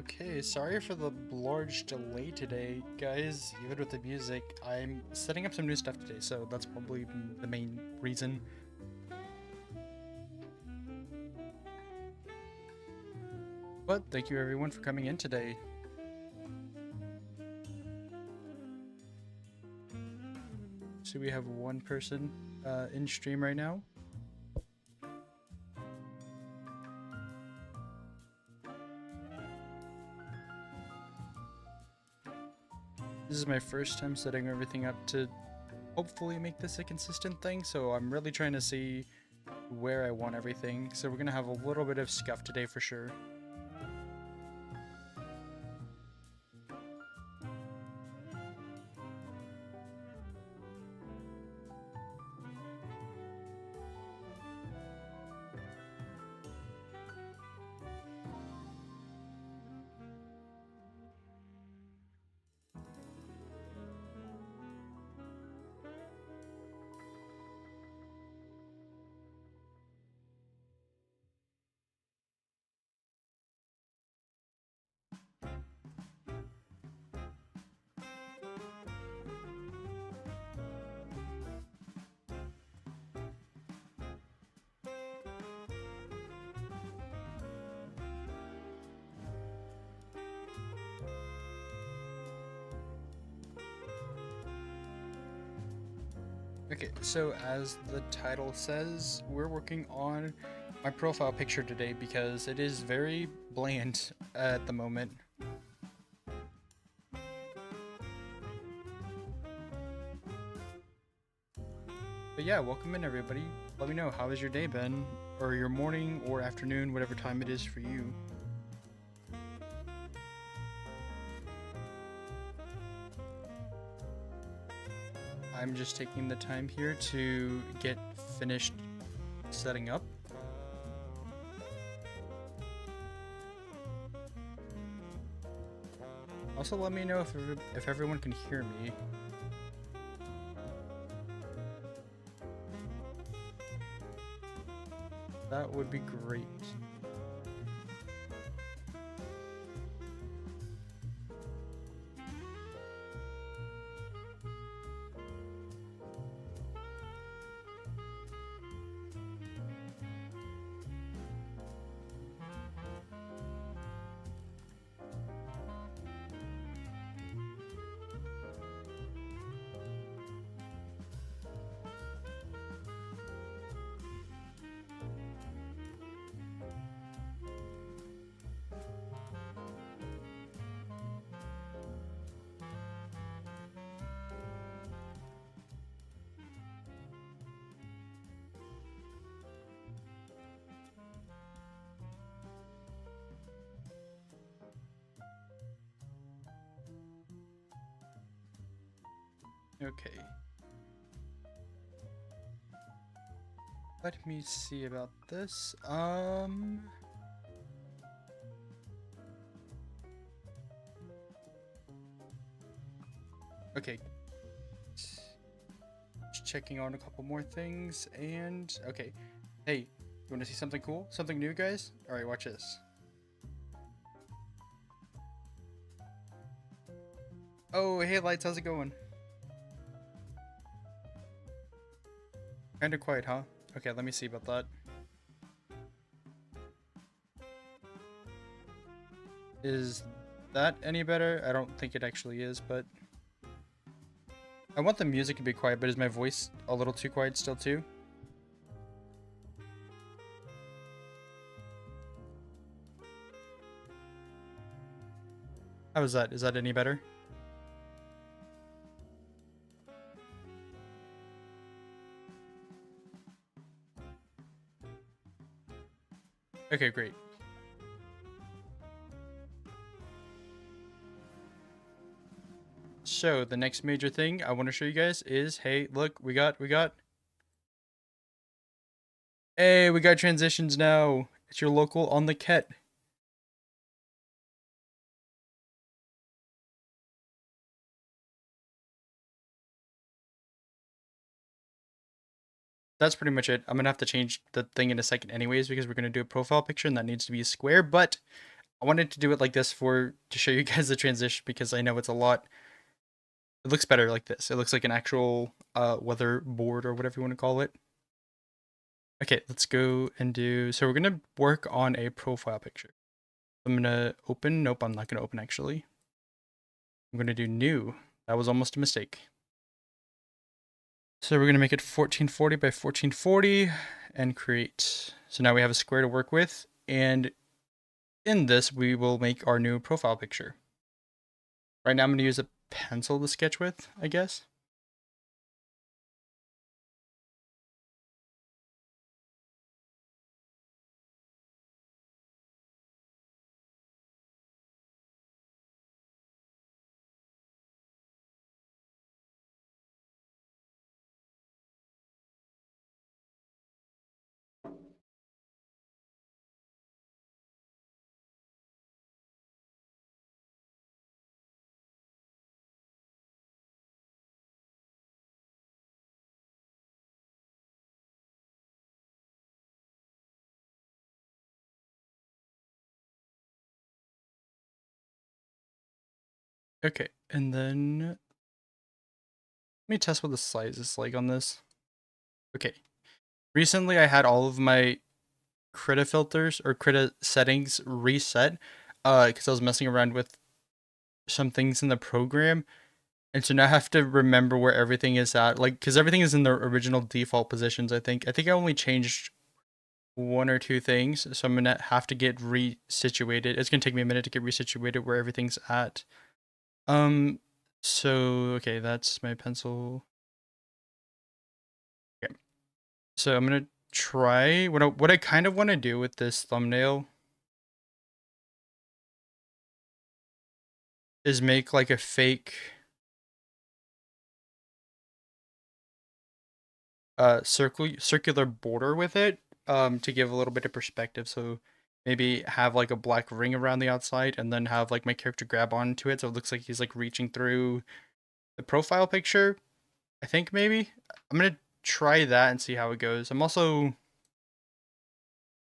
Okay, sorry for the large delay today, guys. Even with the music, I'm setting up some new stuff today, so that's probably the main reason. But thank you everyone for coming in today. So we have one person in stream right now. This is my first time setting everything up to hopefully make this a consistent thing, so I'm really trying to see where I want everything. So we're gonna have a little bit of scuff today for sure. Okay, so as the title says, we're working on my profile picture today because it is very bland at the moment. But yeah, welcome in everybody. Let me know, how has your day been? Or your morning or afternoon, whatever time it is for you. I'm just taking the time here to get finished setting up. Also, let me know if everyone can hear me. That would be great. Okay. Let me see about this. Okay. Just checking on a couple more things and okay. Hey, you want to see something cool? Something new, guys? All right, watch this. Oh, hey Lights, how's it going? Kinda quiet, huh? Okay, let me see about that. Is that any better? I don't think it actually is, but I want the music to be quiet, but is my voice a little too quiet still too? How is that? Is that any better? Okay, great. So the next major thing I want to show you guys is, hey, look, we got hey, we got transitions now. It's your local on the Ket. That's pretty much it. I'm gonna have to change the thing in a second anyways because we're gonna do a profile picture and that needs to be a square, but I wanted to do it like this to show you guys the transition because I know it's a lot. It looks better like this. It looks like an actual weather board or whatever you want to call it. Okay, let's go and so we're gonna work on a profile picture. I'm gonna open, nope, I'm not gonna open actually. I'm gonna do new. That was almost a mistake. So we're gonna make it 1440 by 1440 and create. So now we have a square to work with, and in this we will make our new profile picture. Right now I'm gonna use a pencil to sketch with, I guess. Okay, and then let me test what the size is like on this. Okay. Recently I had all of my Krita filters or Krita settings reset because I was messing around with some things in the program. And so now I have to remember where everything is at, like, because everything is in the original default positions, I think. I think I only changed one or two things, so I'm gonna have to get resituated. It's gonna take me a minute to get resituated where everything's at. Um, so, okay, that's my pencil. Okay, so I'm gonna try, what I kind of want to do with this thumbnail is make like a fake circular border with it to give a little bit of perspective. So maybe have like a black ring around the outside and then have like my character grab onto it so it looks like he's like reaching through the profile picture. I think maybe I'm gonna try that and see how it goes. I'm also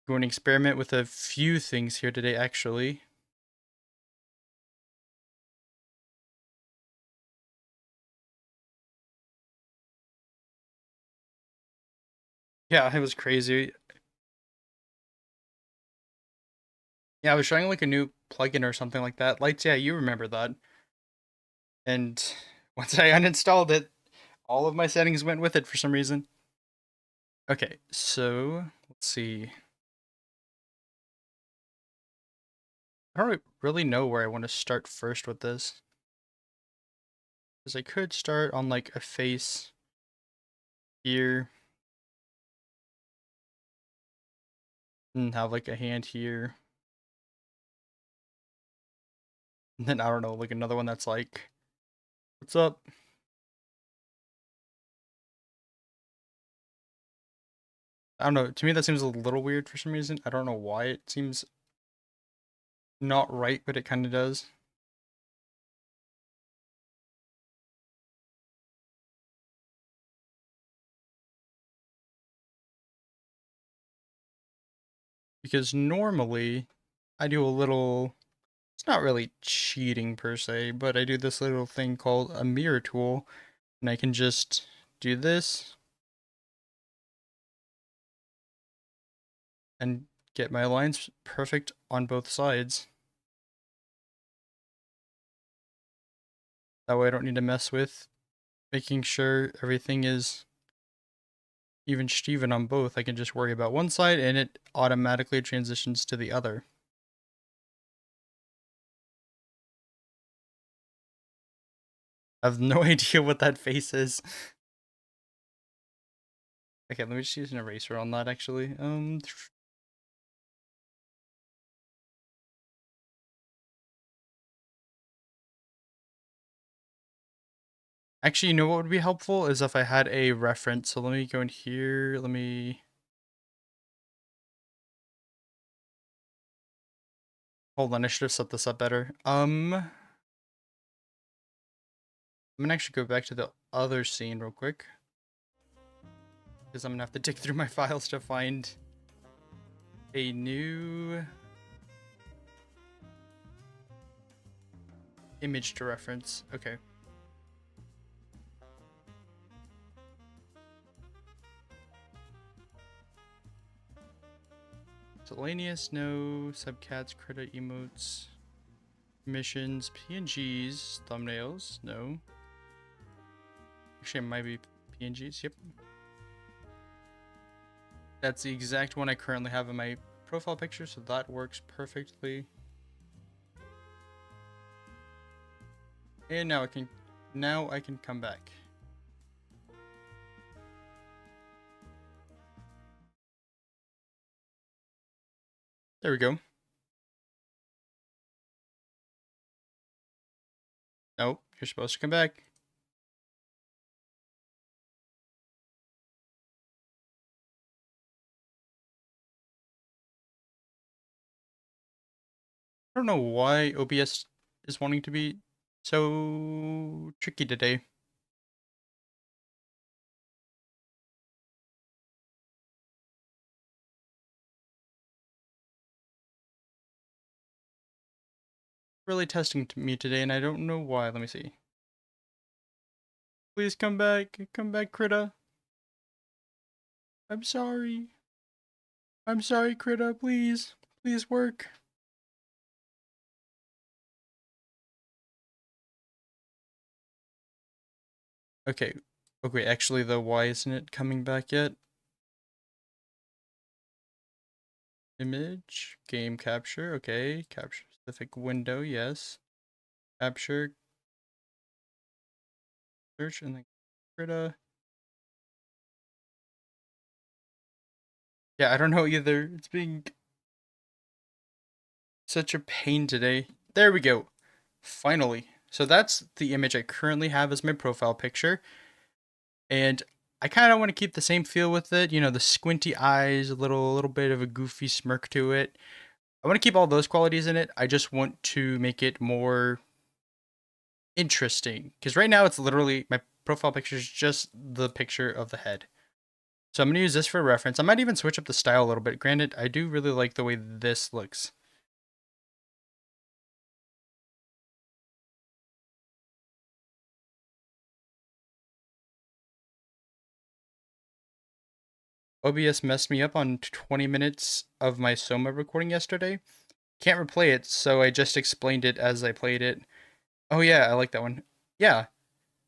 going to experiment with a few things here today actually. Yeah, it was crazy. Yeah, I was trying like a new plugin or something like that. Lights, yeah, you remember that. And once I uninstalled it, all of my settings went with it for some reason. Okay, so let's see. I don't really know where I want to start first with this. Because I could start on like a face here. And have like a hand here. And then I don't know, like another one that's like, what's up? I don't know. To me, that seems a little weird for some reason. I don't know why it seems not right, but it kind of does. Because normally I do a little, it's not really cheating per se, but I do this little thing called a mirror tool. And I can just do this and get my lines perfect on both sides. That way I don't need to mess with making sure everything is even Steven on both. I can just worry about one side and it automatically transitions to the other. I have no idea what that face is. Okay, let me just use an eraser on that actually. Actually, you know what would be helpful is if I had a reference. So let me go in here. Hold on, I should have set this up better. I'm gonna actually go back to the other scene real quick. Because I'm gonna have to dig through my files to find a new image to reference. Okay. Miscellaneous, no. Subcats, credit, emotes, missions, PNGs, thumbnails, no. Actually, it might be PNGs, yep. That's the exact one I currently have in my profile picture, so that works perfectly. And now I can come back. There we go. Nope, you're supposed to come back. I don't know why OBS is wanting to be so tricky today. Really testing me today, and I don't know why. Let me see. Please come back. Come back, Krita. I'm sorry. I'm sorry, Krita. Please. Please work. Okay. Okay, actually, though, why isn't it coming back yet? Image. Game capture. Okay. Capture specific window. Yes. Capture. Search and then Krita. Yeah, I don't know either. It's being such a pain today. There we go. Finally. So that's the image I currently have as my profile picture. And I kind of want to keep the same feel with it. You know, the squinty eyes, a little bit of a goofy smirk to it. I want to keep all those qualities in it. I just want to make it more interesting. Because right now it's literally, my profile picture is just the picture of the head. So I'm going to use this for reference. I might even switch up the style a little bit. Granted, I do really like the way this looks. OBS messed me up on 20 minutes of my Soma recording yesterday. Can't replay it, so I just explained it as I played it. Oh yeah, I like that one. Yeah,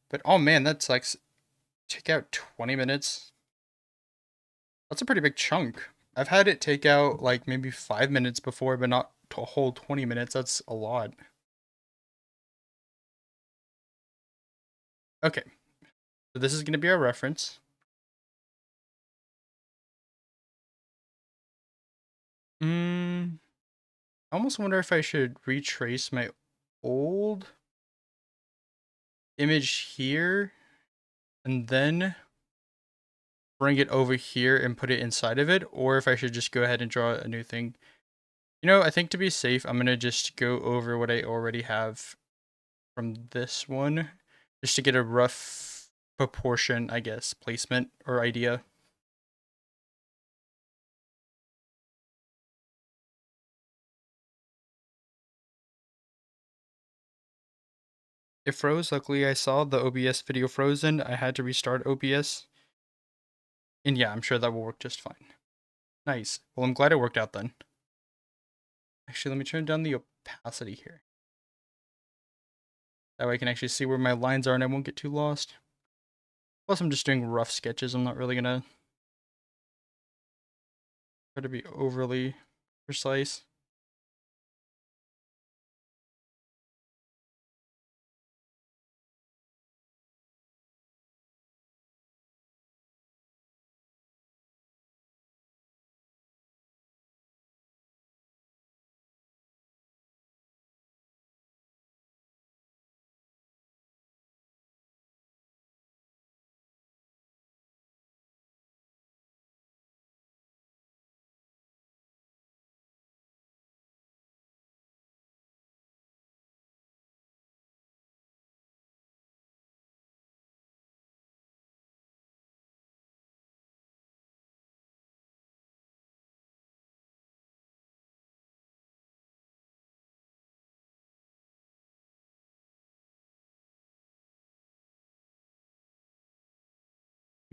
but oh man, that sucks. Take out 20 minutes. That's a pretty big chunk. I've had it take out like maybe 5 minutes before, but not a whole 20 minutes. That's a lot. Okay, so this is going to be our reference. I almost wonder if I should retrace my old image here and then bring it over here and put it inside of it, or if I should just go ahead and draw a new thing. You know, I think to be safe, I'm going to just go over what I already have from this one, just to get a rough proportion, I guess, placement or idea. It froze. Luckily, I saw the OBS video frozen. I had to restart OBS. And yeah, I'm sure that will work just fine. Nice. Well, I'm glad it worked out then. Actually, let me turn down the opacity here. That way I can actually see where my lines are and I won't get too lost. Plus, I'm just doing rough sketches. I'm not really gonna try to be overly precise.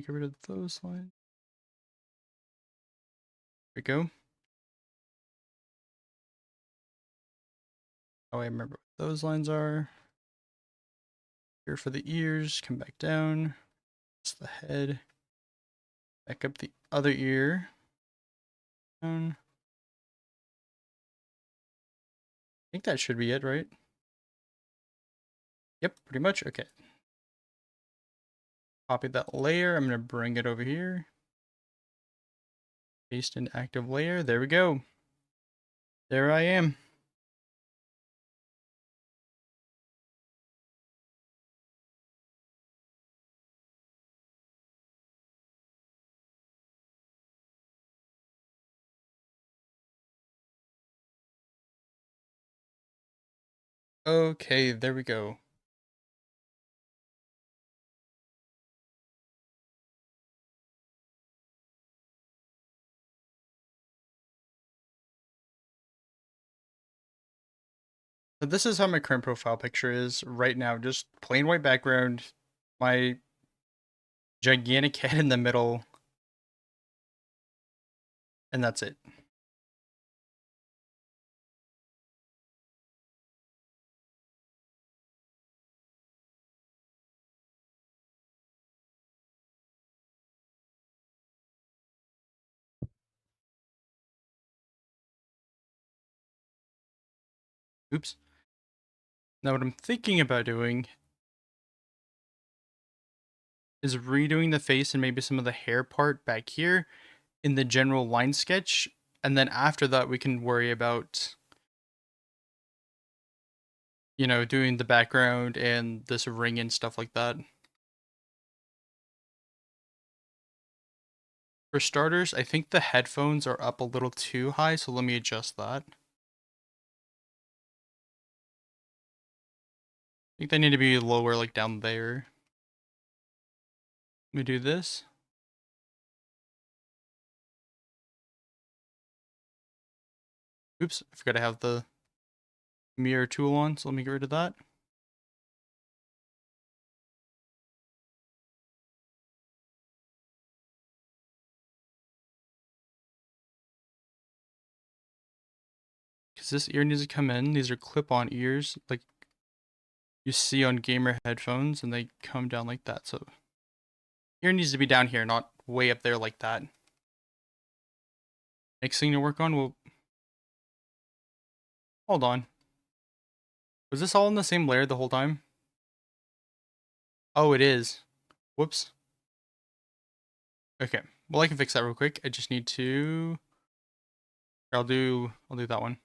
Get rid of those lines. There we go. Oh, I remember what those lines are. Here for the ears, come back down. It's the head. Back up the other ear. Down. I think that should be it, right? Yep, pretty much. Okay. Copy that layer. I'm going to bring it over here. Paste in active layer. There we go. There I am. Okay, there we go. So this is how my current profile picture is right now. Just plain white background. My gigantic head in the middle. And that's it. Oops. Now what I'm thinking about doing is redoing the face and maybe some of the hair part back here in the general line sketch. And then after that, we can worry about, you know, doing the background and this ring and stuff like that. For starters, I think the headphones are up a little too high, so let me adjust that. I think they need to be lower, like down there. Let me do this. Oops, I forgot to have the mirror tool on, so let me get rid of that. Because this ear needs to come in. These are clip-on ears, like you see on gamer headphones, and they come down like that. So ear needs to be down here, not way up there like that. Next thing to work on will... Hold on. Was this all in the same layer the whole time? Oh, it is. Whoops. Okay. Well, I can fix that real quick. I just need to... I'll do that one.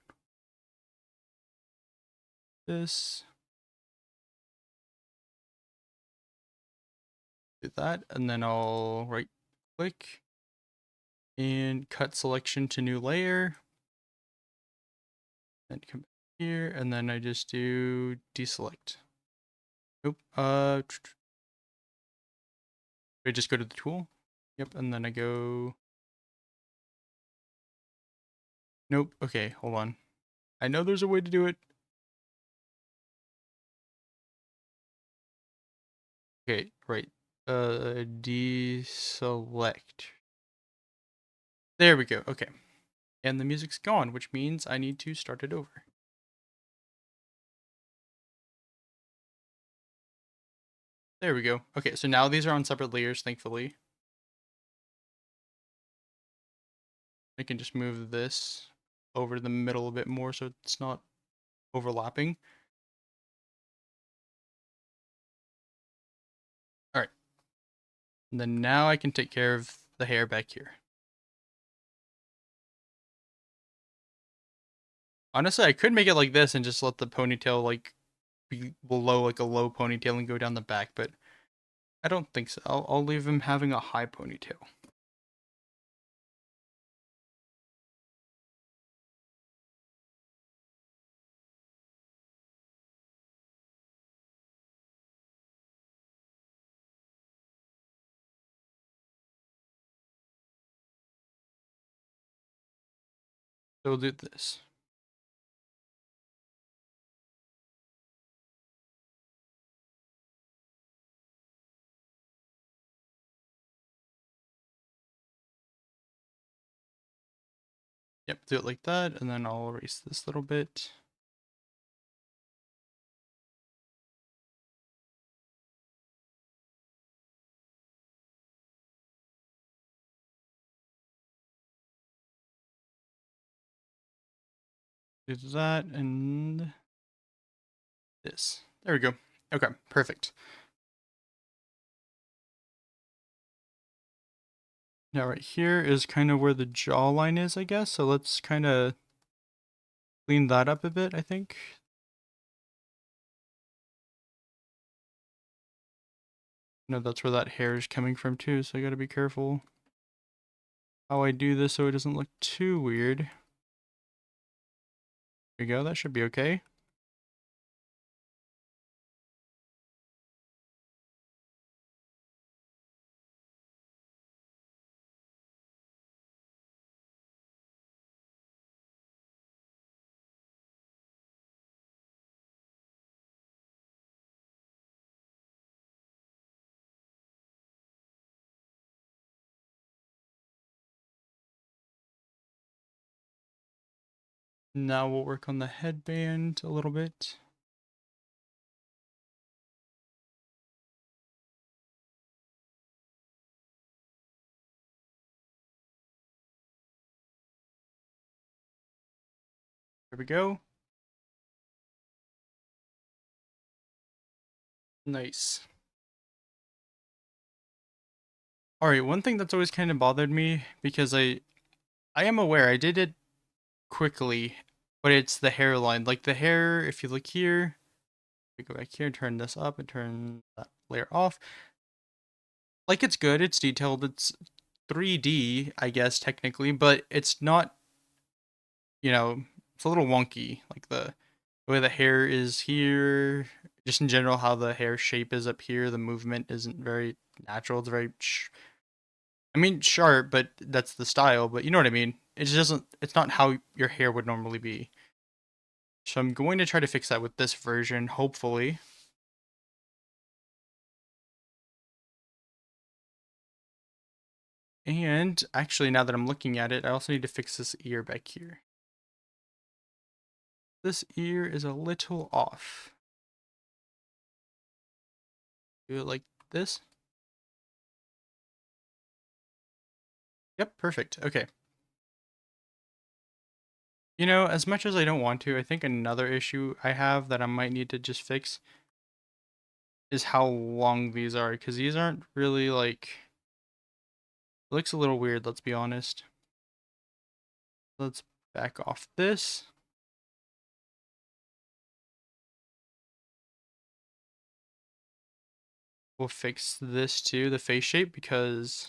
This. Do that, and then I'll right click and cut selection to new layer. Then come back here, and then I just do deselect. Nope. I just go to the tool. Yep, and then I go. Nope. Okay, hold on. I know there's a way to do it. Okay, right. Deselect. There we go. Okay. And the music's gone, which means I need to start it over. There we go. Okay, so now these are on separate layers, thankfully. I can just move this over to the middle a bit more so it's not overlapping. All right. And then now I can take care of the hair back here. Honestly, I could make it like this and just let the ponytail like be below like a low ponytail and go down the back, but I don't think so. I'll leave him having a high ponytail. So we'll do this. Yep, do it like that, and then I'll erase this little bit. Do that and this. There we go. Okay, perfect. Now right here is kind of where the jawline is, I guess. So let's kind of clean that up a bit, I think. No, that's where that hair is coming from too, so I gotta be careful how I do this so it doesn't look too weird. There we go, that should be okay. Now we'll work on the headband a little bit. There we go. Nice. Alright, one thing that's always kind of bothered me, because I am aware I did it quickly, but it's the hairline. Like the hair, if you look here, we go back here, turn this up and turn that layer off. Like it's good, it's detailed, it's 3D, I guess, technically, but it's not, you know, it's a little wonky. Like the way the hair is here, just in general, how the hair shape is up here, the movement isn't very natural. It's very, I mean, sharp, but that's the style, but you know what I mean? It just doesn't, it's not how your hair would normally be. So I'm going to try to fix that with this version, hopefully. And actually, now that I'm looking at it, I also need to fix this ear back here. This ear is a little off. Do it like this. Yep, perfect. Okay. You know, as much as I don't want to, I think another issue I have that I might need to just fix is how long these are, because these aren't really like, it looks a little weird, let's be honest. Let's back off this. We'll fix this too, the face shape, because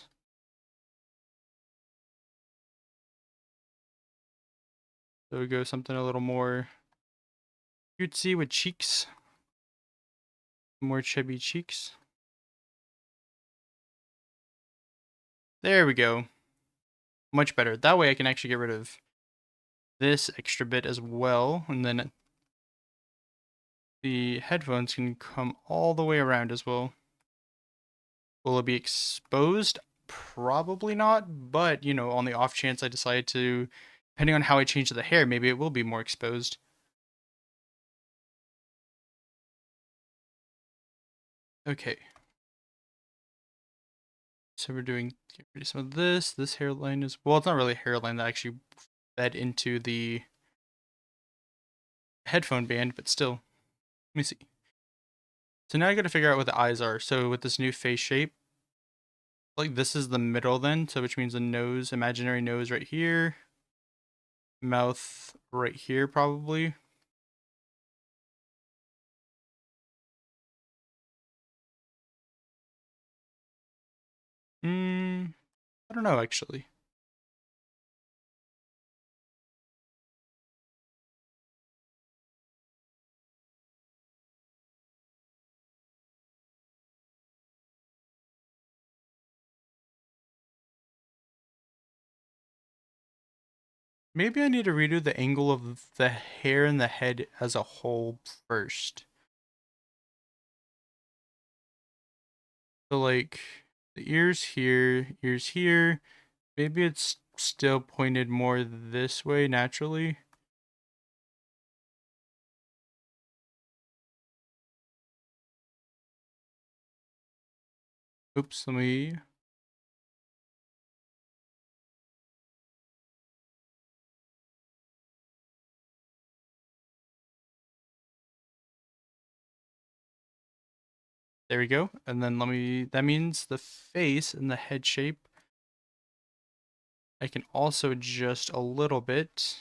so we go something a little more cutesy with cheeks. More chubby cheeks. There we go. Much better. That way I can actually get rid of this extra bit as well, and then the headphones can come all the way around as well. Will it be exposed? Probably not, but you know, on the off chance I decide to, depending on how I change the hair, maybe it will be more exposed. Okay. So we're doing, get rid of some of this. This hairline is, well, it's not really a hairline that actually fed into the headphone band, but still. Let me see. So now I gotta figure out what the eyes are. So with this new face shape, like this is the middle then, so which means the nose, imaginary nose right here, mouth right here probably. I don't know actually. Maybe I need to redo the angle of the hair and the head as a whole first. So like the ears here, maybe it's still pointed more this way naturally. Oops, let me... There we go. And then that means the face and the head shape, I can also adjust a little bit.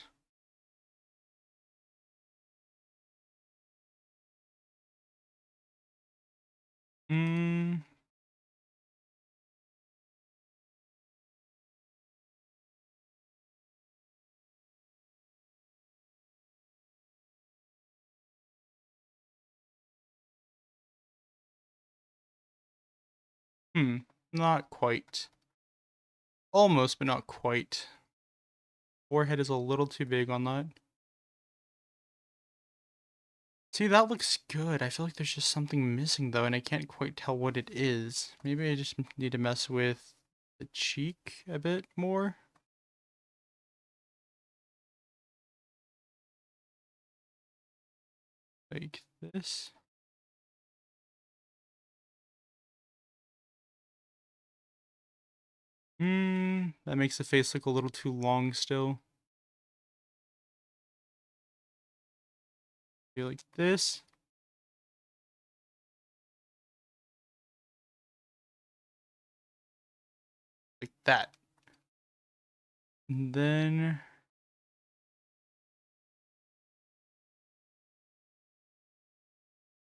Hmm. Not quite. Almost, but not quite. Forehead is a little too big on that. See, that looks good. I feel like there's just something missing though, and I can't quite tell what it is. Maybe I just need to mess with the cheek a bit more. Like this. That makes the face look a little too long still. Maybe like this. Like that. And then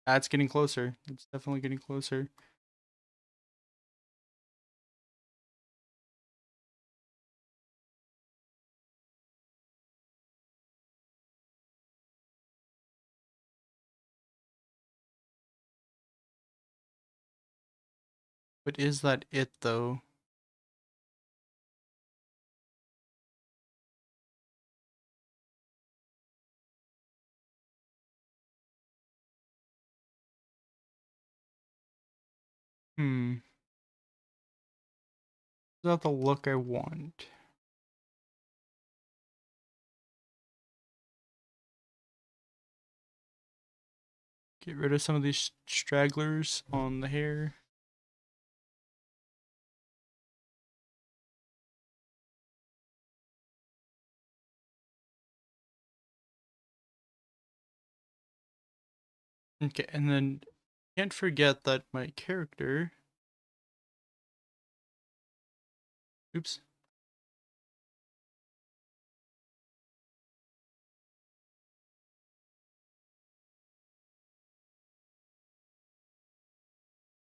that's getting closer. It's definitely getting closer. But is that it though? Is that the look I want? Get rid of some of these stragglers on the hair. Okay, and then can't forget that my character, oops,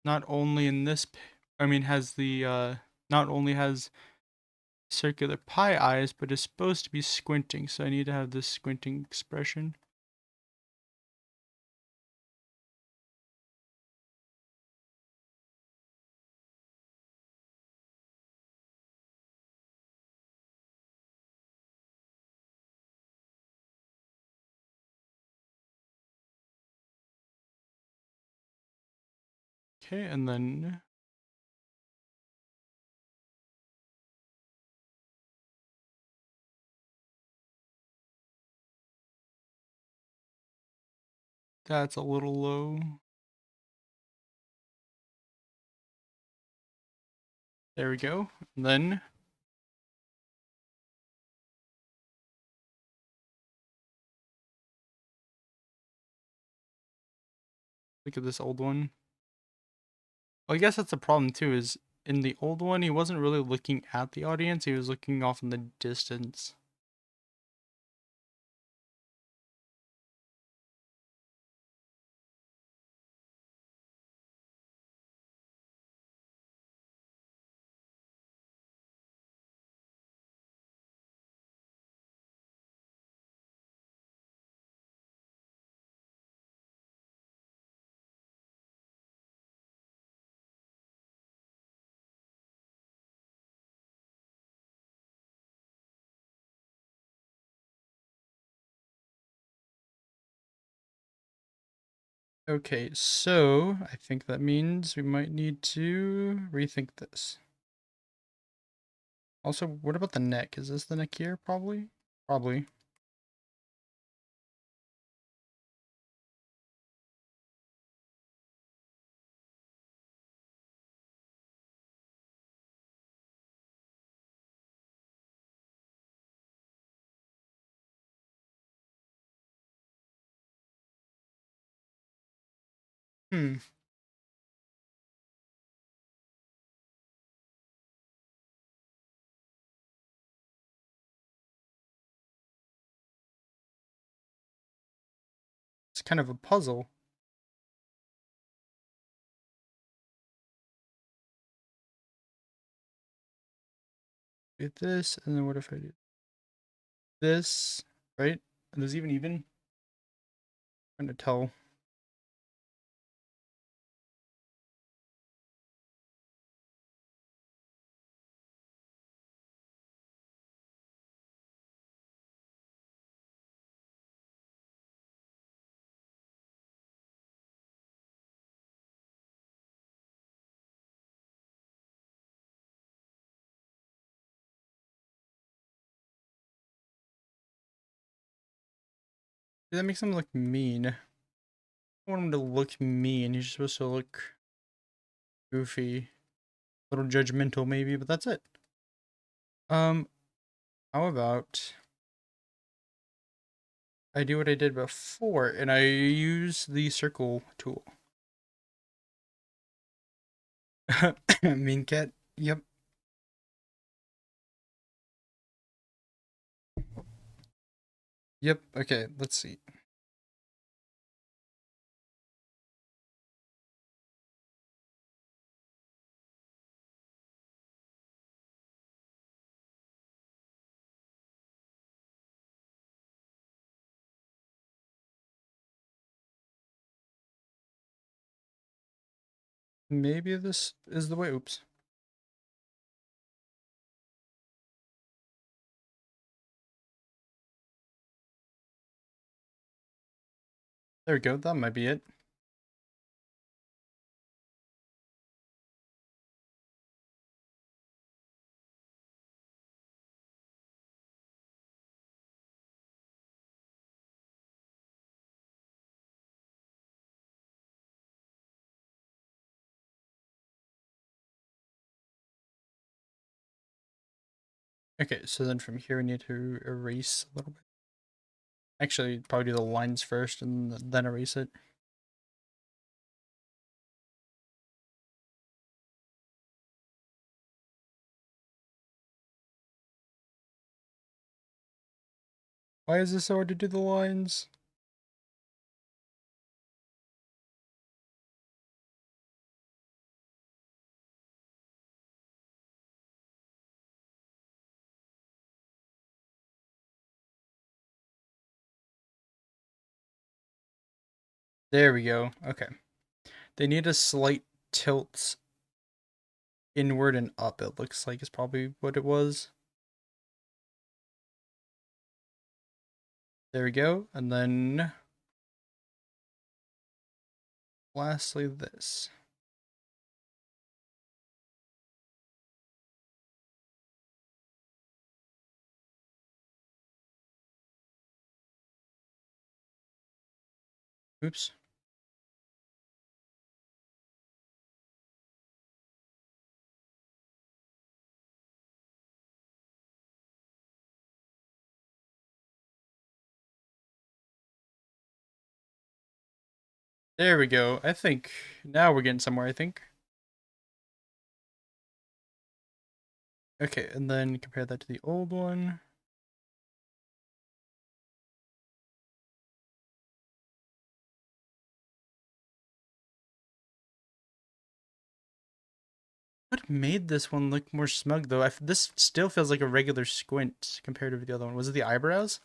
not only in this, I mean, has the, not only has circular pie eyes, but is supposed to be squinting, so I need to have this squinting expression. Okay, and then that's a little low. There we go. And then look at this old one. Well, I guess that's the problem too, is in the old one, he wasn't really looking at the audience, he was looking off in the distance. Okay, so I think that means we might need to rethink this. Also, what about the neck? Is this the neck here? Probably. Probably. Hmm. It's kind of a puzzle. Get this, and then what if I do this, right? And there's even. I'm trying to tell. That makes him look mean. I want him to look mean. He's supposed to look goofy, a little judgmental maybe, but that's it. Um, how about I do what I did before and I use the circle tool. Mean cat. Yep. Yep. Okay, let's see. Maybe this is the way. Oops. There we go. That might be it. Okay, so then from here we need to erase a little bit. Actually, probably do the lines first and then erase it. Why is this so hard to do the lines? There we go. Okay. They need a slight tilt inward and up, it looks like is probably what it was. There we go. And then lastly this. Oops. There we go. I think now we're getting somewhere, I think. Okay, and then compare that to the old one. What made this one look more smug though? This still feels like a regular squint compared to the other one. Was it the eyebrows?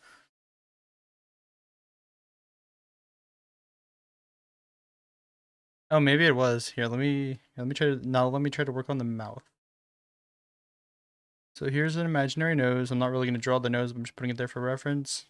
Oh, maybe it was. Here, let me try to now let me try to work on the mouth. So here's an imaginary nose. I'm not really gonna draw the nose, I'm just putting it there for reference.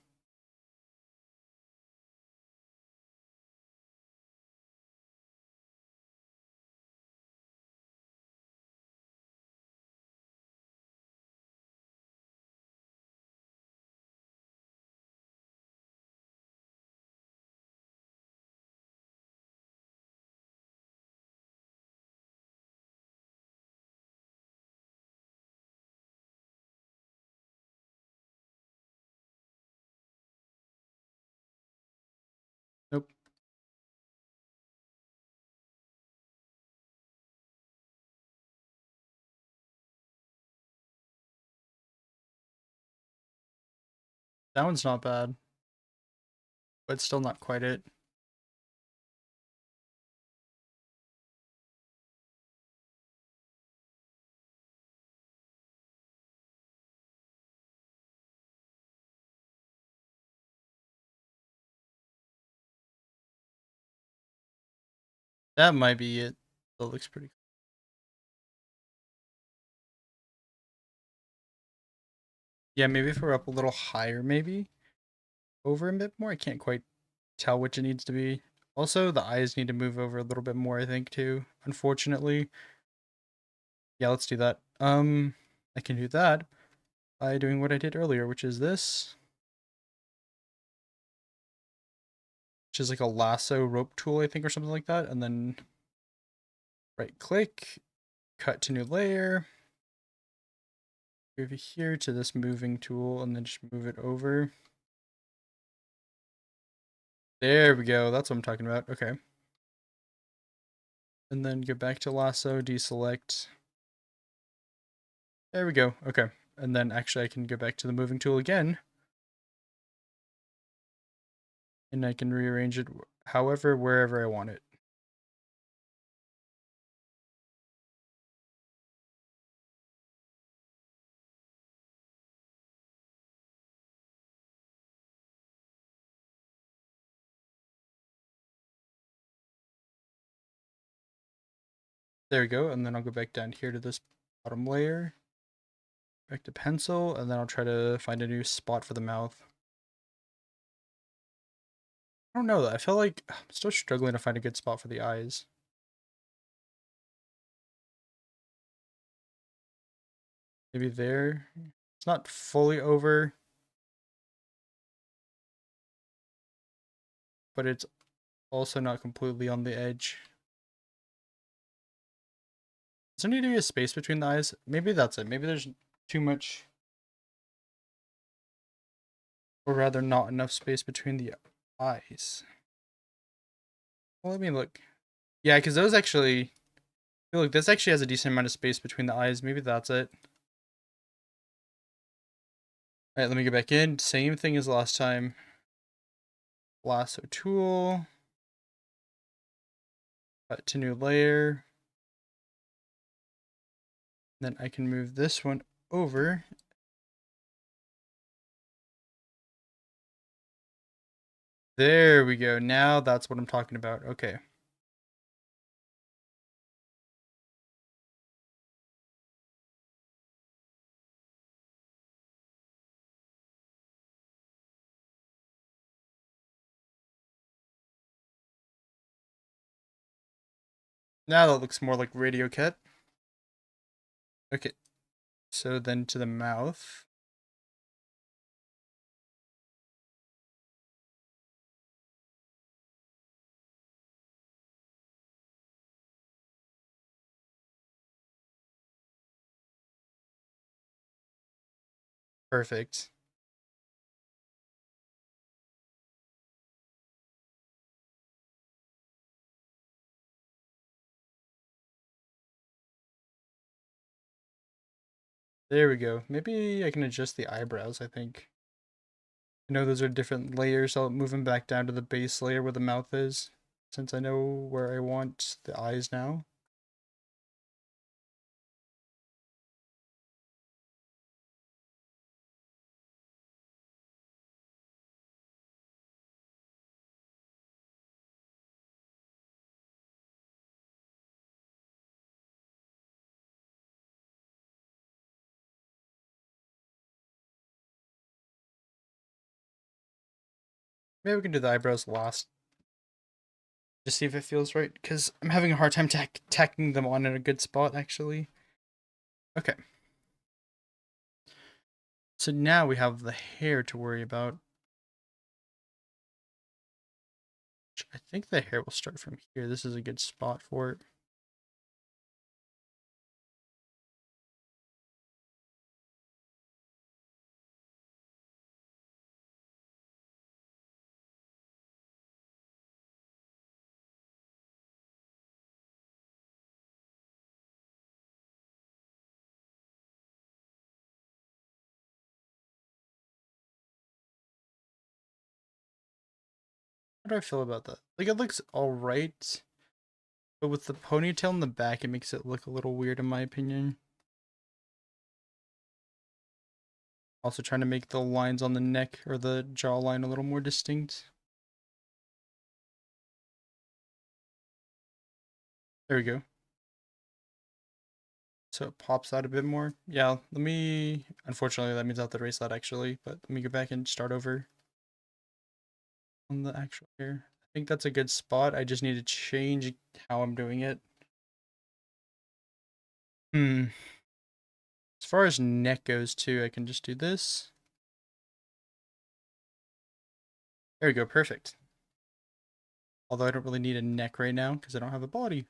That one's not bad, but still not quite it. That might be it. That looks pretty cool. Yeah, maybe if we're up a little higher, maybe over a bit more. I can't quite tell which it needs to be. Also, the eyes need to move over a little bit more, I think, too. Unfortunately. Yeah, let's do that. I can do that by doing what I did earlier, which is this. Which is like a lasso rope tool, I think, or something like that. And then right click, cut to new layer. Move it here to this moving tool and then just move it over. There we go. That's what I'm talking about. Okay. And then go back to lasso, deselect. There we go. Okay. And then actually I can go back to the moving tool again. And I can rearrange it however, wherever I want it. There we go. And then I'll go back down here to this bottom layer. Back to pencil. And then I'll try to find a new spot for the mouth. I don't know though. I feel like I'm still struggling to find a good spot for the eyes. Maybe there. It's not fully over, but it's also not completely on the edge. Does there need to be a space between the eyes? Maybe that's it. Maybe there's too much, or rather not enough space between the eyes. Well, let me look. Yeah, because those actually, look, this actually has a decent amount of space between the eyes. Maybe that's it. All right, let me get back in. Same thing as last time. Lasso tool. Cut to new layer. Then I can move this one over. There we go. Now that's what I'm talking about. Okay. Now that looks more like Radio Cat. Okay. So then to the mouth. Perfect. There we go. Maybe I can adjust the eyebrows, I think. I know those are different layers. I'll move them back down to the base layer where the mouth is, since I know where I want the eyes now. Maybe we can do the eyebrows last. Just see if it feels right, because I'm having a hard time tacking them on in a good spot, actually. Okay. So now we have the hair to worry about. I think the hair will start from here. This is a good spot for it. How do I feel about that? Like, it looks alright, but with the ponytail in the back, it makes it look a little weird in my opinion. Also trying to make the lines on the neck or the jawline a little more distinct. There we go. So it pops out a bit more. Yeah, let me... Unfortunately, that means I have to erase that actually, but let me go back and start over on the actual hair. I think that's a good spot. I just need to change how I'm doing it. As far as neck goes too, I can just do this. There we go, perfect. Although I don't really need a neck right now because I don't have a body.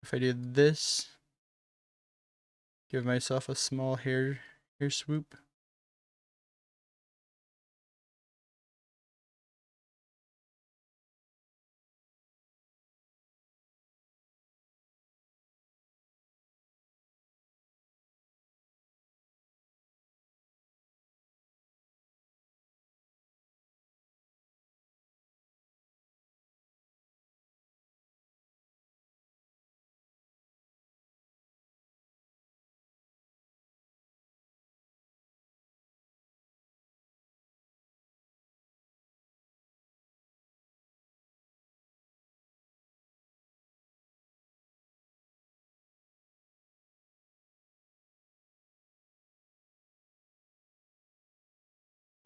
If I do this, give myself a small hair swoop.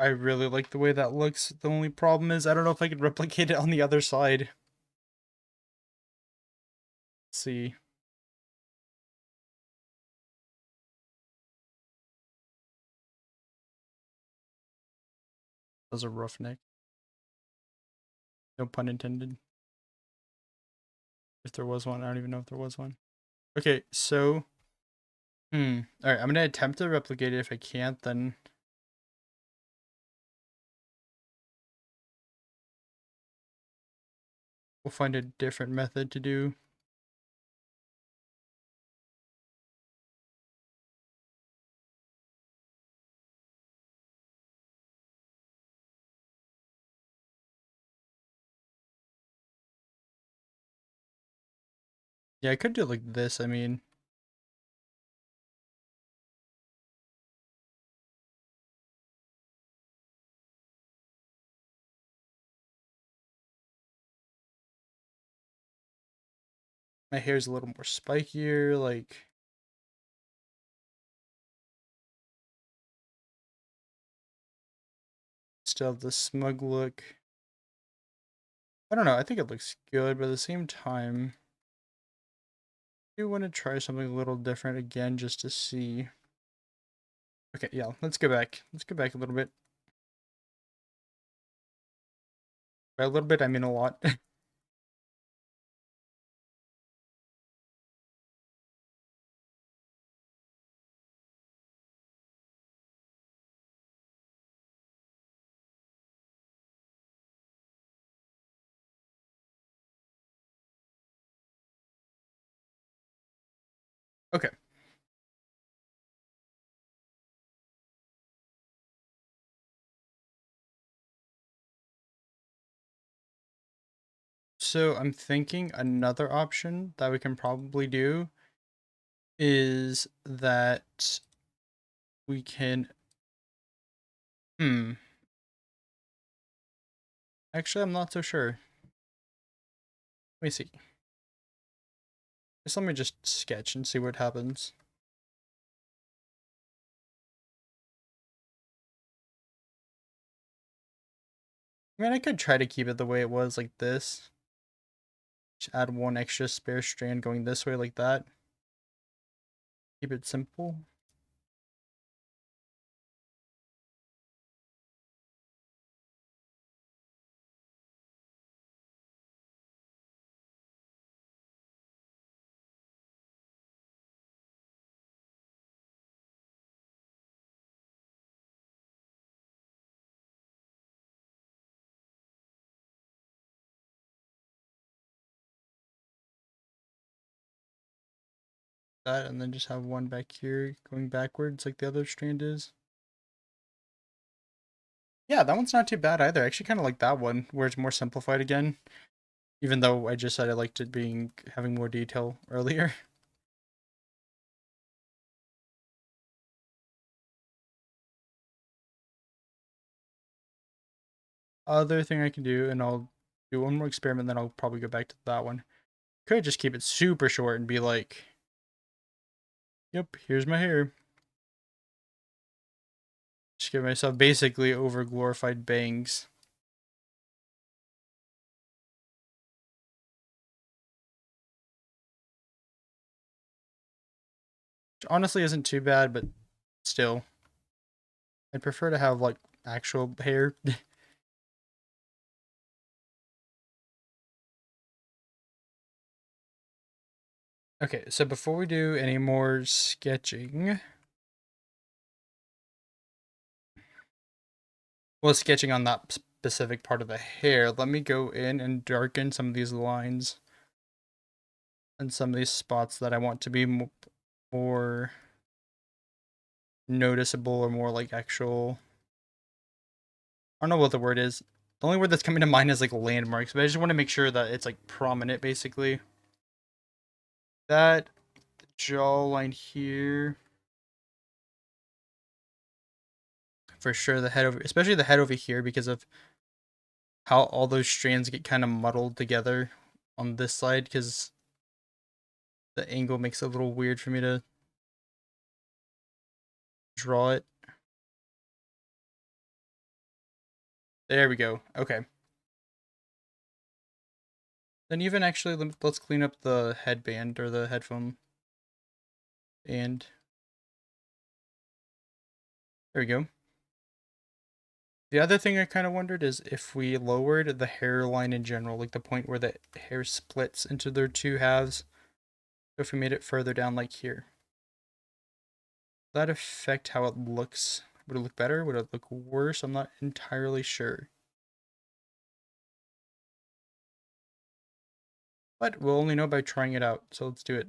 I really like the way that looks. The only problem is I don't know if I can replicate it on the other side. Let's see. That was a rough neck. No pun intended. If there was one, I don't even know if there was one. Okay, so... Alright, I'm gonna attempt to replicate it. If I can't, then... we'll find a different method to do. Yeah, I could do it like this, I mean... My hair's a little more spikier, like... Still have the smug look. I don't know, I think it looks good, but at the same time... I do want to try something a little different again, just to see... Okay, yeah, let's go back. Let's go back a little bit. By a little bit, I mean a lot. Okay. So I'm thinking another option that we can probably do is that we can... Actually, I'm not so sure. Let me see. Let me just sketch and see what happens. I mean, I could try to keep it the way it was, like this. Just add one extra spare strand going this way, like that. Keep it simple. that, and then just have one back here going backwards like the other strand is. Yeah, that one's not too bad either. I actually kind of like that one, where it's more simplified again. Even though I just said I liked it having more detail earlier. Other thing I can do, and I'll do one more experiment, then I'll probably go back to that one. Could just keep it super short and be like, yep, here's my hair. Just give myself basically over glorified bangs. Which honestly isn't too bad, but still. I'd prefer to have like actual hair. Okay, so before we do any more sketching, well, sketching on that specific part of the hair, let me go in and darken some of these lines and some of these spots that I want to be more noticeable or more like actual. I don't know what the word is. The only word that's coming to mind is like landmarks, but I just want to make sure that it's like prominent basically. That jawline here. For sure the head over, especially the head over here because of how all those strands get kind of muddled together on this side because the angle makes it a little weird for me to draw it. There we go. Okay. Then even actually, let's clean up the headband or the headphone. And there we go. The other thing I kind of wondered is if we lowered the hairline in general, like the point where the hair splits into their two halves, if we made it further down like here. Would that affect how it looks? Would it look better? Would it look worse? I'm not entirely sure. But we'll only know by trying it out, so let's do it.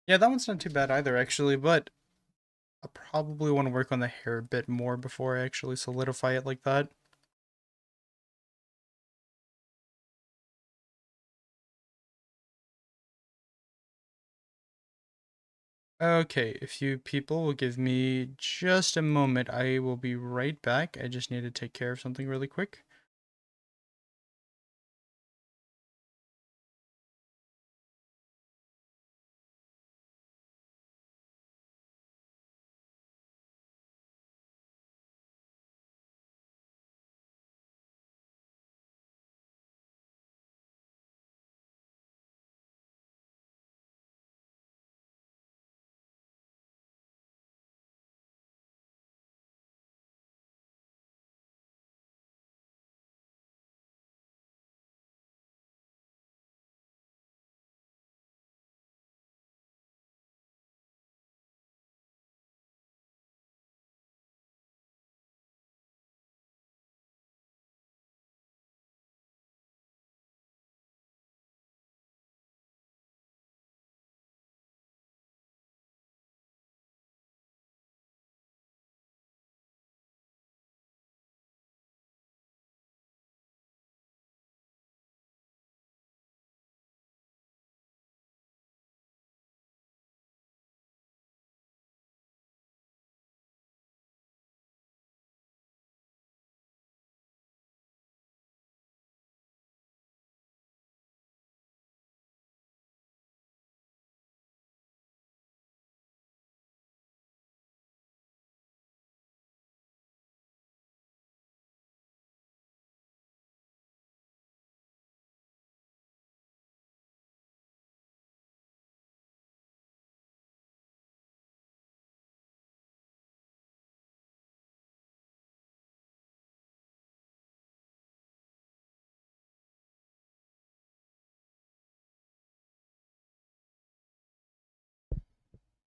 Yeah, that one's not too bad either, actually, but I probably want to work on the hair a bit more before I actually solidify it like that. Okay, if you people will give me just a moment, I will be right back. I just need to take care of something really quick.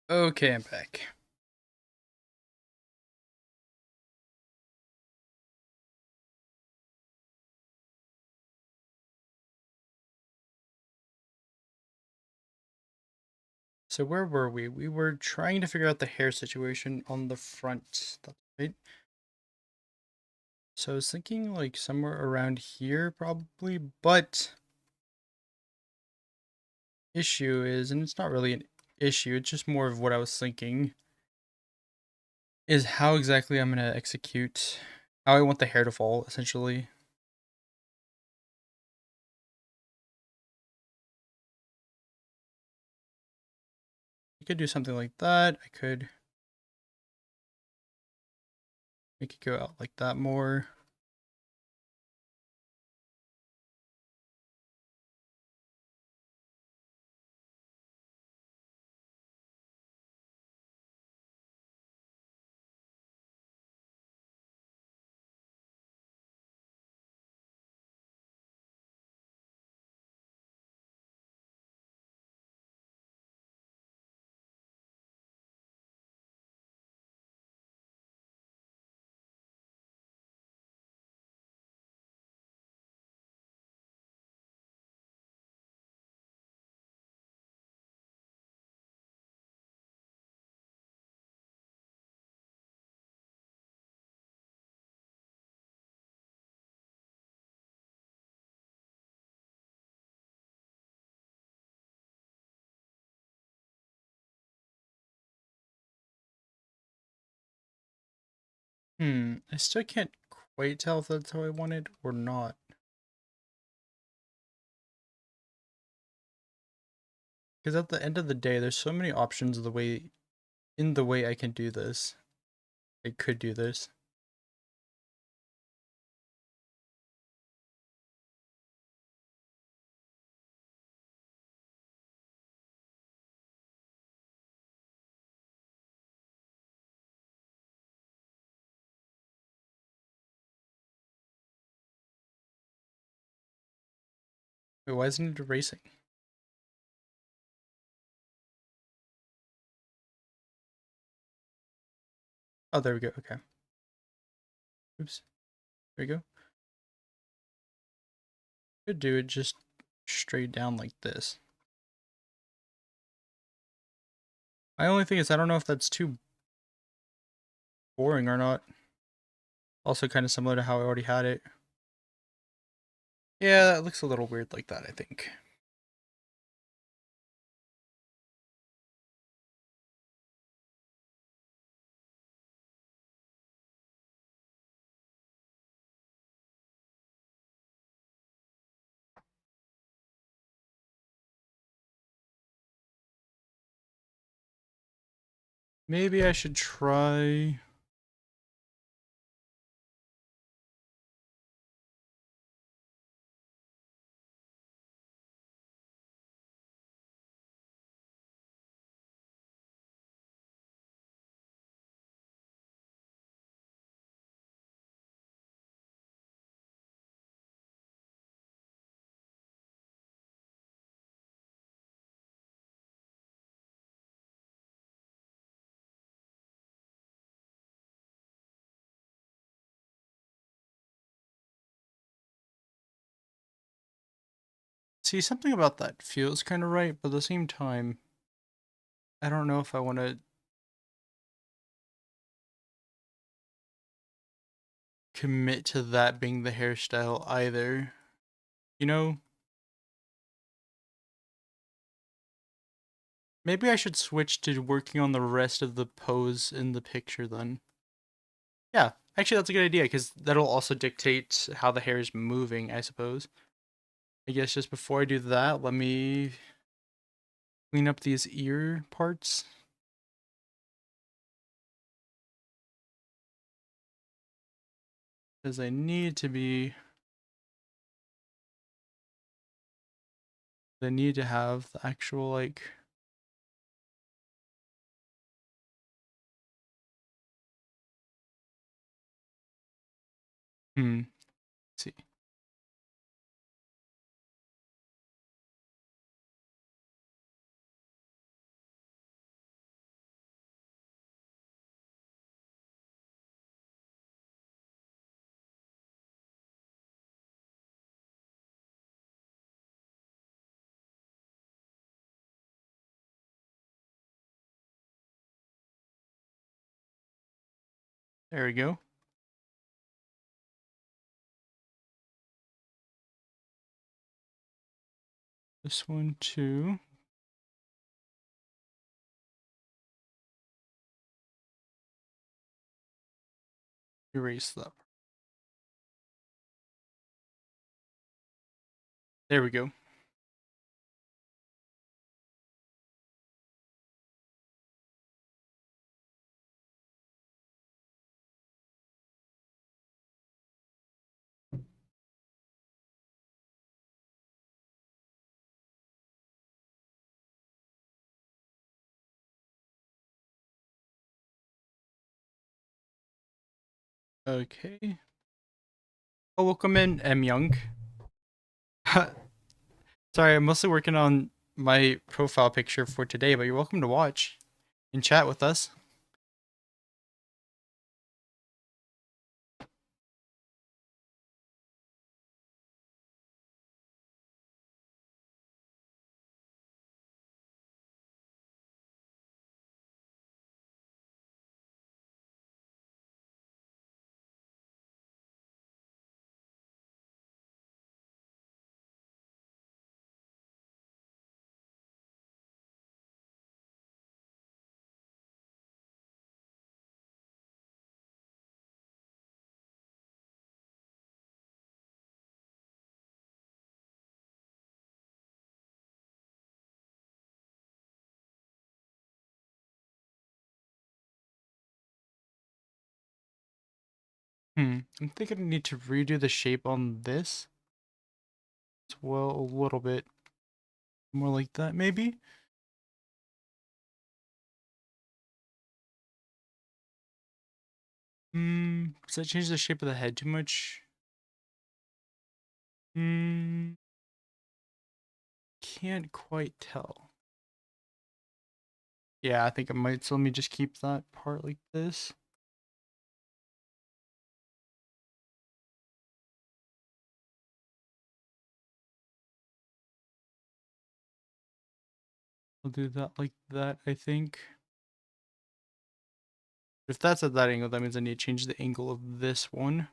Okay, I'm back. So where were we? We were trying to figure out the hair situation on the front. That's right. So I was thinking like somewhere around here probably, but issue is, and it's not really an issue, it's just more of what I was thinking, is how exactly I'm gonna execute how I want the hair to fall, essentially. I could do something like that. I could make it go out like that more. I still can't quite tell if that's how I want it or not. Because at the end of the day, there's so many options of the way I can do this. I could do this. Wait, why isn't it erasing? Oh, there we go. Okay. Oops. There we go. Could do it just straight down like this. My only thing is I don't know if that's too boring or not. Also kind of similar to how I already had it. Yeah, that looks a little weird like that, I think. Maybe I should try... See, something about that feels kind of right, but at the same time, I don't know if I want to commit to that being the hairstyle either. You know? Maybe I should switch to working on the rest of the pose in the picture then. Yeah, actually that's a good idea because that'll also dictate how the hair is moving, I suppose. I guess just before I do that, let me clean up these ear parts. Because I need to be... I need to have the actual, like... Let's see. There we go. This one too. Erase that. There we go. Okay. Oh, welcome in, M Young. Sorry, I'm mostly working on my profile picture for today, but you're welcome to watch and chat with us. I'm thinking I need to redo the shape on this as well a little bit. More like that, maybe? Does that change the shape of the head too much? Can't quite tell. Yeah, I think it might, so let me just keep that part like this. I'll do that like that, I think. If that's at that angle, that means I need to change the angle of this one.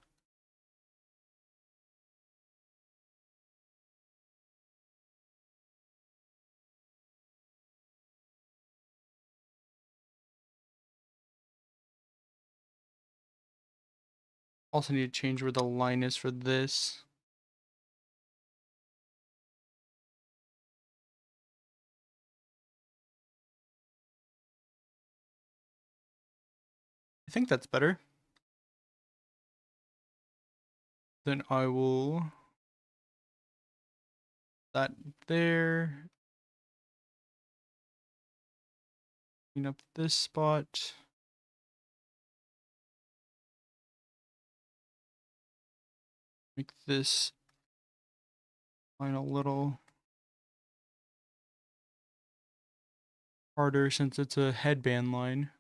Also need to change where the line is for this. I think that's better. Then I will that there. Clean up this spot. Make this line a little harder since it's a headband line.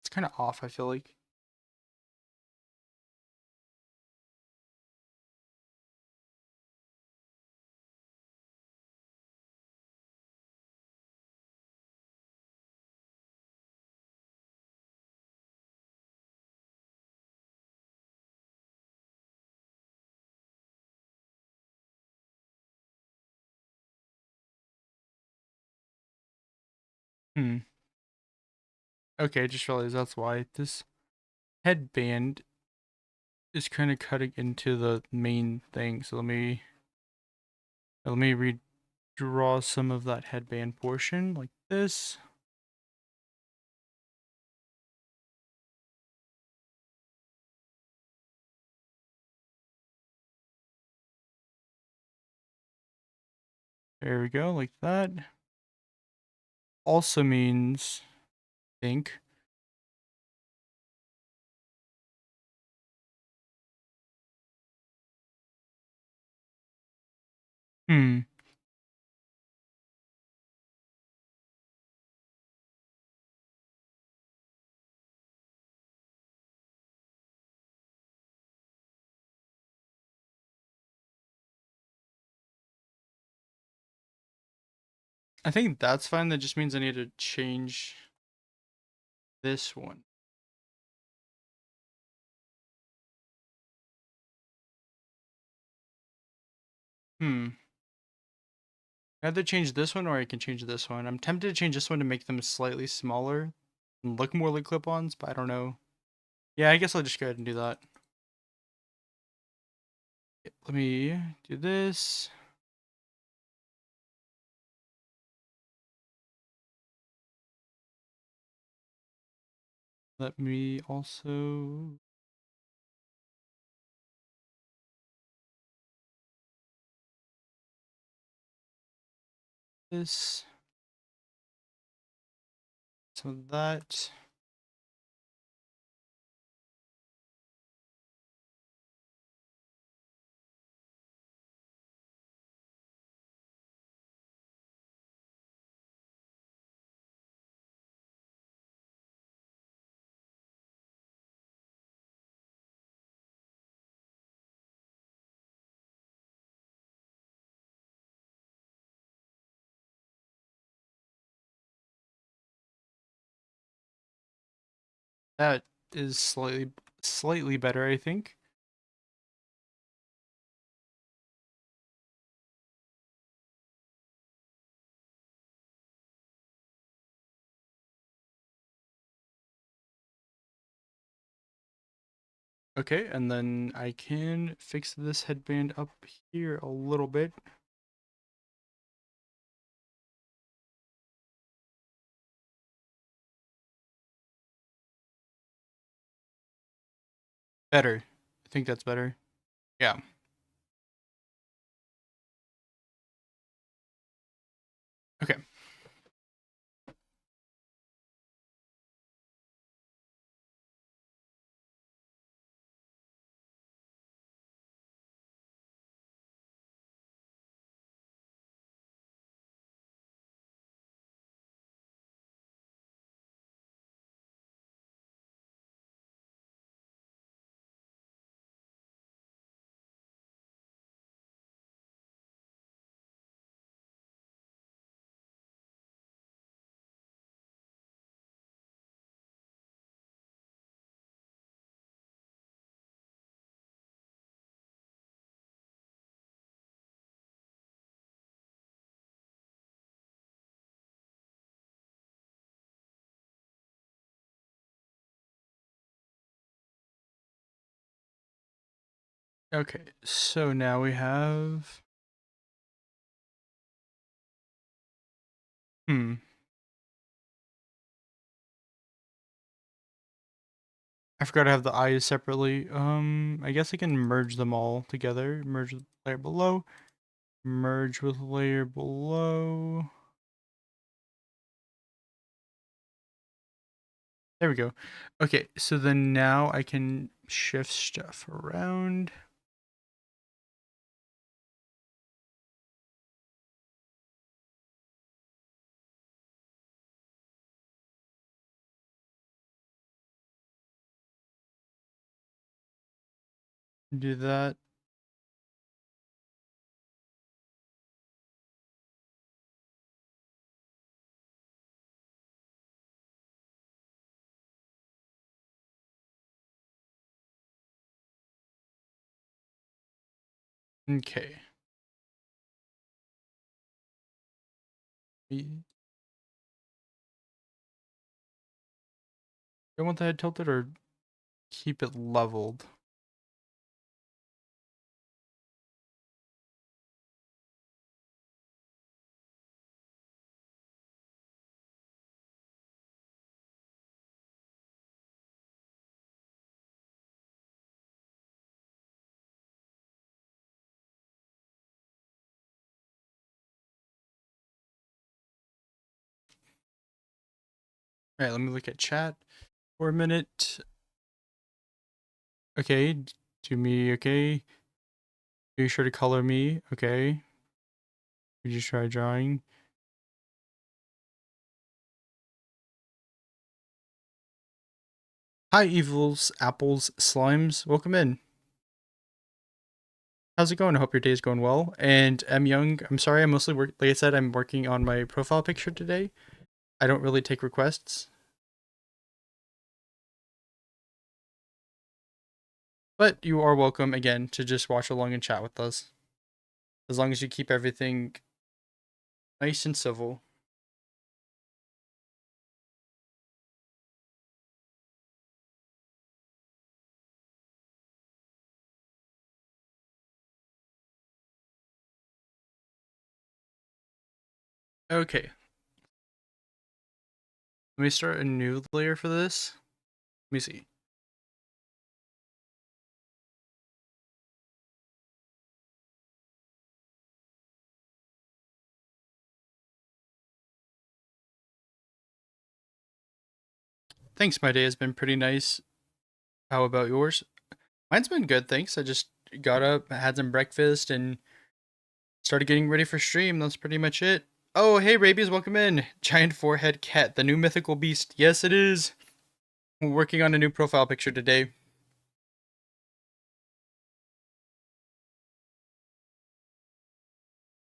It's kind of off, I feel like. Okay, I just realized that's why this headband is kind of cutting into the main thing. So let me redraw some of that headband portion like this. There we go, like that. Also means, I think, hmm. I think that's fine. That just means I need to change this one. Hmm. I either change this one or I can change this one. I'm tempted to change this one to make them slightly smaller and look more like clip-ons, but I don't know. Yeah, I guess I'll just go ahead and do that. Let me do this. Let me also this. So that. That is slightly better, I think. Okay, and then I can fix this headband up here a little bit. Better. I think that's better. Yeah. Okay. Okay, so now we have hmm. I forgot to have the eyes separately. I guess I can merge them all together. Merge with layer below. Merge with layer below. There we go. Okay, so then now I can shift stuff around. Do that. Okay. Do I want the head tilted or keep it leveled? All right, let me look at chat for a minute. Okay, do me, okay. Be sure to color me, okay. We just try drawing. Hi, evils, apples, slimes. Welcome in. How's it going? I hope your day is going well. And M Young, I'm sorry, I mostly work, like I said, I'm working on my profile picture today. I don't really take requests, but you are welcome again to just watch along and chat with us. As long as you keep everything nice and civil. Okay, let me start a new layer for this. Let me see. Thanks, my day has been pretty nice. How about yours? Mine's been good, thanks. I just got up, had some breakfast, and started getting ready for stream. That's pretty much it. Oh, hey, Rabies, welcome in. Giant forehead cat, the new mythical beast. Yes, it is. We're working on a new profile picture today.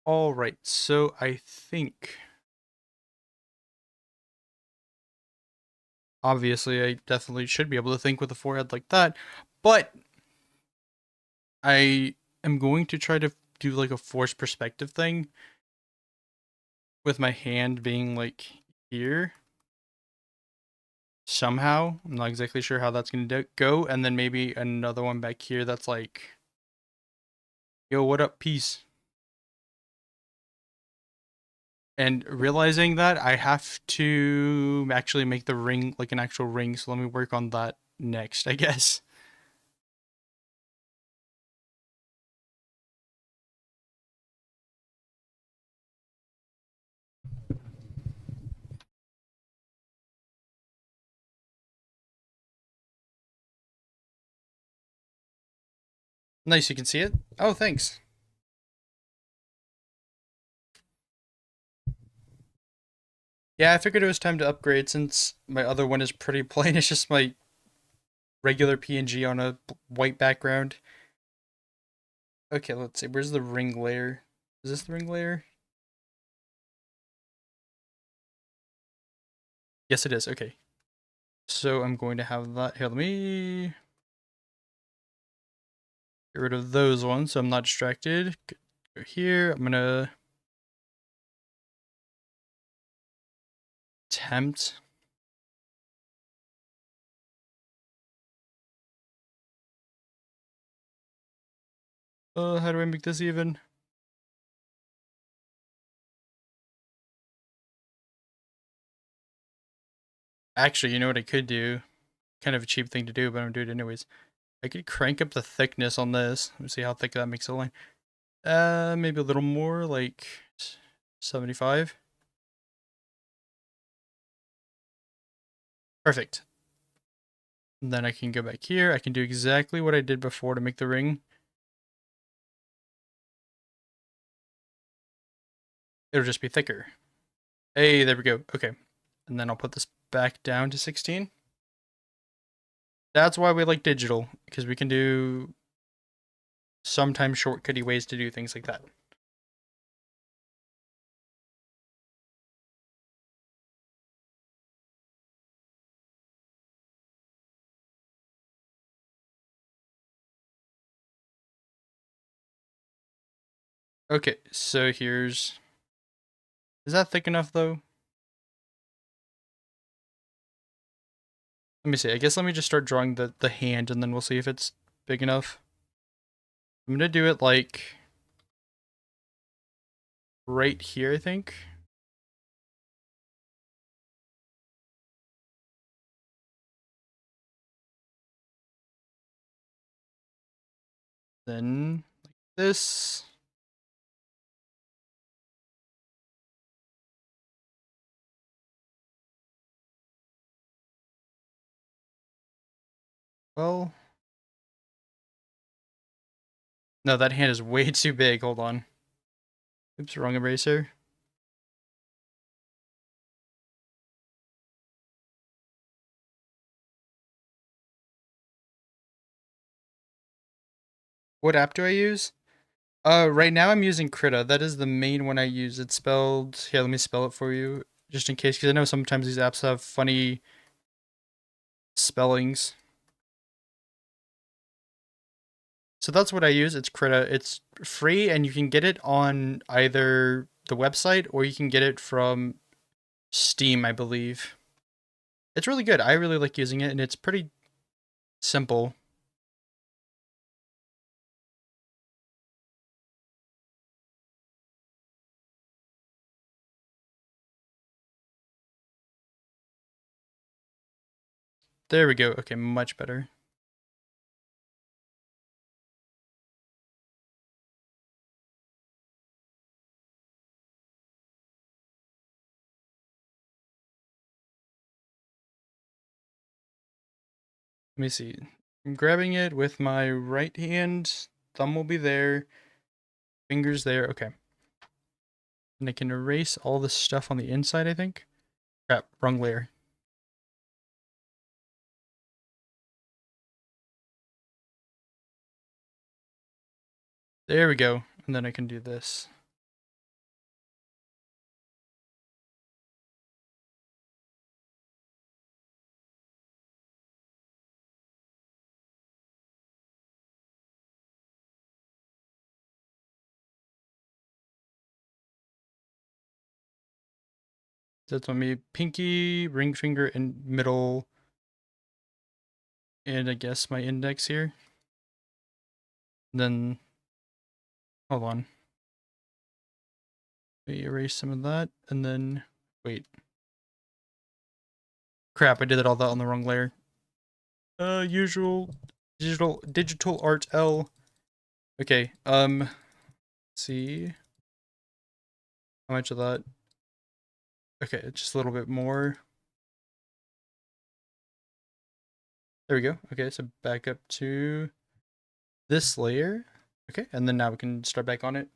All right, so I think obviously I definitely should be able to think with a forehead like that, but I am going to try to do like a forced perspective thing with my hand being like here somehow. I'm not exactly sure how that's going to go, and then maybe another one back here that's like, yo, what up, peace. And realizing that I have to actually make the ring like an actual ring, so let me work on that next, I guess. Nice, you can see it? Oh, thanks. Yeah, I figured it was time to upgrade since my other one is pretty plain. It's just my regular PNG on a white background. Okay, let's see. Where's the ring layer? Is this the ring layer? Yes, it is. Okay. So I'm going to have that. Here, let me get rid of those ones so I'm not distracted. Go here. I'm going to attempt. How do I make this even? Actually, you know what I could do? Kind of a cheap thing to do, but I'm gonna do it anyways. I could crank up the thickness on this. Let me see how thick that makes a line. Maybe a little more, like 75. Perfect. And then I can go back here. I can do exactly what I did before to make the ring. It'll just be thicker. Hey, there we go. Okay. And then I'll put this back down to 16. That's why we like digital, because we can do sometimes shortcutty ways to do things like that. Okay, so here's... Is that thick enough, though? Let me see. I guess let me just start drawing the hand, and then we'll see if it's big enough. I'm gonna do it, like, right here, I think. Then, like this. Well... No, that hand is way too big. Hold on. Oops, wrong eraser. What app do I use? Right now I'm using Krita. That is the main one I use. It's spelled, here, let me spell it for you, just in case, because I know sometimes these apps have funny spellings. So that's what I use. It's Krita. It's free, and you can get it on either the website or you can get it from Steam, I believe. It's really good. I really like using it, and it's pretty simple. There we go. Okay, much better. Let me see. I'm grabbing it with my right hand. Thumb will be there. Fingers there. Okay. And I can erase all the stuff on the inside, I think. Crap, wrong layer. There we go. And then I can do this. That's on me. Pinky, ring finger, and middle. And I guess my index here. And then, hold on. Let me erase some of that. And then, wait. Crap, I did all that on the wrong layer. Usual digital art L. Okay, see how much of that. Okay, just a little bit more. There we go. Okay, so back up to this layer. Okay, and then now we can start back on it.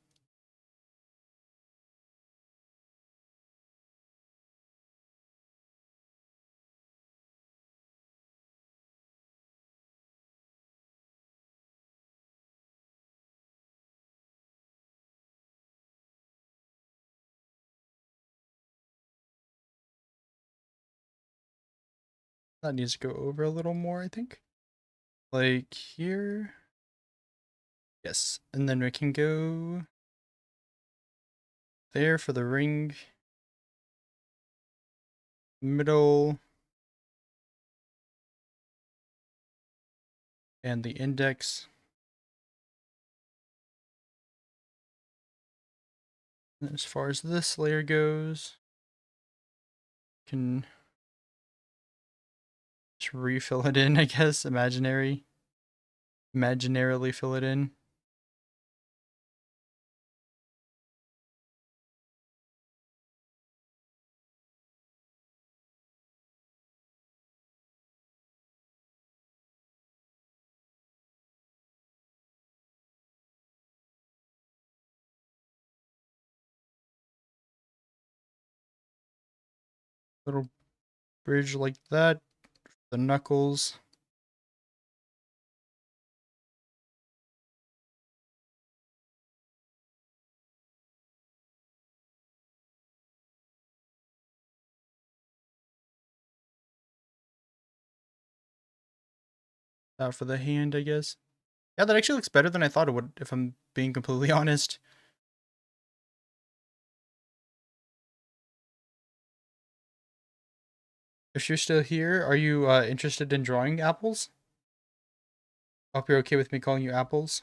That needs to go over a little more, I think. Like here. Yes, and then we can go there for the ring. Middle. And the index. And as far as this layer goes, can just refill it in, I guess. Imaginarily fill it in. Little bridge like that. The knuckles. That for the hand, I guess. Yeah, that actually looks better than I thought it would, if I'm being completely honest. If you're still here, are you interested in drawing apples? I hope you're okay with me calling you apples.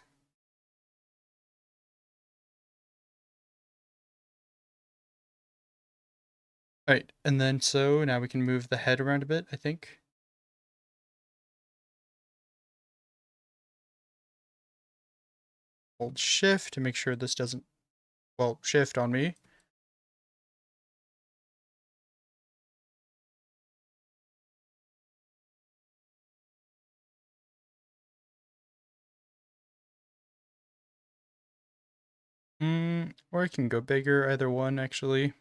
Alright, and then so now we can move the head around a bit, I think. Hold shift to make sure this doesn't, well, shift on me. Or I can go bigger, either one actually.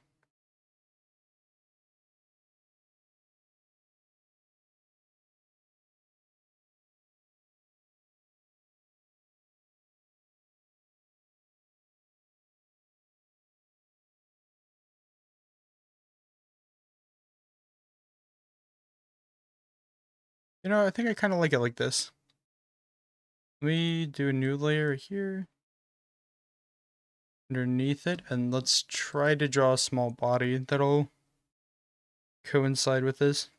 You know, I think I kind of like it like this. Let me do a new layer here underneath it, and let's try to draw a small body that'll coincide with this.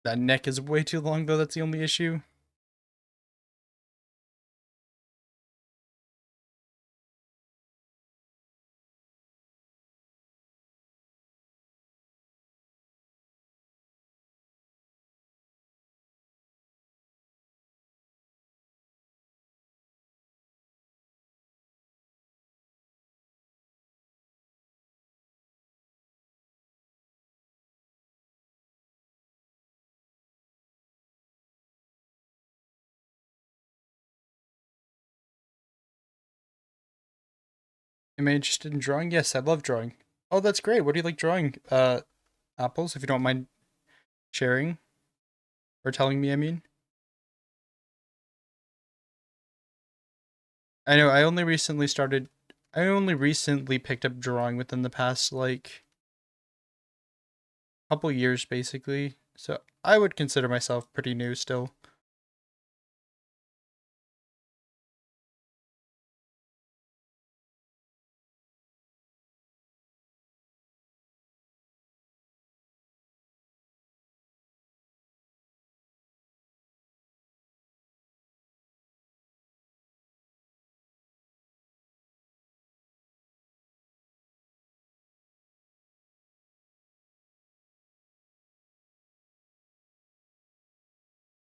That neck is way too long though, that's the only issue. Am I interested in drawing? Yes, I love drawing. Oh, that's great. What do you like drawing? Apples, if you don't mind sharing or telling me, I mean. I know I only recently picked up drawing within the past like couple years basically. So I would consider myself pretty new still.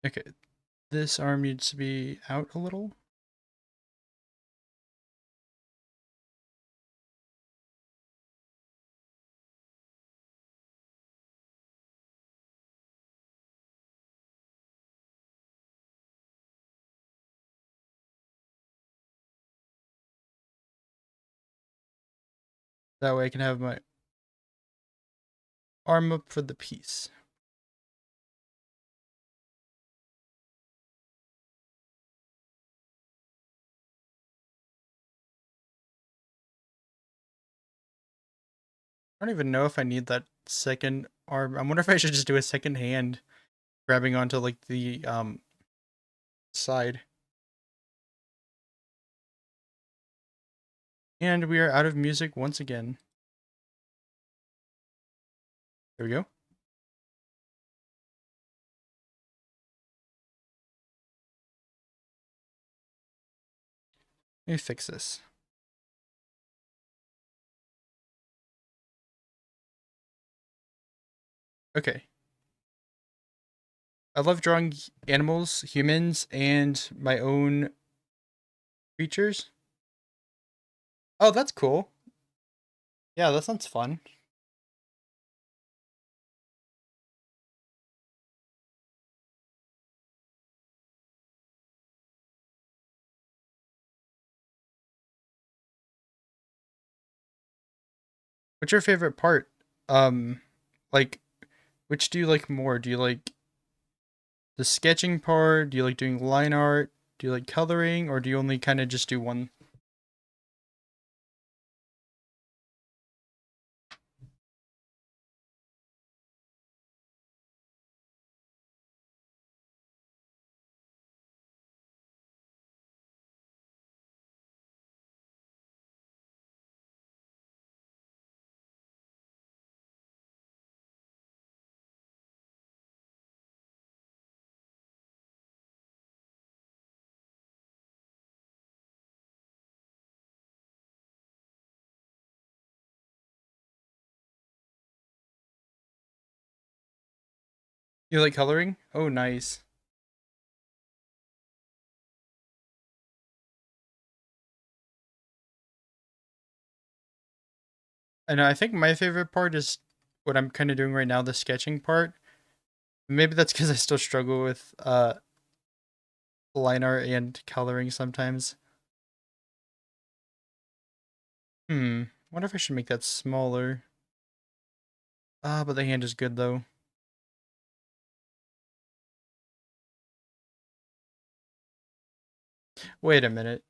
Okay, this arm needs to be out a little. That way I can have my arm up for the piece. I don't even know if I need that second arm. I wonder if I should just do a second hand grabbing onto like the side. And we are out of music once again. There we go. Let me fix this. Okay. I love drawing animals, humans, and my own creatures. Oh, that's cool. Yeah, that sounds fun. What's your favorite part? Um, like, which do you like more? Do you like the sketching part? Do you like doing line art? Do you like coloring? Or do you only kind of just do one? You like coloring? Oh, nice. And I think my favorite part is what I'm kind of doing right now, the sketching part. Maybe that's because I still struggle with line art and coloring sometimes. Wonder if I should make that smaller. Ah, but the hand is good though. Wait a minute.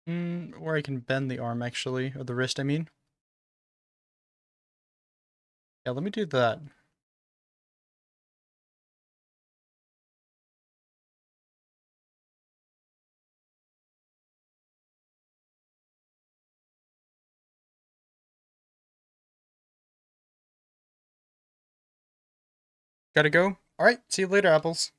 Or I can bend the arm actually, or the wrist, I mean. Yeah, let me do that. Gotta go. All right, see you later, apples.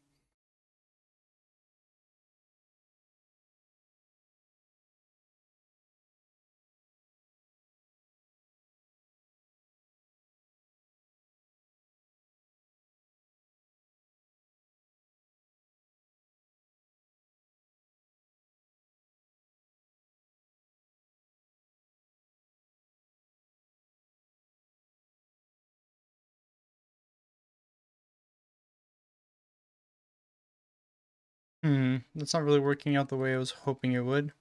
That's not really working out the way I was hoping it would.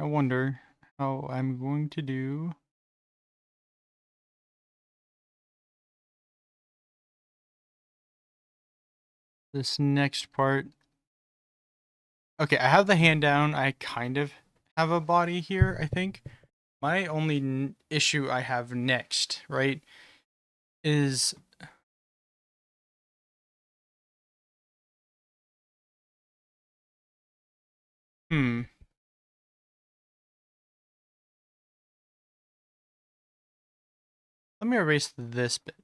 I wonder how I'm going to do this next part. Okay, I have the hand down. I kind of have a body here, I think. My only issue I have next, right, is hmm. Let me erase this bit.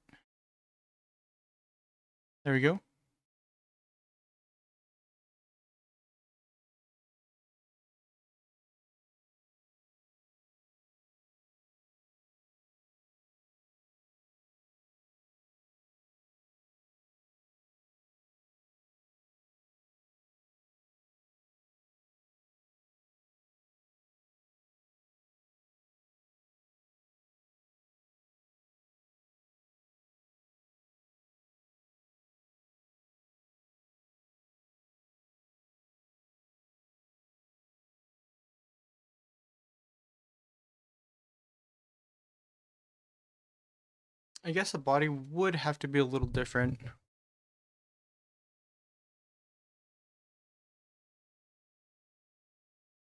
There we go. I guess the body would have to be a little different.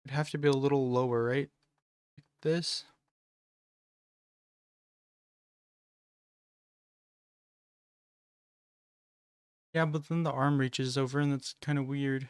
It'd have to be a little lower, right? Like this. Yeah, but then the arm reaches over and that's kind of weird.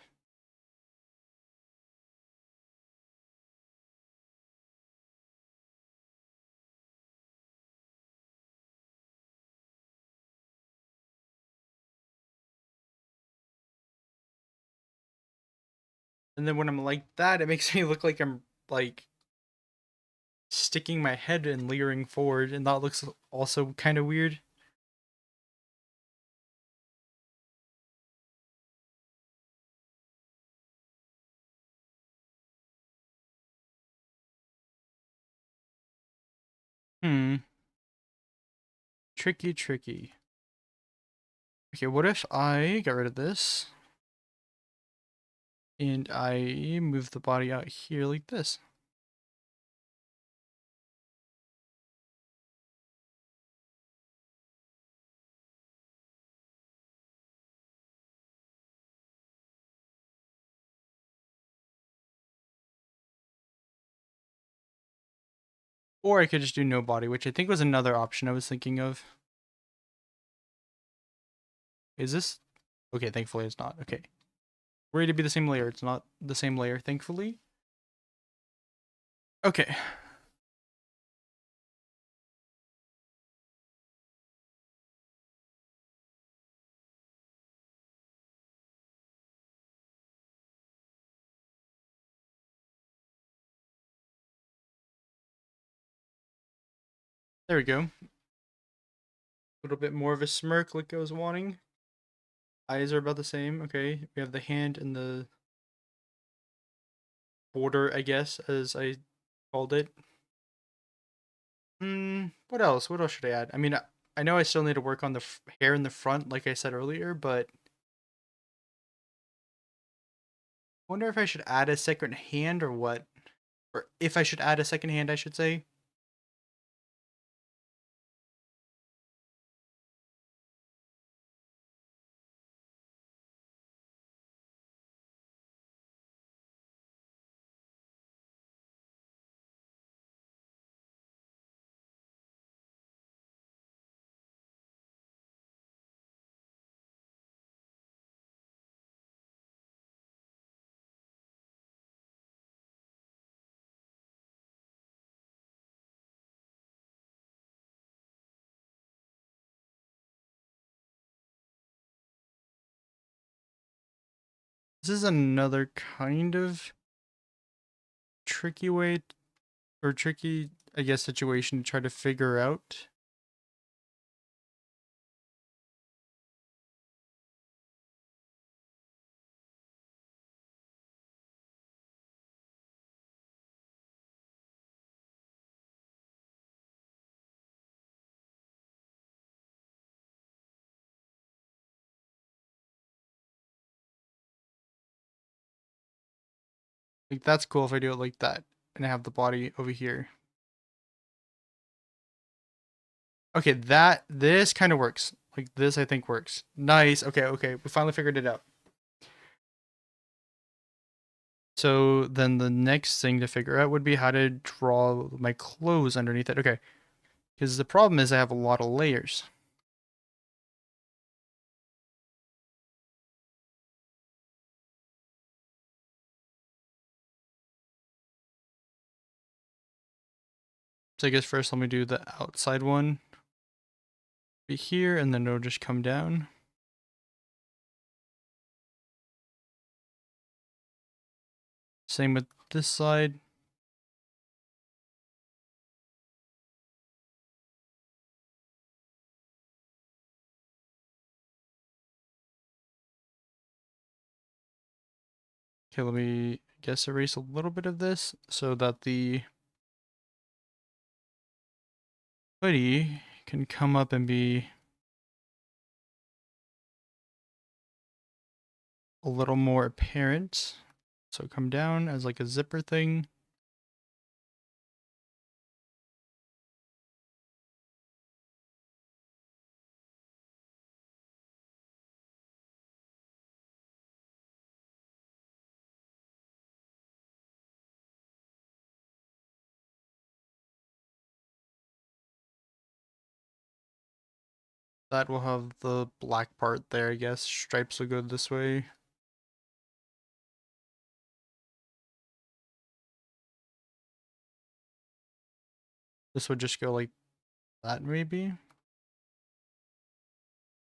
And then when I'm like that, it makes me look like I'm like sticking my head and leering forward, and that looks also kind of weird. Hmm. Tricky, tricky. Okay, what if I get rid of this and I move the body out here like this? Or I could just do no body, which I think was another option I was thinking of. Is this? Okay, thankfully it's not. Okay. Ready to be the same layer. It's not the same layer, thankfully. Okay. There we go. A little bit more of a smirk like I was wanting. Eyes are about the same. Okay. We have the hand and the border, I guess, as I called it. What else? What else should I add? I mean, I know I still need to work on the hair in the front, like I said earlier, but I wonder if I should add a second hand or what. Or if I should add a second hand, I should say. This is another kind of tricky way, or tricky, I guess, situation to try to figure out. Like, that's cool if I do it like that, and I have the body over here. Okay, this kind of works. Like, this I think works. Nice. Okay, okay, we finally figured it out. So then the next thing to figure out would be how to draw my clothes underneath it. Okay, because the problem is I have a lot of layers. So I guess first let me do the outside one. Be here, and then it'll just come down. Same with this side. Okay, let me, I guess, erase a little bit of this so that the hoodie can come up and be a little more apparent. So come down as like a zipper thing. That will have the black part there, I guess. Stripes will go this way. This would just go like that, maybe.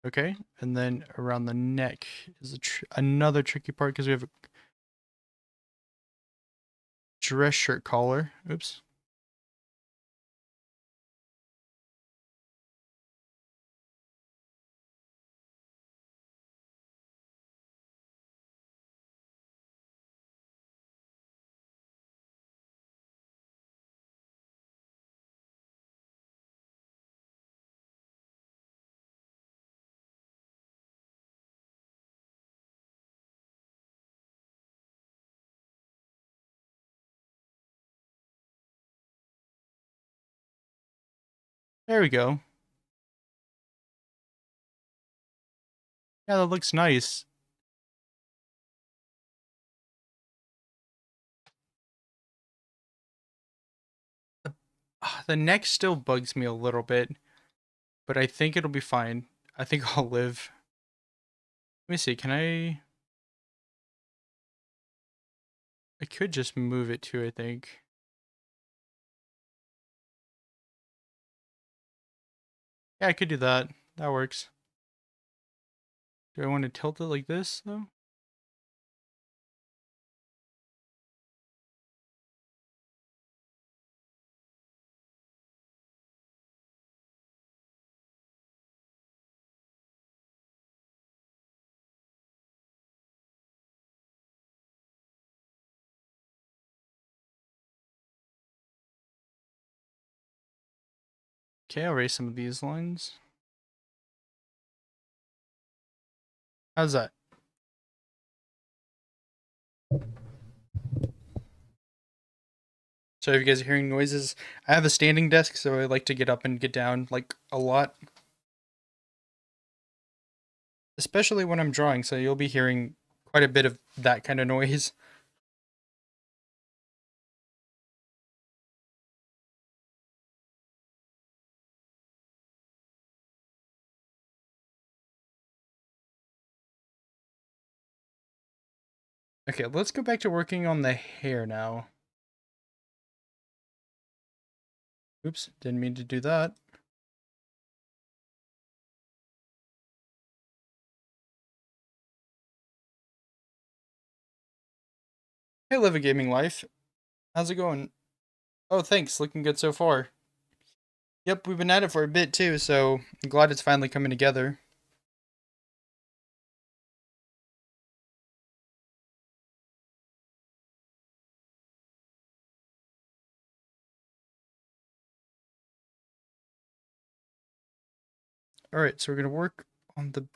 Okay, and then around the neck is another tricky part because we have dress shirt collar. Oops. There we go. Yeah, that looks nice. The neck still bugs me a little bit, but I think it'll be fine. I think I'll live. Let me see, can I could just move it too, I think. Yeah, I could do that. That works. Do I want to tilt it like this, though? Okay, I'll erase some of these lines. How's that? So if you guys are hearing noises, I have a standing desk, so I like to get up and get down, like, a lot. Especially when I'm drawing, so you'll be hearing quite a bit of that kind of noise. Okay, let's go back to working on the hair now. Oops, didn't mean to do that. Hey, Live a Gaming Life. How's it going? Oh, thanks. Looking good so far. Yep, we've been at it for a bit too, so I'm glad it's finally coming together. Alright, so we're going to work on the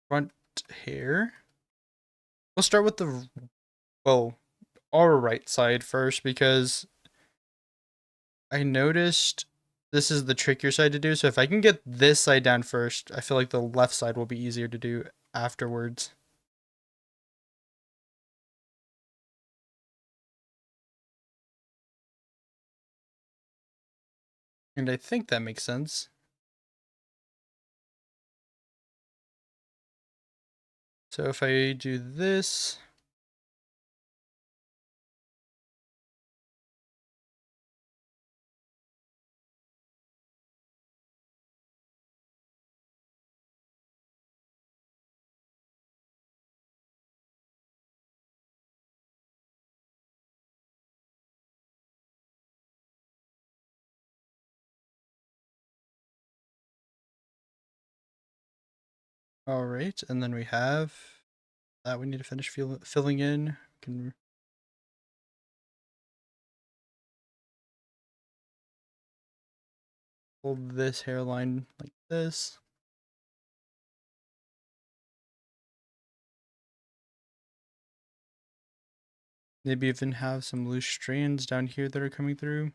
front hair. We'll start with well, our right side first because I noticed this is the trickier side to do. So if I can get this side down first, I feel like the left side will be easier to do afterwards. And I think that makes sense. So if I do this, all right, and then we have that we need to finish filling in. We can hold this hairline like this. Maybe even have some loose strands down here that are coming through.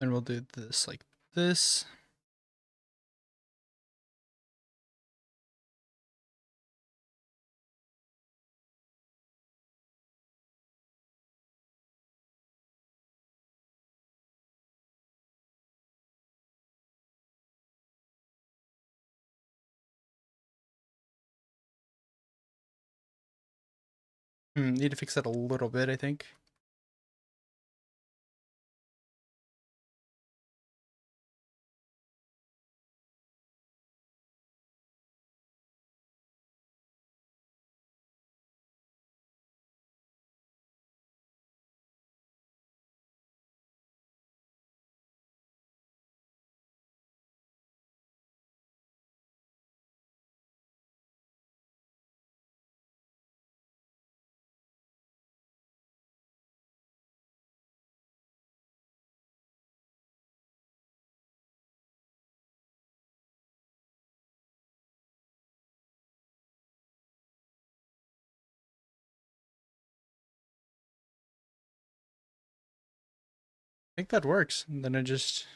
And we'll do this like this. Need to fix that a little bit, I think. I think that works. And then I just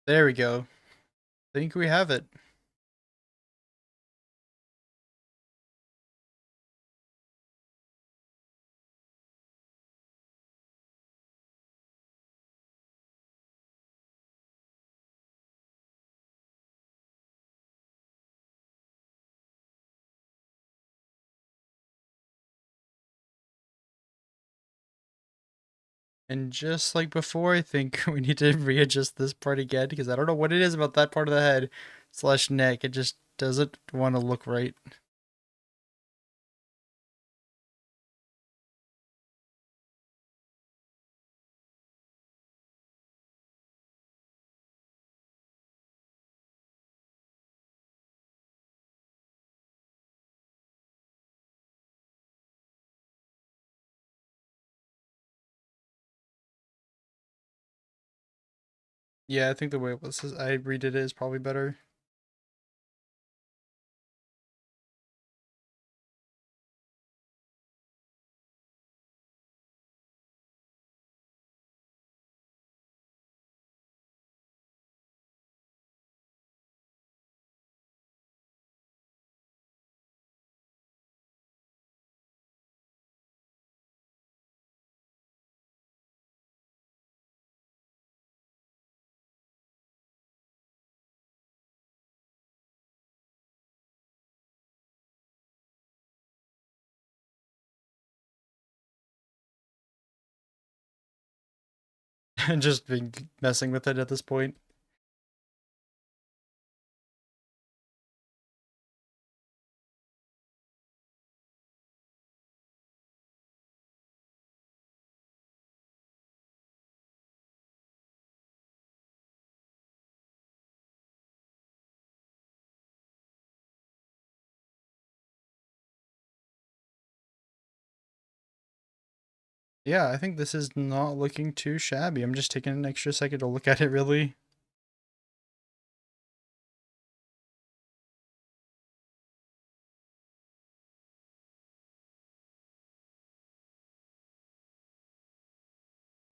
there we go. I think we have it. And just like before, I think we need to readjust this part again because I don't know what it is about that part of the head slash neck. It just doesn't want to look right. Yeah, I think the way it was, I redid it is probably better. And just been messing with it at this point. Yeah, I think this is not looking too shabby. I'm just taking an extra second to look at it really.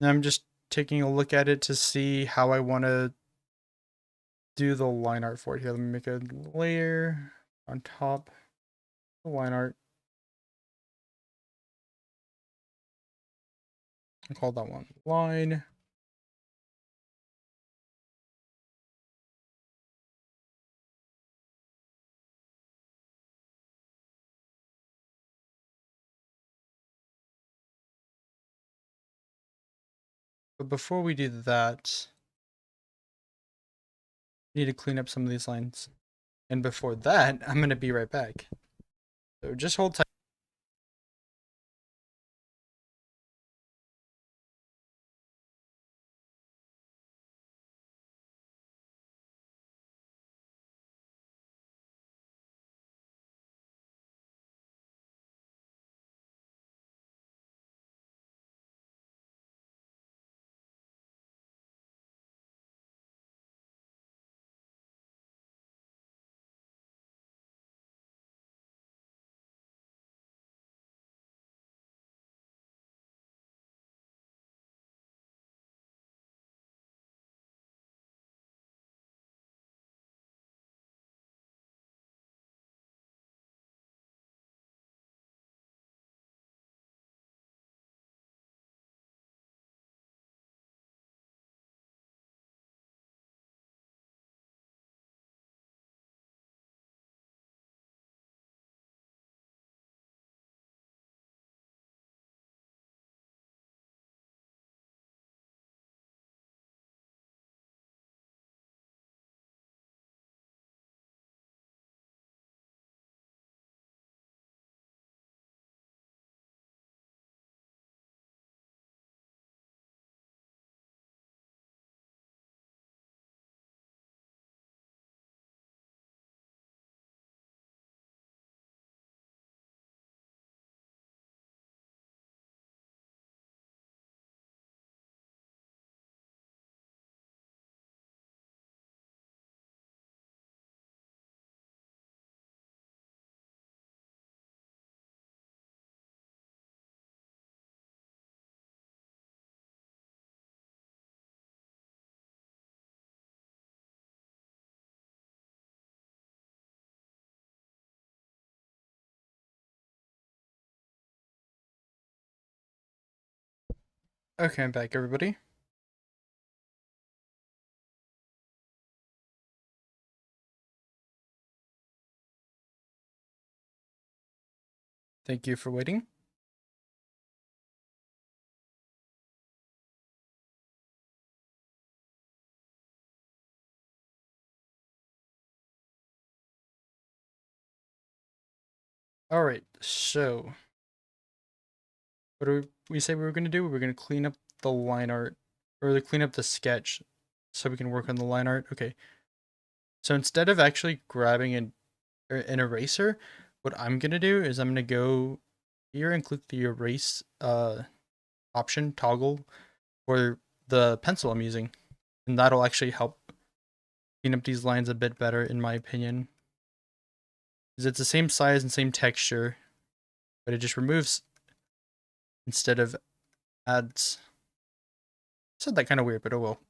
And I'm just taking a look at it to see how I want to do the line art for it here. Let me make a layer on top the line art. I call that one line. But before we do that, we need to clean up some of these lines. And before that, I'm going to be right back. So just hold tight. Okay, I'm back, everybody. Thank you for waiting. All right, so what do we say we were going to do? We were going to clean up the line art, or clean up the sketch so we can work on the line art. Okay, so instead of actually grabbing an eraser, what I'm going to do is I'm going to go here and click the erase option toggle for the pencil I'm using. And that'll actually help clean up these lines a bit better, in my opinion. Because it's the same size and same texture, but it just removes instead of adds. I said that kind of weird, but oh well.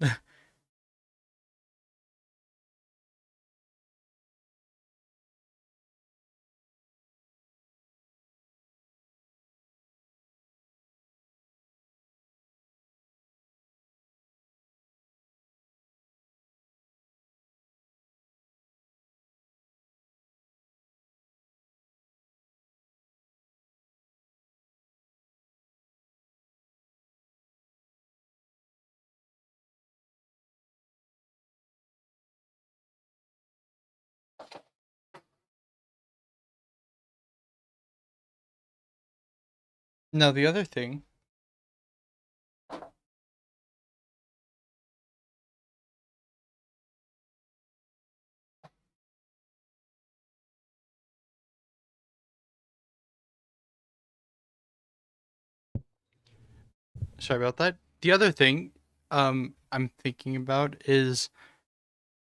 Now the other thing. Sorry about that. The other thing I'm thinking about is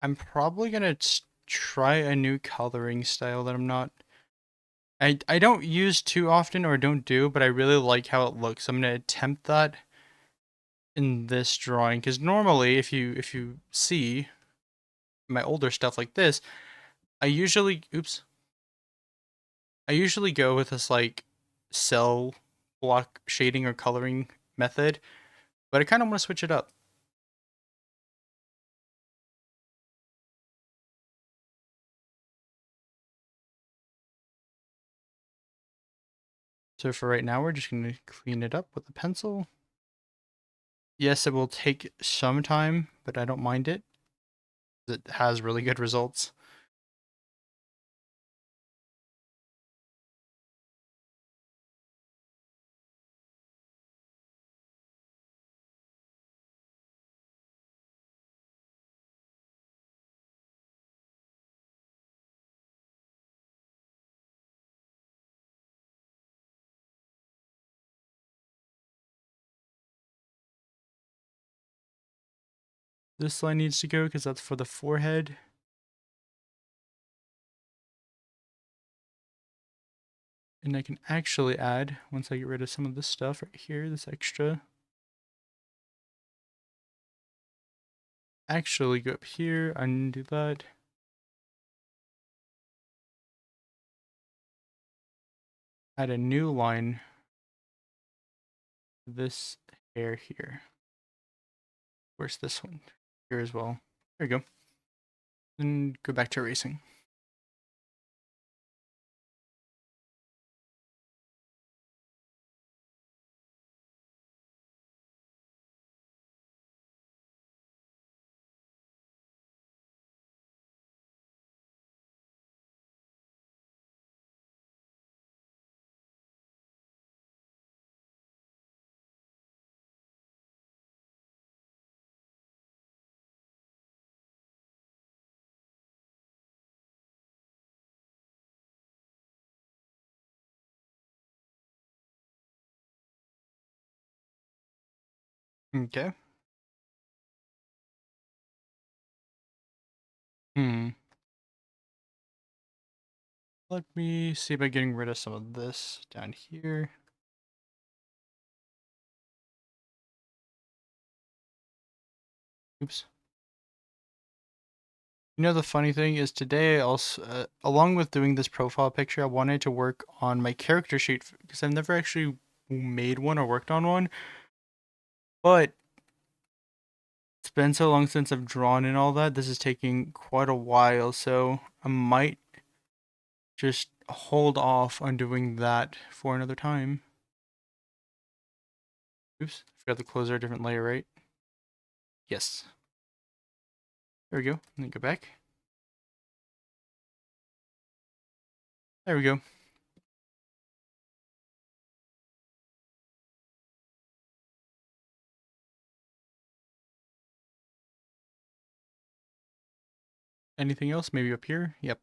I'm probably gonna try a new coloring style that I don't use too often or don't do, but I really like how it looks. I'm gonna attempt that in this drawing because normally if you see my older stuff like this, I usually I usually go with this like cell block shading or coloring method, but I kind of want to switch it up. So for right now, we're just going to clean it up with a pencil. Yes, it will take some time, but I don't mind it. It has really good results. This line needs to go because that's for the forehead. And I can actually add, once I get rid of some of this stuff right here, this extra. Actually go up here, undo that. Add a new line. This hair here. Where's this one? Here as well. There you go. Then go back to erasing. Okay. Let me see by getting rid of some of this down here. Oops. You know, the funny thing is today, also, along with doing this profile picture, I wanted to work on my character sheet because I've never actually made one or worked on one. But it's been so long since I've drawn and all that. This is taking quite a while, so I might just hold off on doing that for another time. Oops, forgot to close our different layer, right? Yes. There we go. And then go back. There we go. Anything else? Maybe up here? Yep.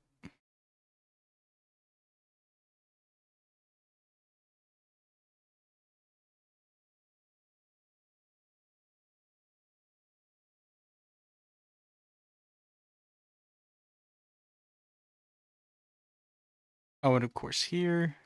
Oh, and of course here.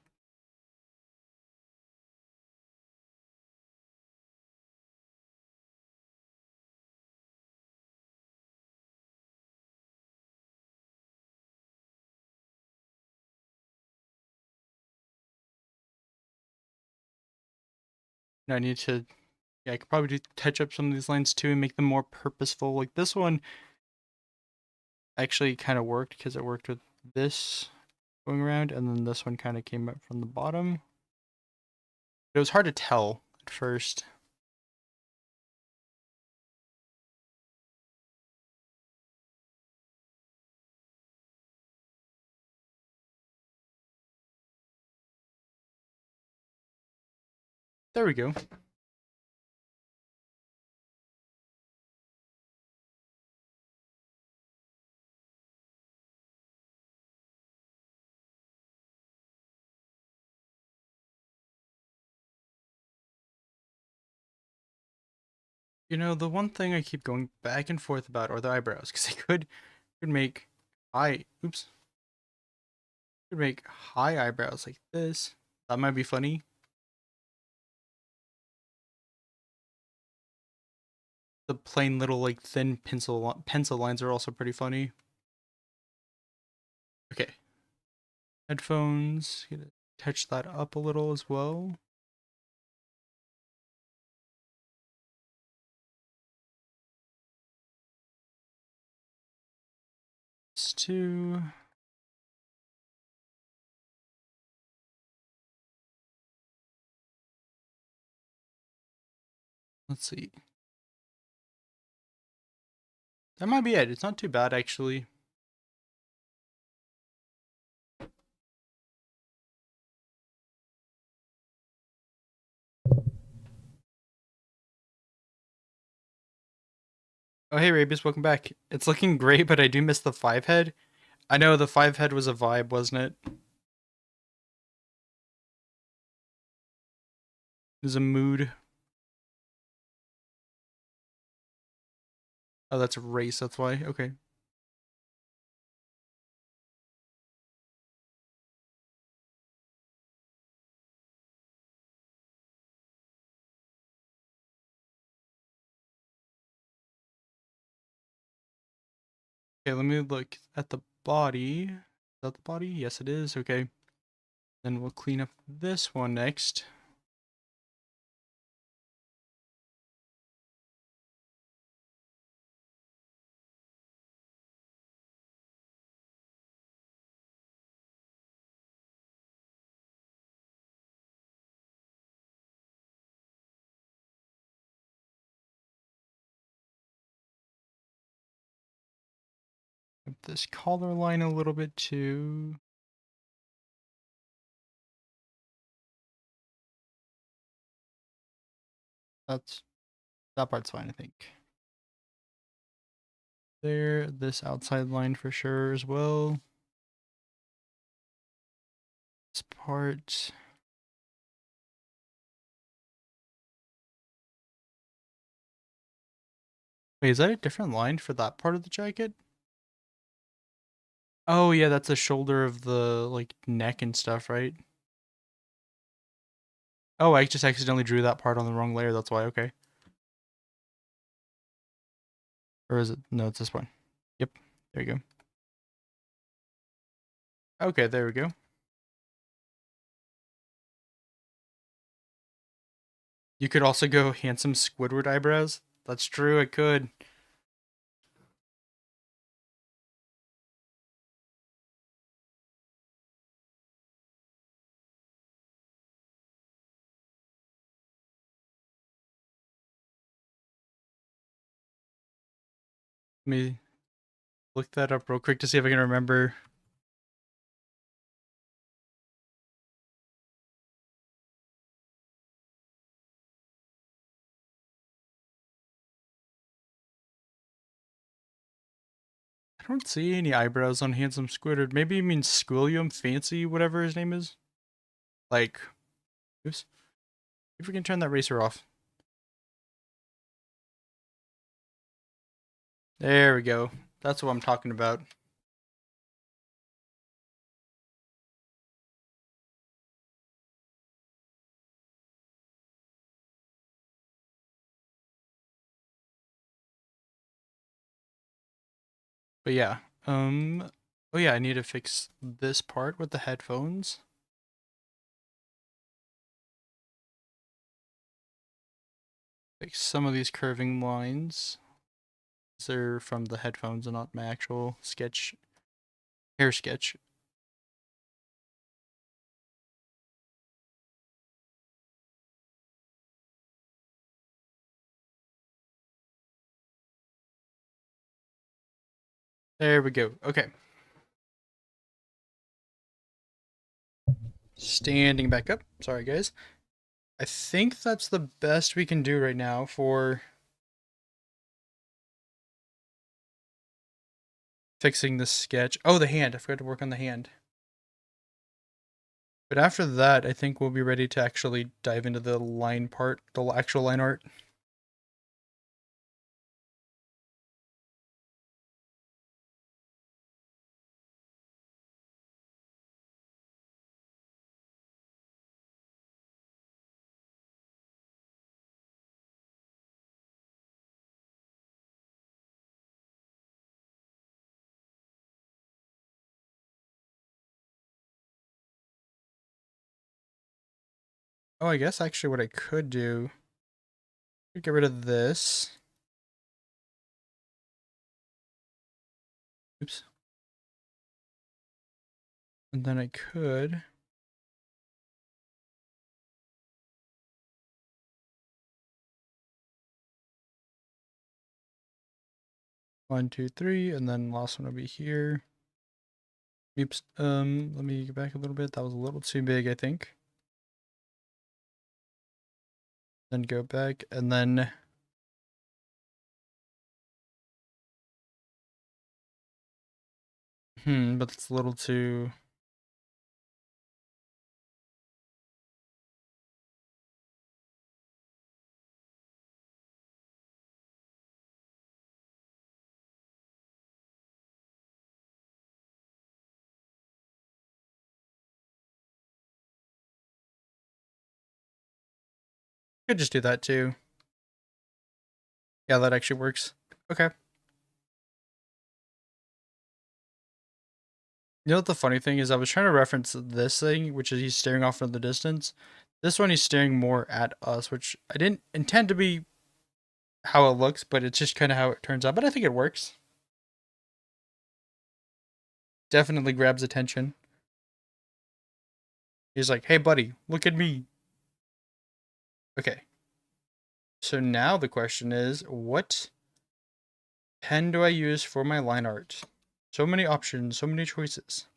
Now I need to, yeah, I could probably touch up some of these lines too and make them more purposeful. Like this one actually kind of worked because it worked with this going around, and then this one kind of came up from the bottom. It was hard to tell at first. There we go. You know, the one thing I keep going back and forth about are the eyebrows, because I could make oops, could make high eyebrows like this. That might be funny. The plain little like thin pencil lines are also pretty funny. Okay, headphones. Gonna touch that up a little as well. This too. Let's see. That might be it. It's not too bad actually. Oh hey Rabius, welcome back. It's looking great, but I do miss the 5 head. I know the 5 head was a vibe, wasn't it? It was a mood. Oh, that's a race, that's why. Okay. Okay, let me look at the body. Is that the body? Yes, it is. Okay. Then we'll clean up this one next. Up this collar line a little bit too. That part's fine, I think. There, this outside line for sure as well. This part. Wait, is that a different line for that part of the jacket? Oh yeah, that's the shoulder of the like neck and stuff, right? Oh, I just accidentally drew that part on the wrong layer, that's why, okay. Or is it? No, it's this one. Yep, there you go. Okay, there we go. You could also go handsome Squidward eyebrows. That's true, I could. Let me look that up real quick to see if I can remember. I don't see any eyebrows on handsome Squidward. Maybe you mean Squilliam Fancy, whatever his name is. Like, oops. If we can turn that racer off. There we go. That's what I'm talking about. But yeah, oh yeah, I need to fix this part with the headphones. Fix some of these curving lines. They're from the headphones and not my actual sketch, hair sketch. There we go. Okay. Standing back up. Sorry, guys. I think that's the best we can do right now for fixing the sketch. Oh, the hand. I forgot to work on the hand. But after that, I think we'll be ready to actually dive into the line part, the actual line art. Oh, I guess actually what I could do, get rid of this. Oops. And then I could. One, two, three, and then last one will be here. Oops. Let me get back a little bit. That was a little too big, I think. Then go back, and then but it's a little too. Could just do that too. Yeah, that actually works. Okay. You know what the funny thing is? I was trying to reference this thing, which is he's staring off in the distance. This one, he's staring more at us, which I didn't intend to be how it looks, but it's just kind of how it turns out. But I think it works. Definitely grabs attention. He's like, hey, buddy, look at me. Okay. So now the question is, what pen do I use for my line art? So many options, so many choices.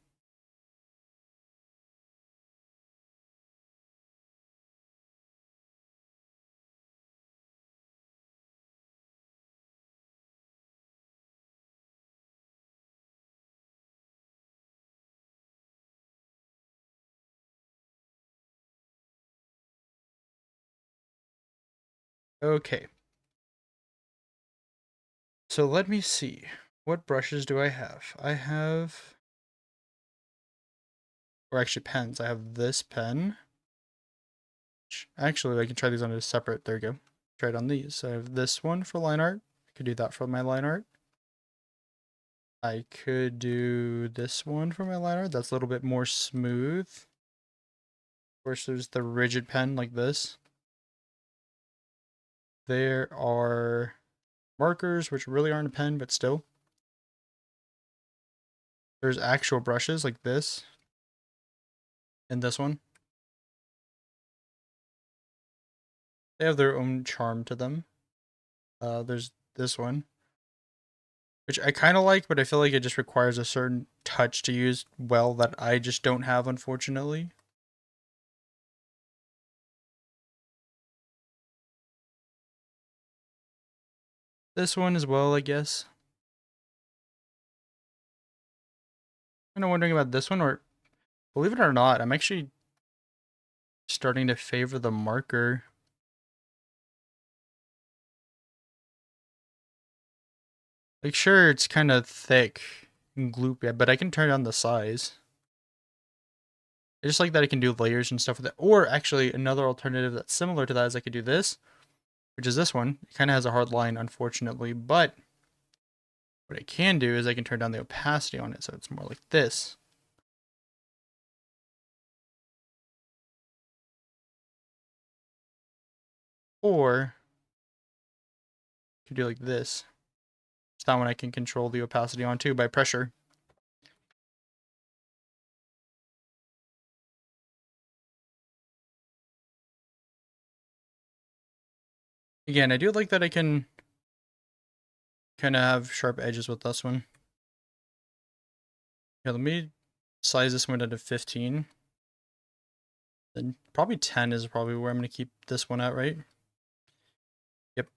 Okay. So let me see. What brushes do I have? I have, or actually pens. I have this pen. Actually, I can try these on a separate. There we go. Try it on these. So I have this one for line art. I could do that for my line art. I could do this one for my line art. That's a little bit more smooth. Of course, there's the rigid pen like this. There are markers, which really aren't a pen, but still. There's actual brushes like this and this one. They have their own charm to them. There's this one, which I kind of like, but I feel like it just requires a certain touch to use well that I just don't have, unfortunately. This one as well, I guess. Kind of wondering about this one, or believe it or not, I'm actually starting to favor the marker. Like, sure, it's kind of thick and gloopy, but I can turn down the size. I just like that I can do layers and stuff with it. Or actually, another alternative that's similar to that is I could do this, which is this one. It kind of has a hard line, unfortunately, but what I can do is I can turn down the opacity on it so it's more like this. Or I could do like this. So that one I can control the opacity on too by pressure. Again, I do like that I can kind of have sharp edges with this one. Yeah, let me size this one down to 15. Then probably 10 is probably where I'm going to keep this one at, right? Yep.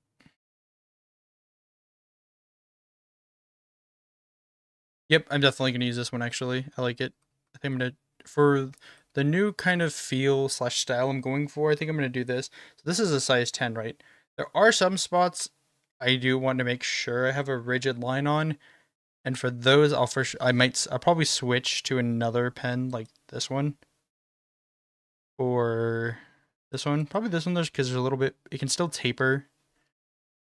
Yep, I'm definitely going to use this one actually. I like it. I think I'm going to, for the new kind of feel slash style I'm going for, I think I'm going to do this. So this is a size 10, right? There are some spots I do want to make sure I have a rigid line on. And for those, I'll probably switch to another pen like this one. Or this one. Probably this one because there's a little bit, it can still taper.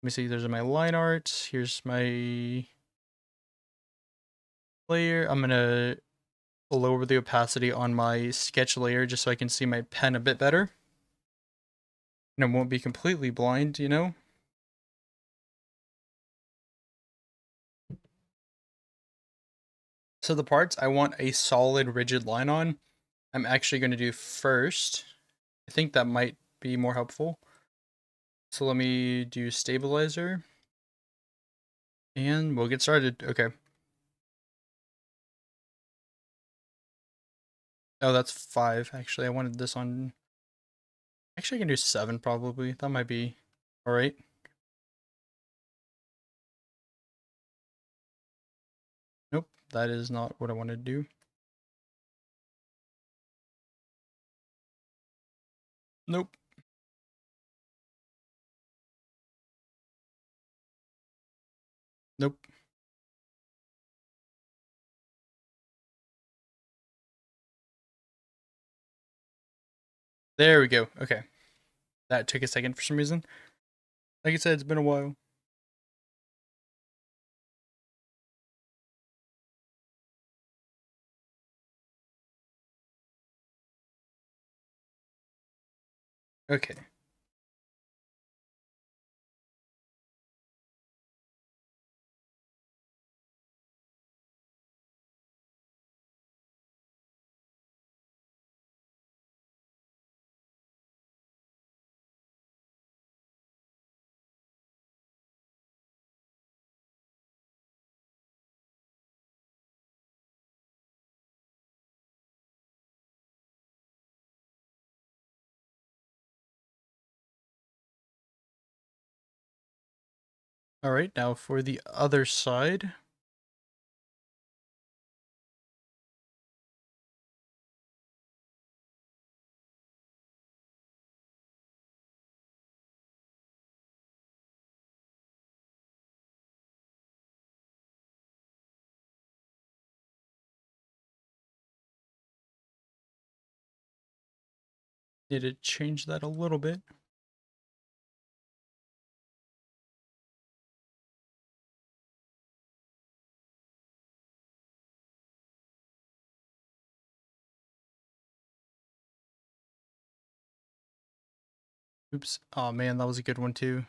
Let me see, there's my line art. Here's my layer. I'm gonna lower the opacity on my sketch layer just so I can see my pen a bit better. And I won't be completely blind, you know? So the parts I want a solid rigid line on, I'm actually going to do first. I think that might be more helpful. So let me do stabilizer. And we'll get started. Okay. Oh, that's 5. Actually, I wanted this on. Actually, I can do 7 probably. That might be alright. Nope, that is not what I want to do. Nope. Nope. There we go. Okay. That took a second for some reason. Like I said, it's been a while. Okay. Alright, now for the other side. Need to change that a little bit. Oops. Oh man, that was a good one too.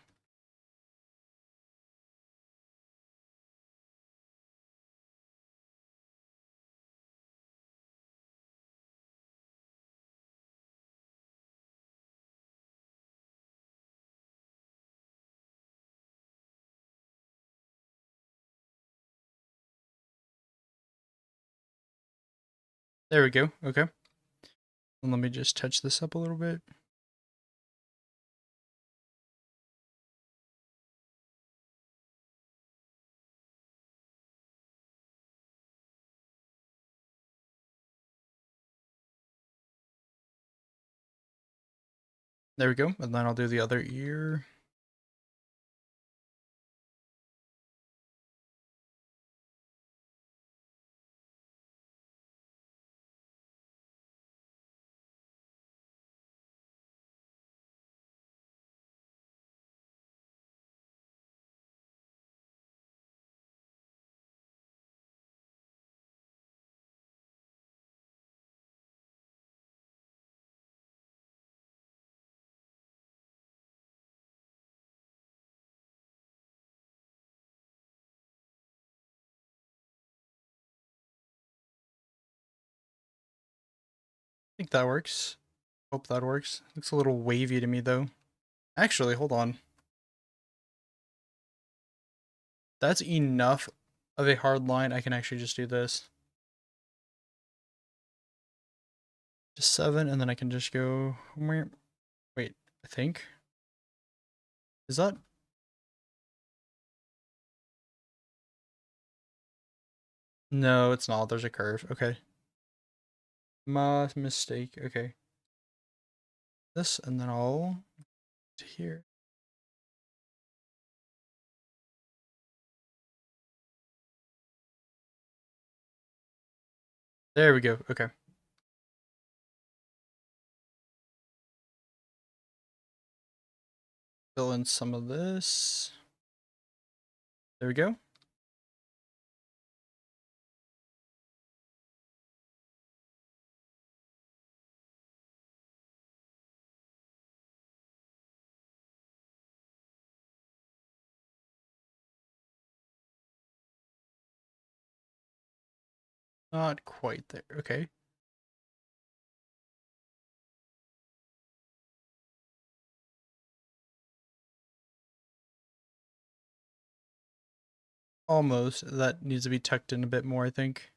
There we go. Okay. And let me just touch this up a little bit. There we go. And then I'll do the other ear. I think that works. Hope that works. Looks a little wavy to me though. Actually, hold on. That's enough of a hard line. I can actually just do this. Just 7, and then I can just go. Wait, I think. Is that? No, it's not. There's a curve. Okay. My mistake. Okay. This, and then I'll to here. There we go. Okay. Fill in some of this. There we go. Not quite there. Okay. Almost. That needs to be tucked in a bit more, I think.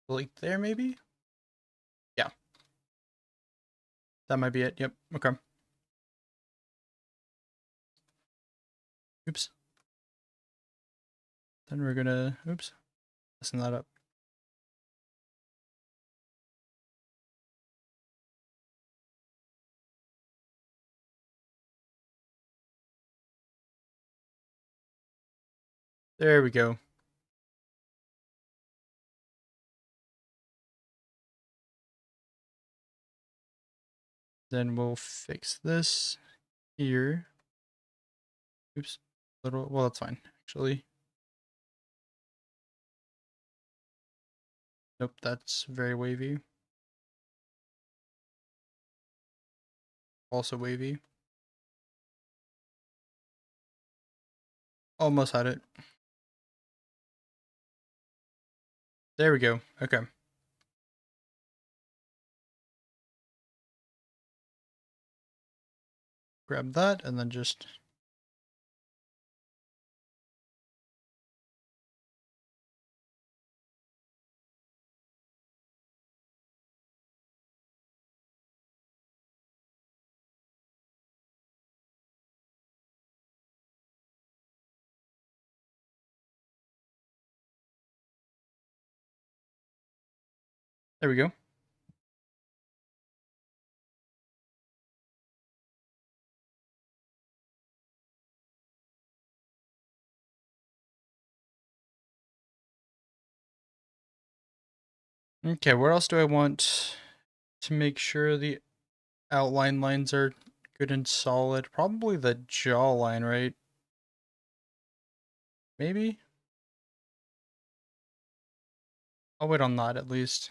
Like there, maybe? Yeah. That might be it. Yep. Okay. Oops. Then we're gonna, oops, messing that up. There we go. Then we'll fix this here. Oops. Little, well, that's fine, actually. Nope, that's very wavy. Also wavy. Almost had it. There we go. Okay. Grab that and then just. There we go. Okay, where else do I want to make sure the outline lines are good and solid? Probably the jawline, right? Maybe? I'll wait on that at least.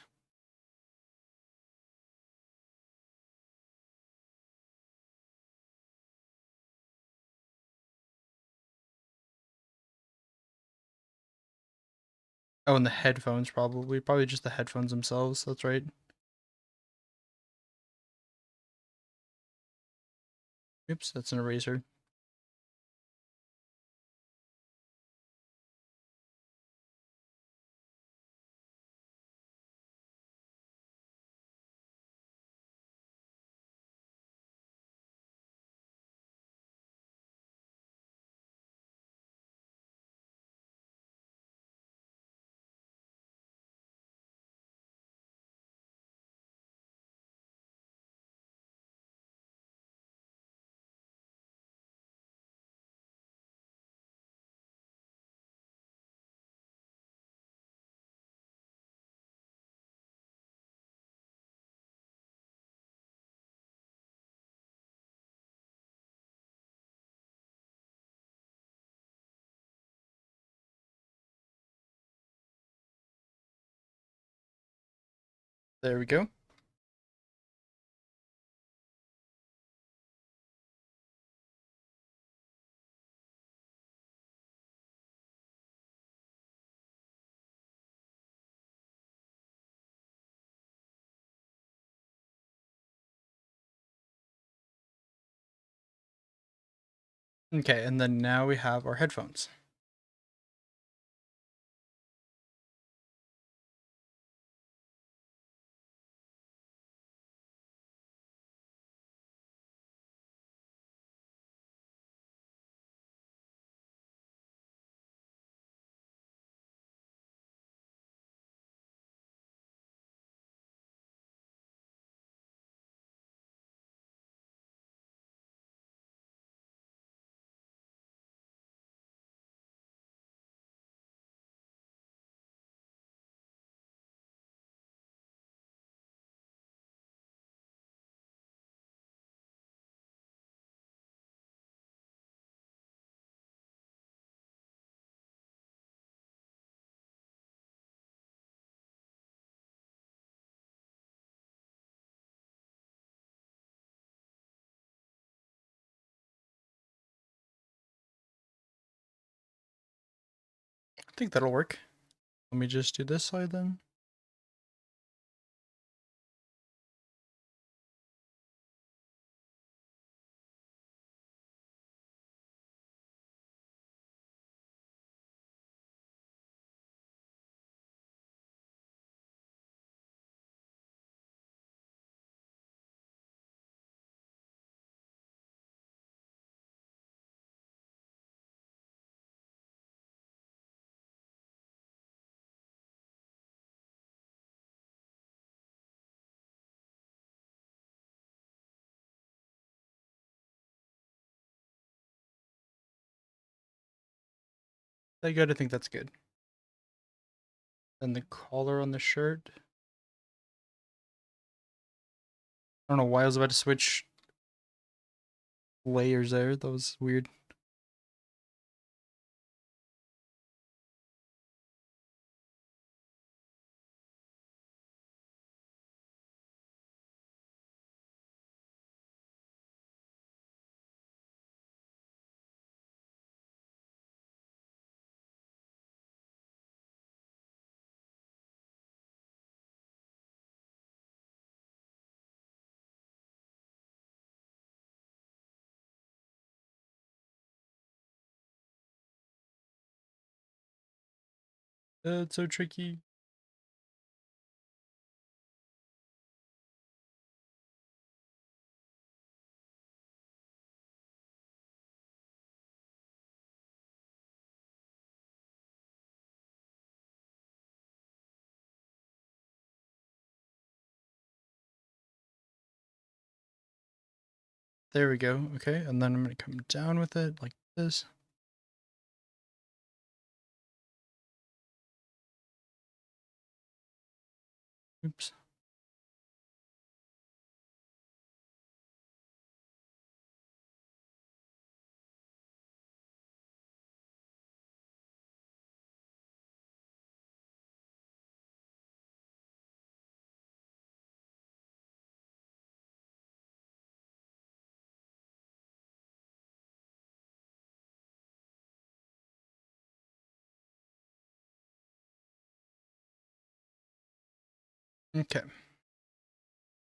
Oh, and the headphones probably. Probably just the headphones themselves. That's right. Oops, that's an eraser. There we go. Okay, and then now we have our headphones. I think that'll work. Let me just do this side then. I gotta think that's good. Then the collar on the shirt. I don't know why I was about to switch layers there. That was weird. It's so tricky. There we go. Okay, and then I'm gonna come down with it like this. Oops. Okay.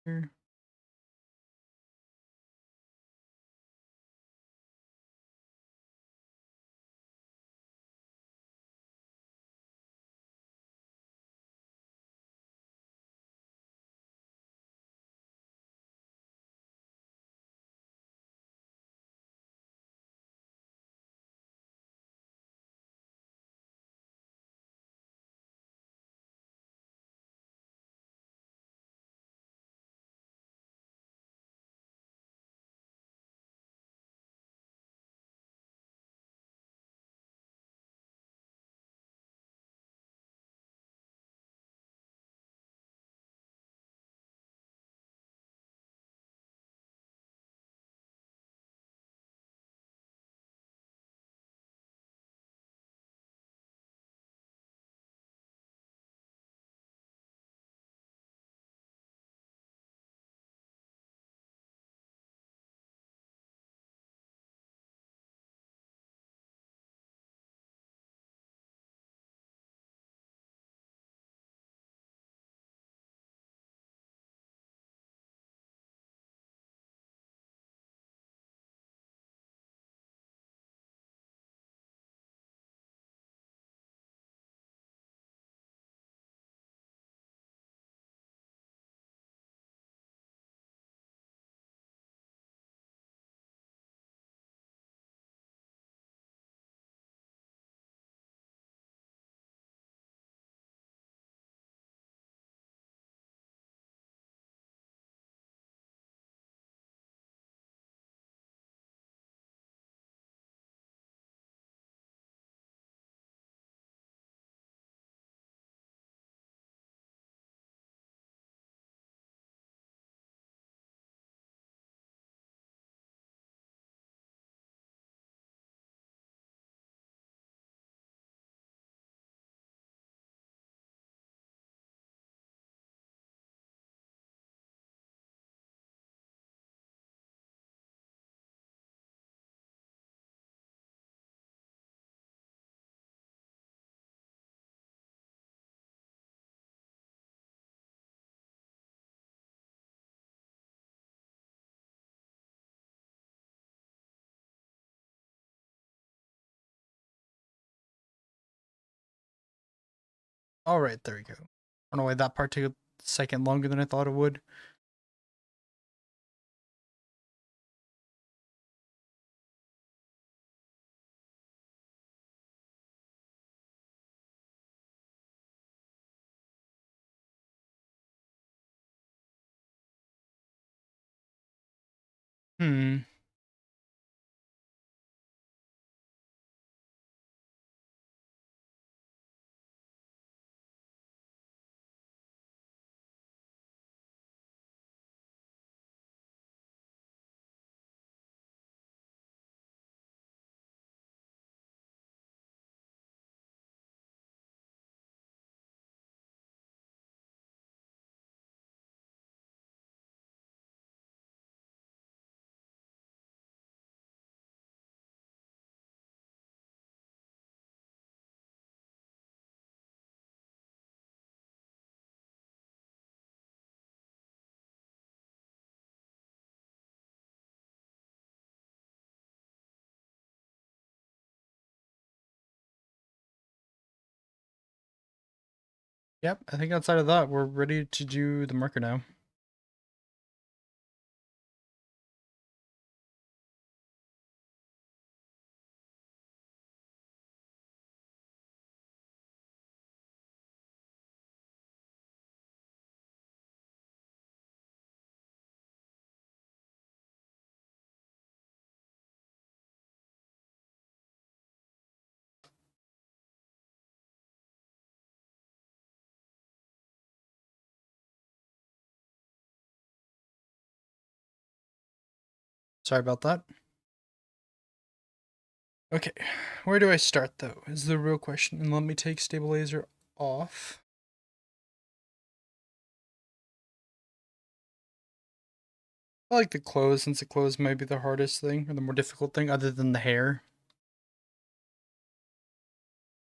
Here. All right, there we go. I don't know why that part took a second longer than I thought it would. Hmm. Yep, I think outside of that, we're ready to do the marker now. Sorry about that. Okay, where do I start though, is the real question. And let me take stabilizer off. I like the clothes, since the clothes might be the hardest thing, or the more difficult thing, other than the hair.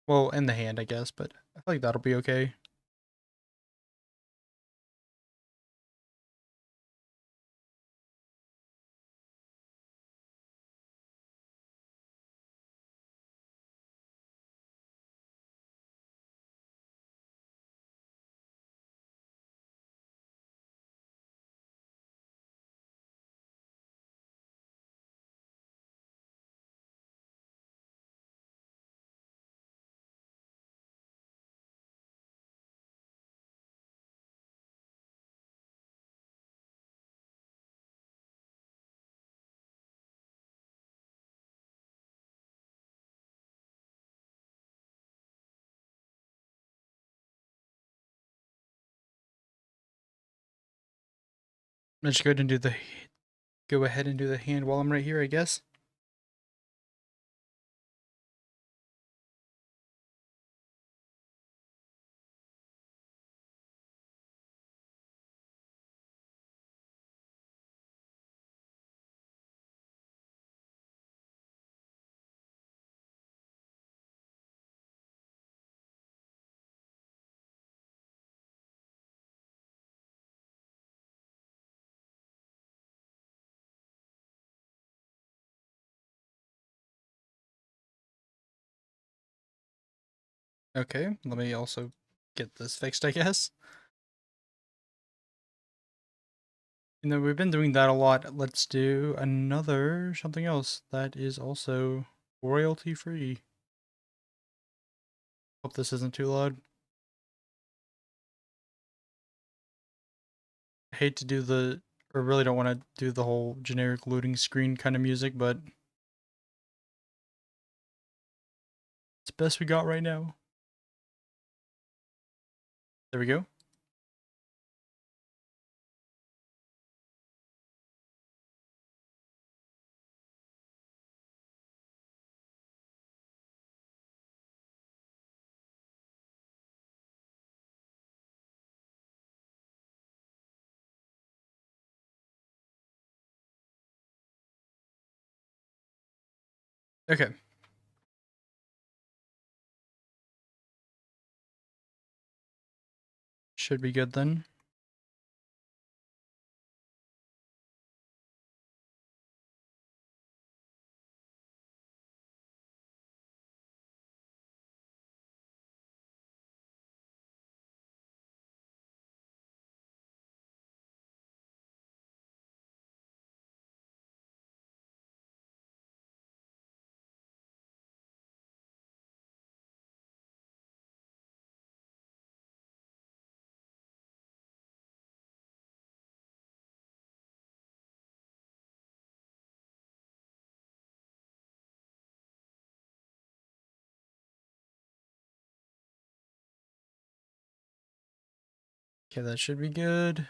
Well, and the hand, I guess, but I feel like that'll be okay. Let's go ahead and do the hand while I'm right here, I guess. Okay, let me also get this fixed, I guess. You know, we've been doing that a lot. Let's do another something else that is also royalty free. Hope this isn't too loud. I hate to do or really don't want to do the whole generic loading screen kind of music, but it's the best we got right now. There we go. Okay. Should be good then. Okay, that should be good.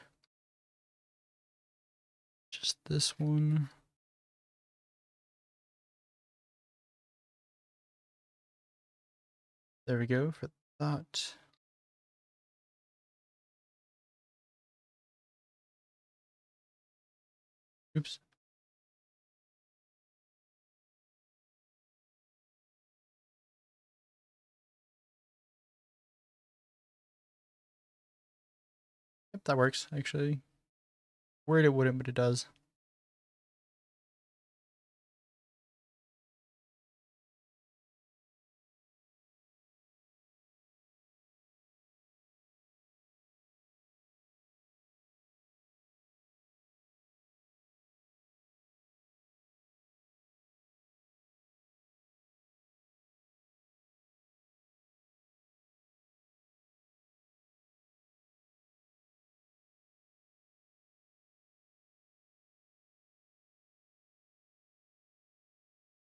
Just this one. There we go for that. Oops. Yep, that works, actually. Worried it wouldn't, but it does.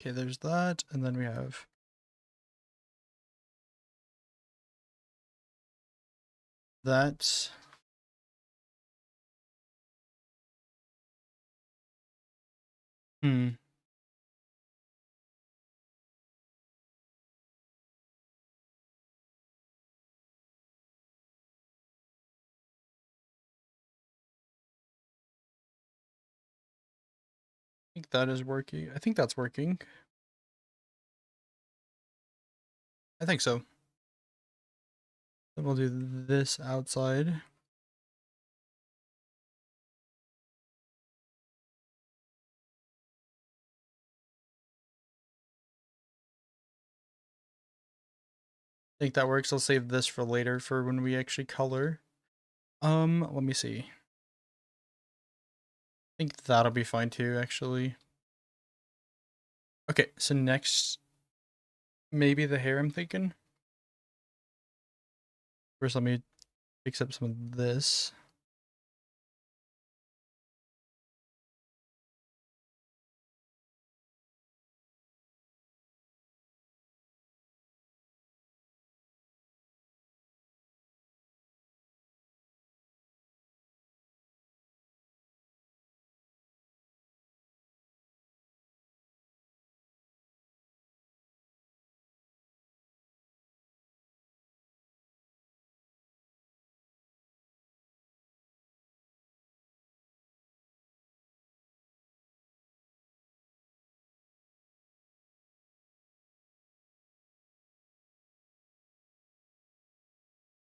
Okay, there's that, and then we have that. I think that is working. I think that's working. I think so. Then we'll do this outside. I think that works. I'll save this for later for when we actually color. Let me see. I think that'll be fine too, actually. Okay, so next, maybe the hair I'm thinking. First, let me fix up some of this.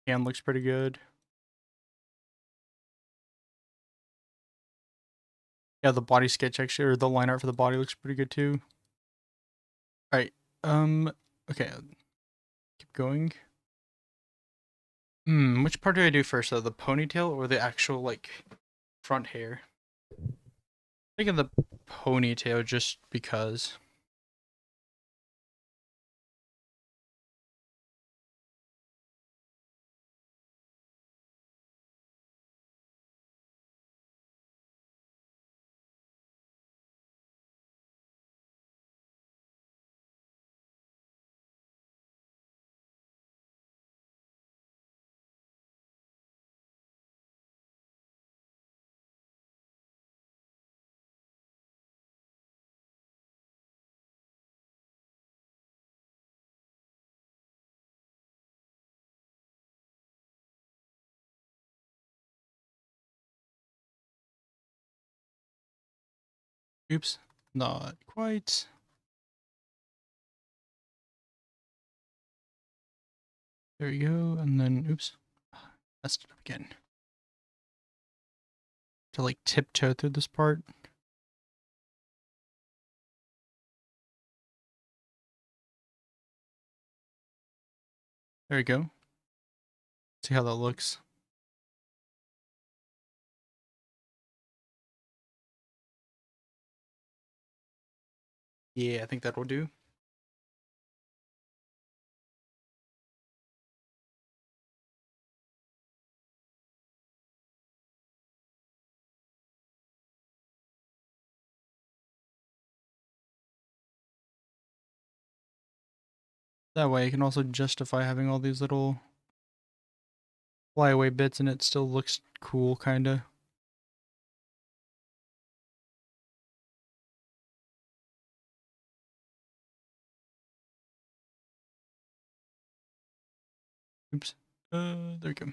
Hand looks pretty good. Yeah, the body sketch actually, or the line art for the body looks pretty good too. All right. Okay. Keep going. Which part do I do first though? The ponytail or the actual like front hair? Thinking the ponytail just because. Oops, not quite. There we go, and then oops, messed it up again. To like tiptoe through this part. There we go. See how that looks. Yeah, I think that will do. That way I can also justify having all these little flyaway bits and it still looks cool, kinda. Oops. There we go.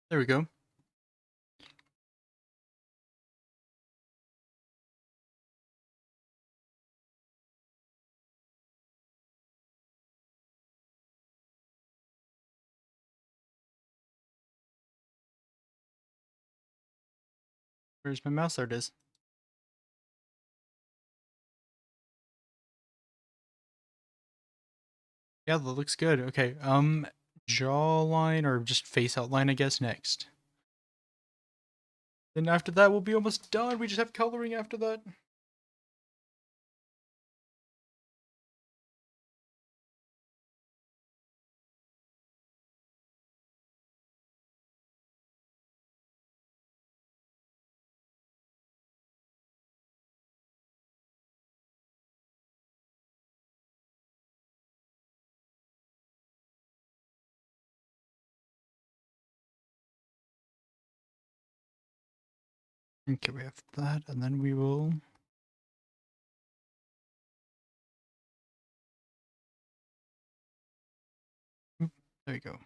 There we go. Where's my mouse? There it is. Yeah, that looks good. Okay, jawline or just face outline, I guess, next. Then after that, we'll be almost done. We just have coloring after that. Okay, we have that, and then we will... Oop, there you go.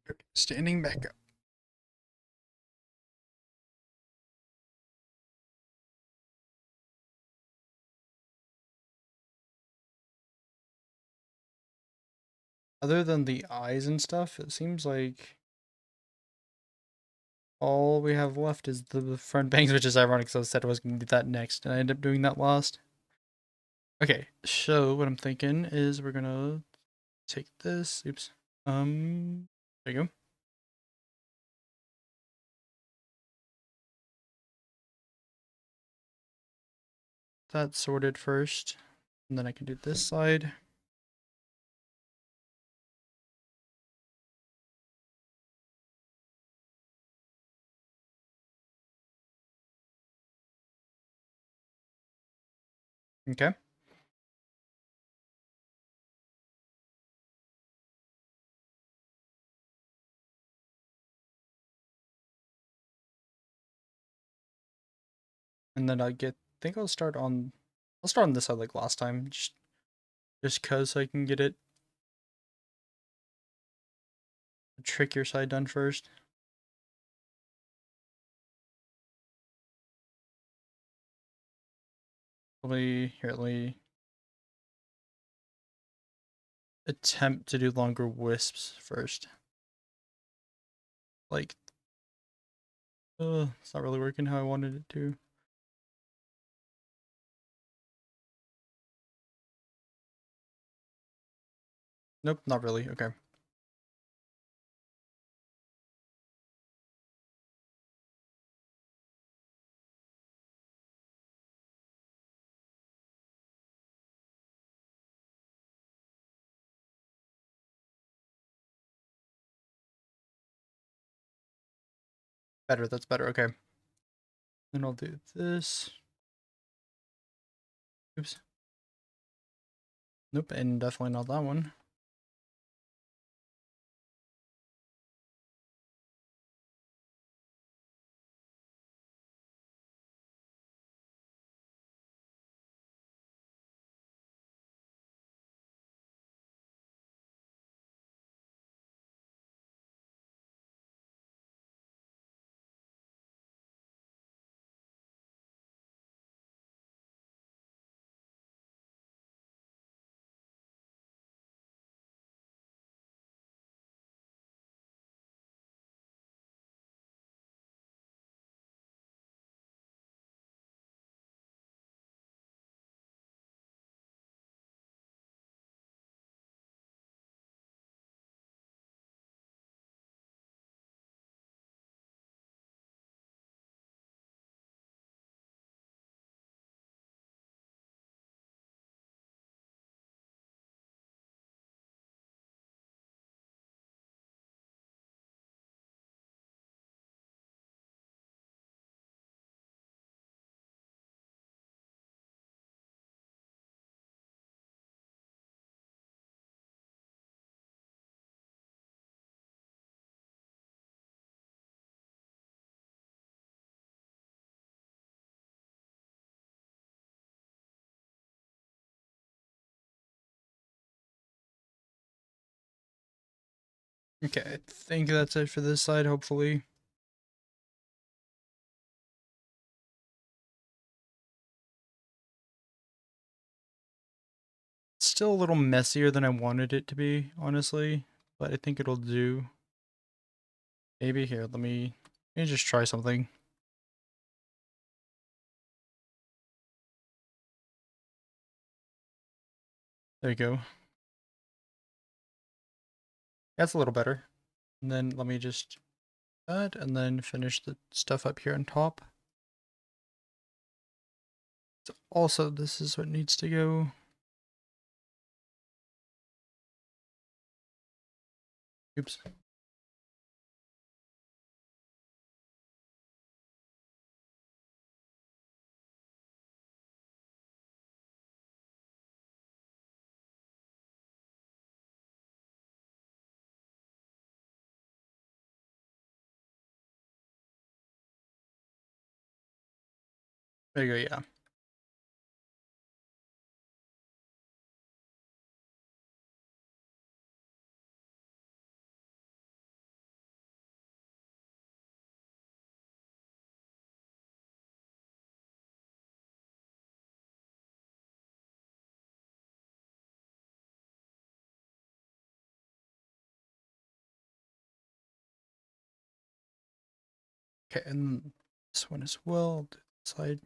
Okay, standing back up. Other than the eyes and stuff, it seems like all we have left is the front bangs, which is ironic because I said I was going to do that next, and I ended up doing that last. Okay, so what I'm thinking is we're gonna take this. Oops. There you go. That sorted first, and then I can do this side. Okay. And then think I'll start on this side like last time, just cause I can get the trickier side done first. Let me attempt to do longer wisps first. Like, it's not really working how I wanted it to. Nope, not really. Okay. Better, that's better. Okay. Then I'll do this. Oops. Nope, and definitely not that one. Okay, I think that's it for this side, hopefully. It's still a little messier than I wanted it to be, honestly, but I think it'll do. Maybe here, let me just try something. There you go. That's a little better. And then let me just that and then finish the stuff up here on top. So also, this is what needs to go. Oops. There you go, yeah. Okay, and this one as well. Side.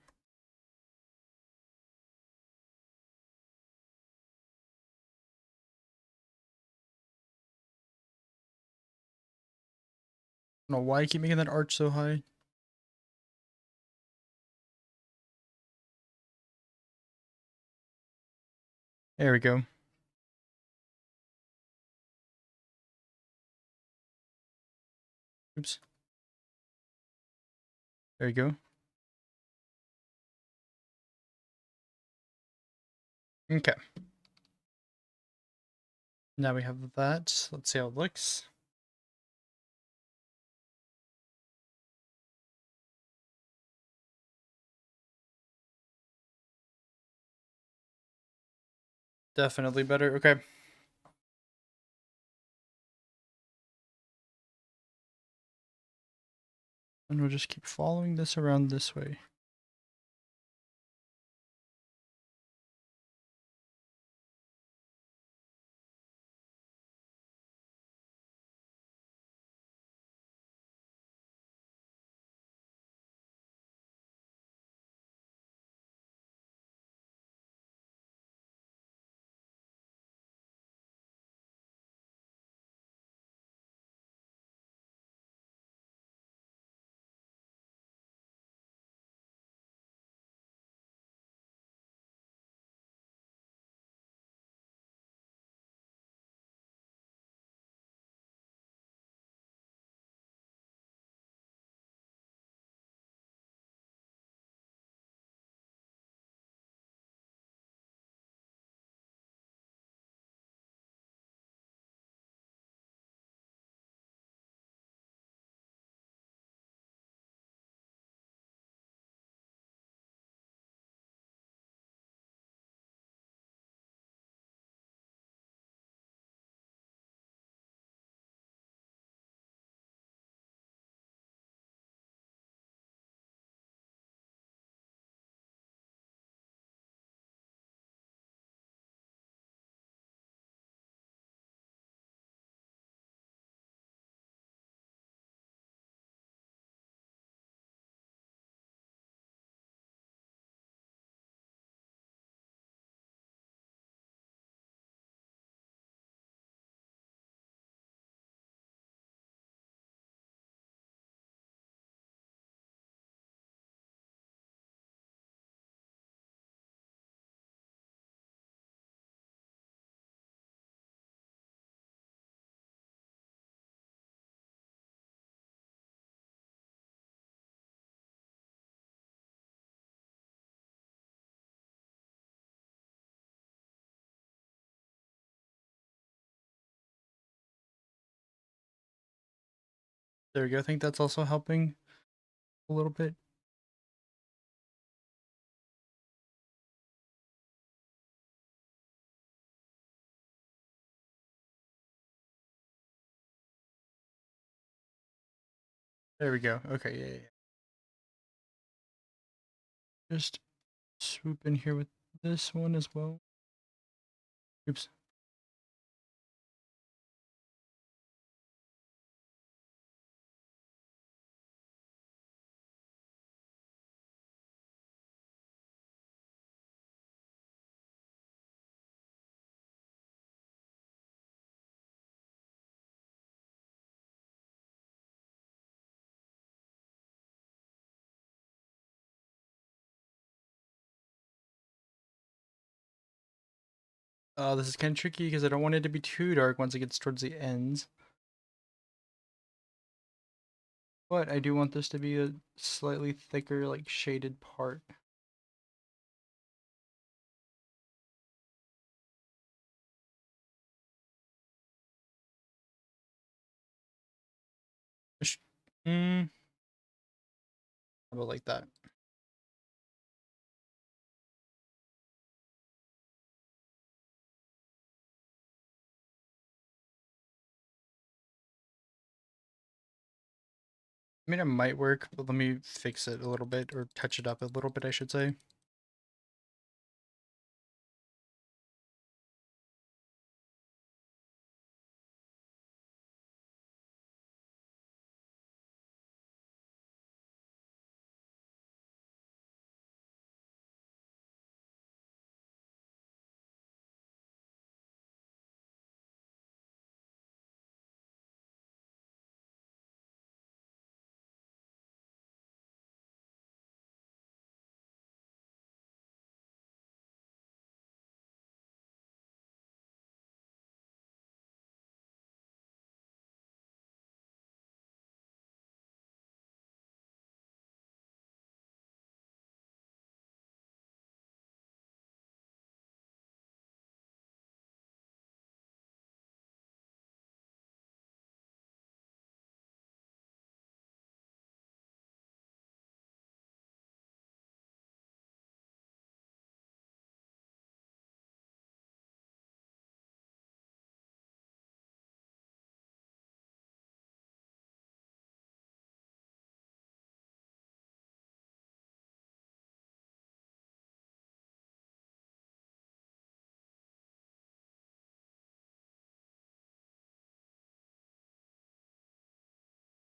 I don't know why I keep making that arch so high. There we go. Oops. There you go. Okay. Now we have that. Let's see how it looks. Definitely better. Okay. And we'll just keep following this around this way. There we go. I think that's also helping a little bit. There we go. Okay, yeah. Just swoop in here with this one as well. Oops. This is kind of tricky because I don't want it to be too dark once it gets towards the ends. But I do want this to be a slightly thicker, like shaded part. Hmm. How about like that? I mean, it might work, but let me fix it a little bit, or touch it up a little bit, I should say.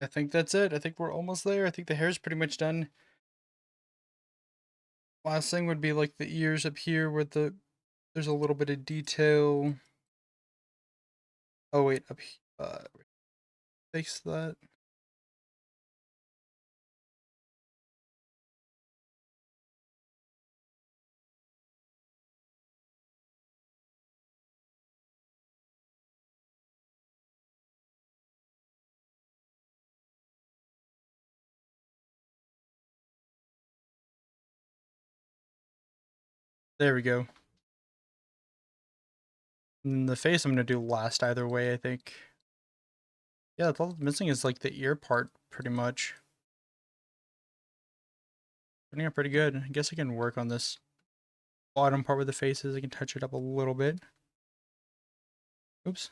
I think that's it. I think we're almost there. I think the hair's pretty much done. Last thing would be like the ears up here where there's a little bit of detail. Oh wait, up fix that. There we go. And the face I'm gonna do last either way, I think. Yeah, that's all missing is like the ear part, pretty much. Turning out pretty good. I guess I can work on this bottom part where the face is. I can touch it up a little bit. Oops.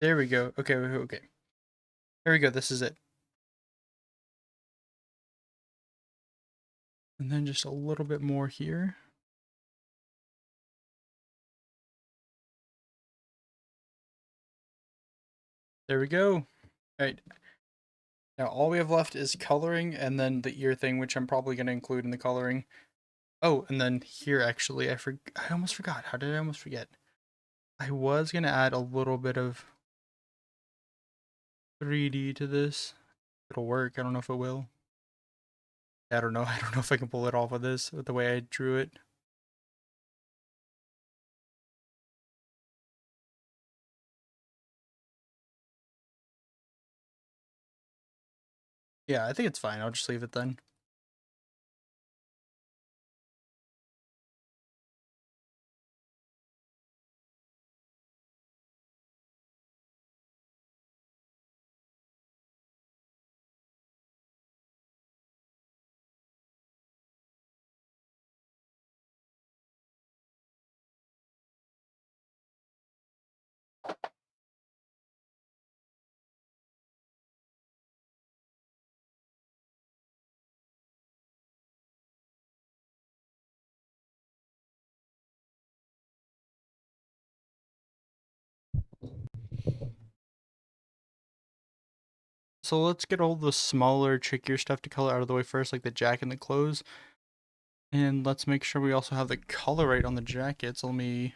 There we go. Okay, okay. There we go. This is it. And then just a little bit more here. There we go. All right. Now all we have left is coloring and then the ear thing, which I'm probably going to include in the coloring. Oh, and then here actually, I almost forgot. How did I almost forget? I was going to add a little bit of 3D to this. It'll work. I don't know if it will. I don't know. I don't know if I can pull it off with this, with the way I drew it. Yeah, I think it's fine. I'll just leave it then. So let's get all the smaller, trickier stuff to color out of the way first, like the jacket and the clothes. And let's make sure we also have the color right on the jacket. So let me...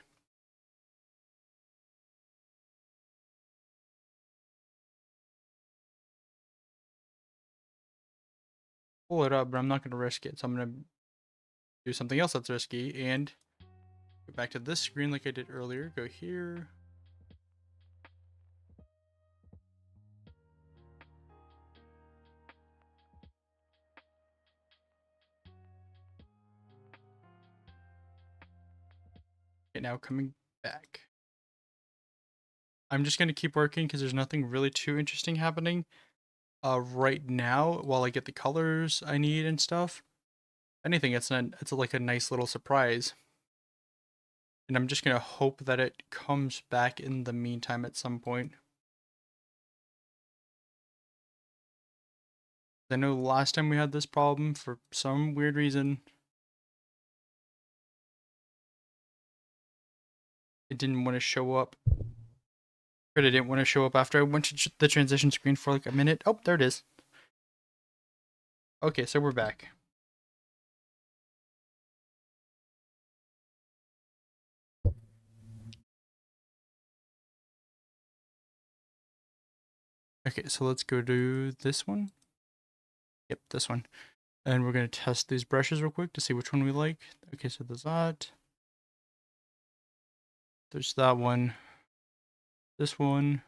pull it up, but I'm not going to risk it. So I'm going to do something else that's risky and go back to this screen like I did earlier. Go here. Okay, now coming back. I'm just going to keep working because there's nothing really too interesting happening right now while I get the colors I need and stuff. If anything, it's like a nice little surprise. And I'm just going to hope that it comes back in the meantime at some point. I know last time we had this problem for some weird reason. It didn't want to show up. But it didn't want to show up after I went to the transition screen for like a minute. Oh, there it is. Okay, so we're back. Okay, so let's go to this one. Yep, this one. And we're going to test these brushes real quick to see which one we like. Okay, so there's that. There's that one. This one.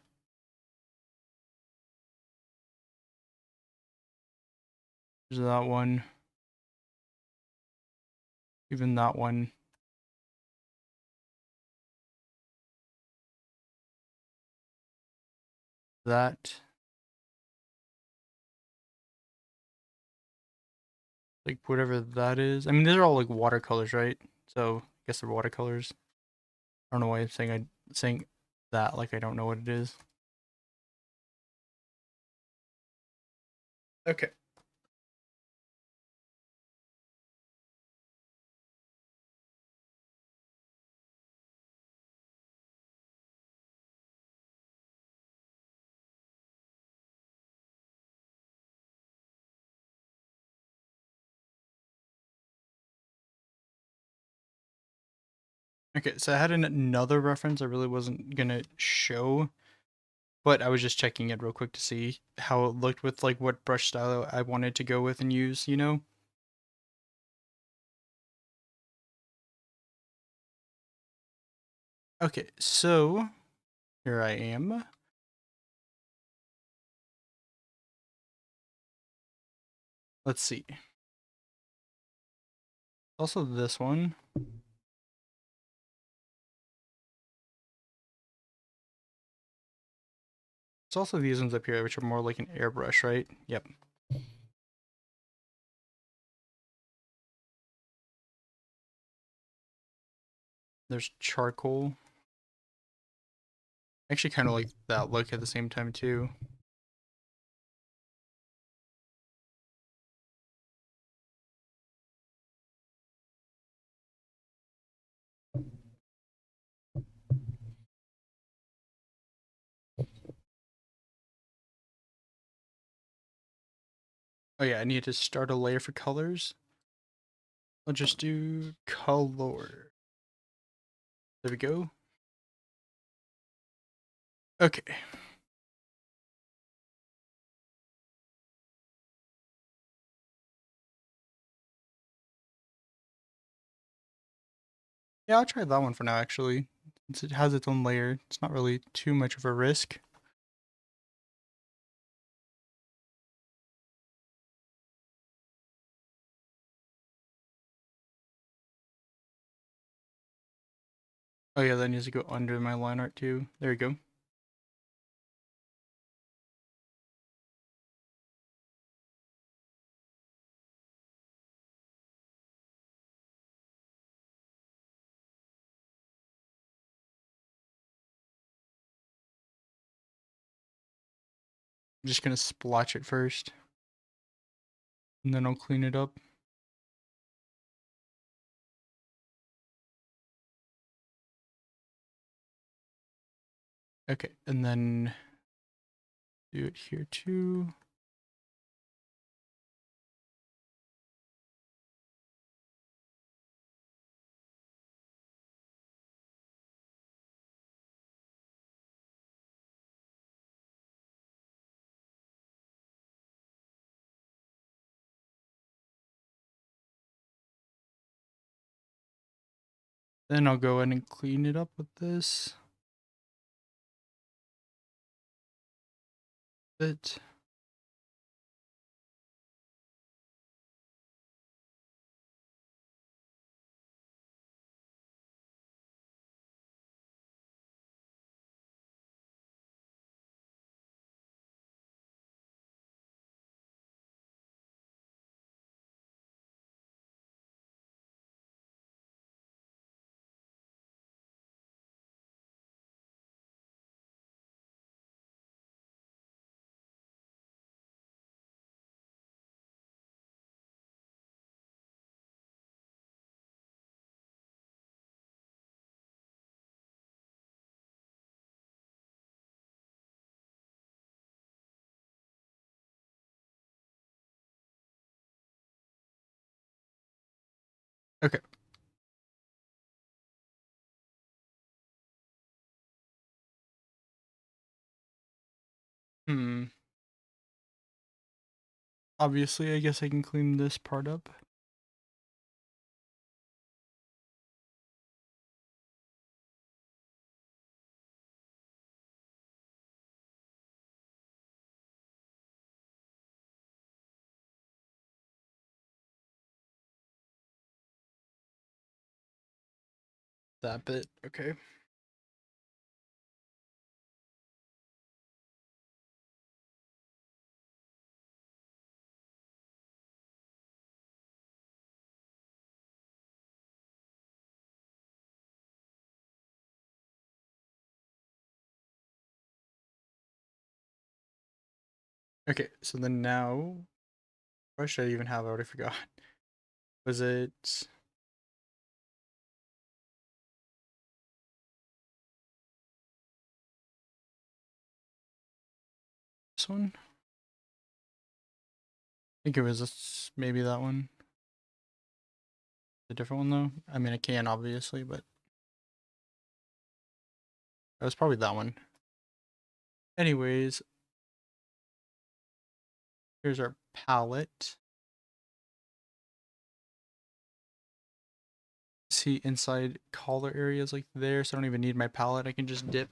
There's that one. Even that one. that. Like whatever that is. I mean, these are all like watercolors, right? So I guess they're watercolors. I don't know why I'm saying that like I don't know what it is. Okay. Okay, so I had another reference I really wasn't gonna show, but I was just checking it real quick to see how it looked with like what brush style I wanted to go with and use, you know? Okay, so here I am. Let's see. Also this one. It's also these ones up here, which are more like an airbrush, right? Yep. There's charcoal. I actually kind of like that look at the same time too. Oh yeah, I need to start a layer for colors. I'll just do color. There we go. Okay. Yeah, I'll try that one for now actually. Since it has its own layer, it's not really too much of a risk. Oh yeah, that needs to go under my line art too. There we go. I'm just gonna splotch it first. And then I'll clean it up. Okay, and then do it here too. Then I'll go ahead and clean it up with this. Bit. Okay. Hmm. Obviously, I guess I can clean this part up. That bit. Okay. Okay, so then now, what should I even have? I already forgot. Was it this one? I think it was maybe that one. A different one though. I mean, I can obviously, but it was probably that one. Anyways, here's our palette. See inside collar areas like there, so I don't even need my palette. I can just dip.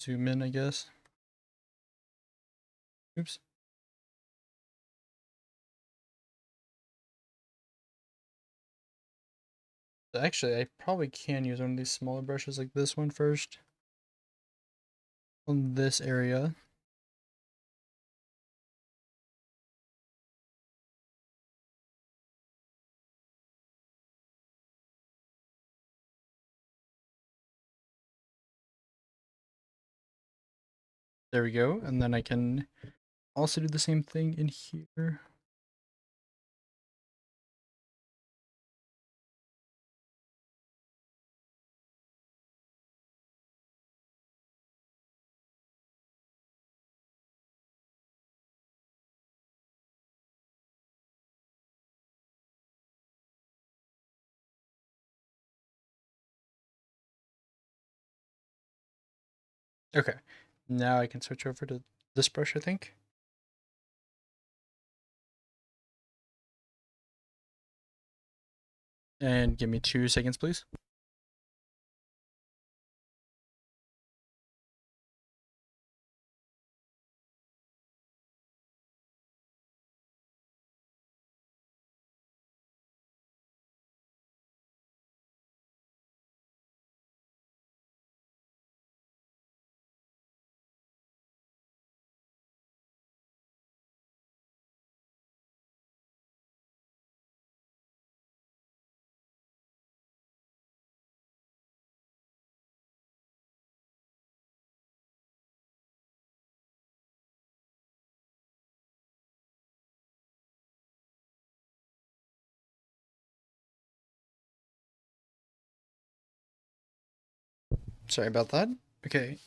Zoom in, I guess. Oops. Actually, I probably can use one of these smaller brushes like this one first. On this area. There we go. And then I can also do the same thing in here. Okay. Now I can switch over to this brush, I think. And give me 2 seconds, please. Sorry about that. Okay.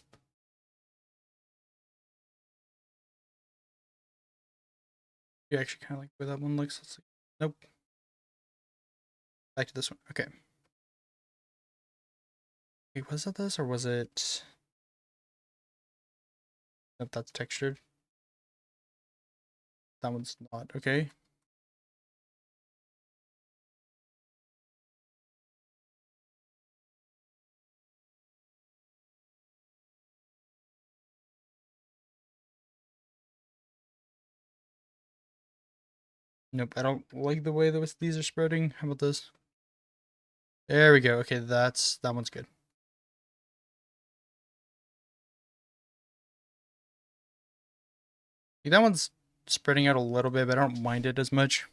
You actually kind of like where that one looks. Let's see. Nope. Back to this one. Okay. Wait, was it this or was it? Nope, that's textured. That one's not. Okay. Nope, I don't like the way these are spreading. How about this? There we go. Okay, that one's good. That one's spreading out a little bit, but I don't mind it as much.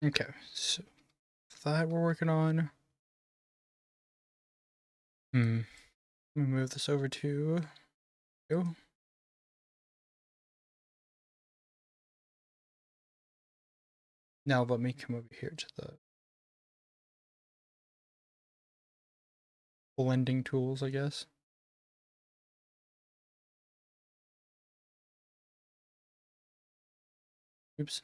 Okay, so that we're working on. Let me move this over to you. Now let me come over here to the blending tools, I guess. Oops.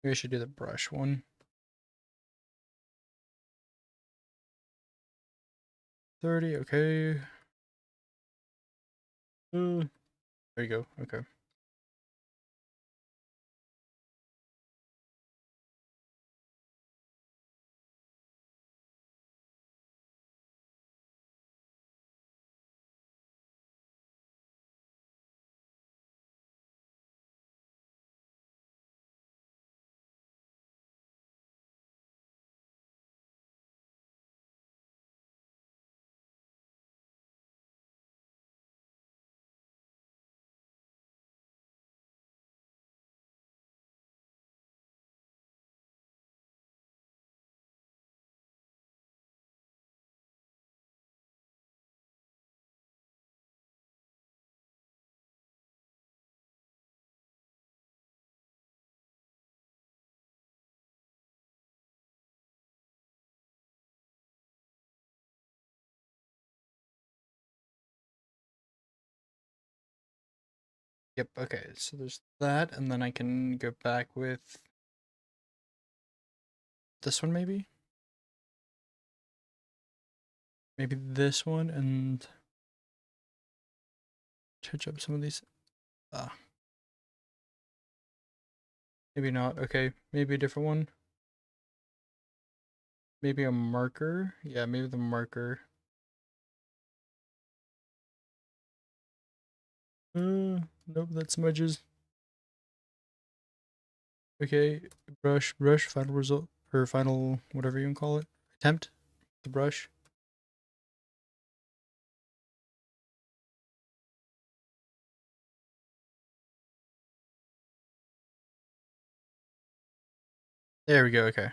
Maybe I should do the brush one. 30, okay. There you go, okay. Yep, okay, so there's that, and then I can go back with this one maybe? Maybe this one and touch up some of these. Maybe not. Okay, maybe a different one. Maybe a marker. Yeah, maybe the marker. Nope, that smudges. Okay, brush, final result, or final, whatever you can call it. Attempt, the brush. There we go, okay.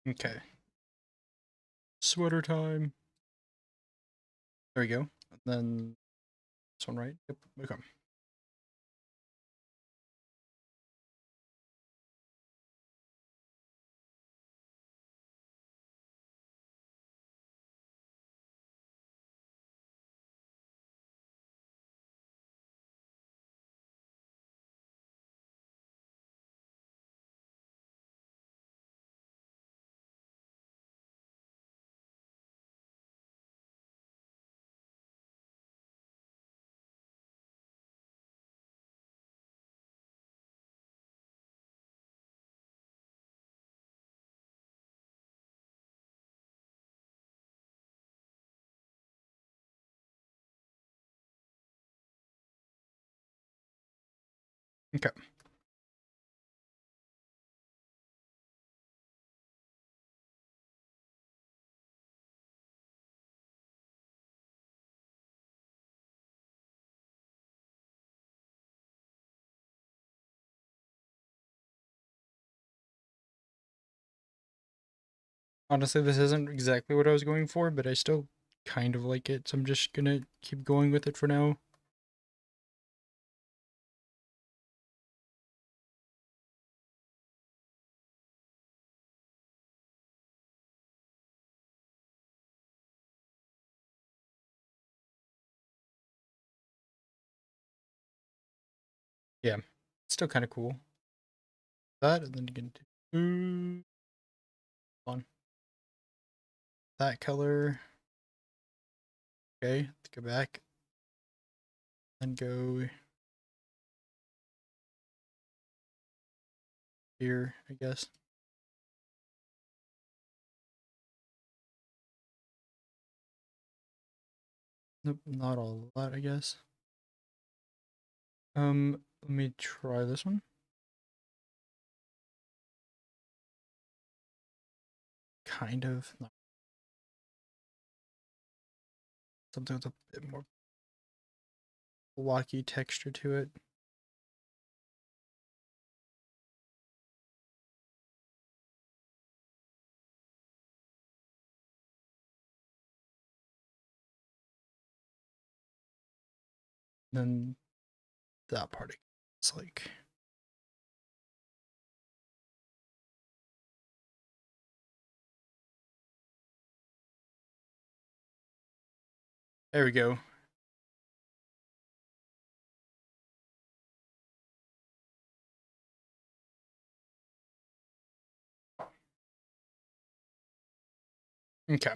Okay. Sweater time. There we go. And then this one, right? Yep. Okay. Okay. Honestly, this isn't exactly what I was going for, but I still kind of like it, so I'm just gonna keep going with it for now. Yeah, it's still kind of cool. That, and then you can do on that color. Okay, let's go back and go here, I guess. Nope, not all of that, I guess. Let me try this one. Kind of. Not something with a bit more blocky texture to it. Then that part, it's like there we go. Okay.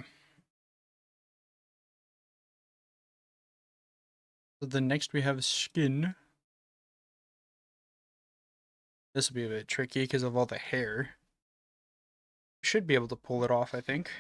So then next we have skin. This will be a bit tricky because of all the hair. Should be able to pull it off, I think.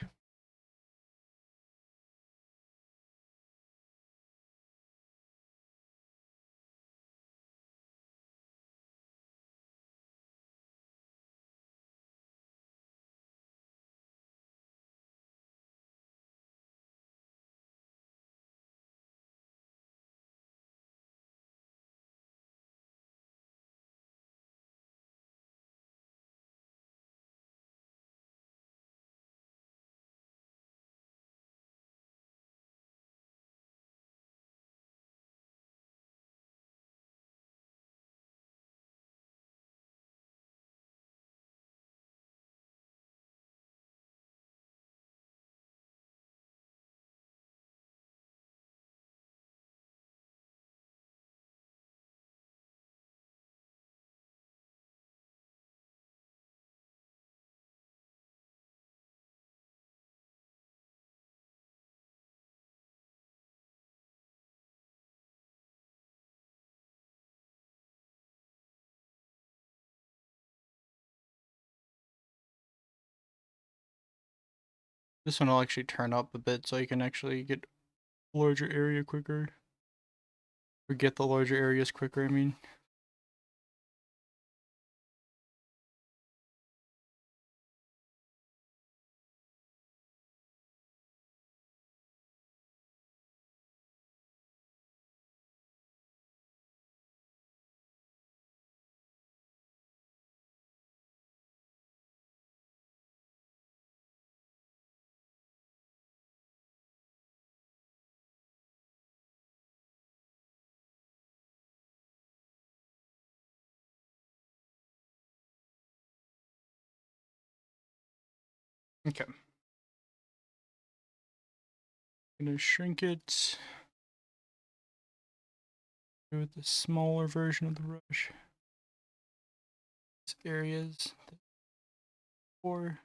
This one will actually turn up a bit so you can actually get larger area quicker. Or get the larger areas quicker, I mean. Okay. I'm gonna shrink it with the smaller version of the brush. These areas. 4.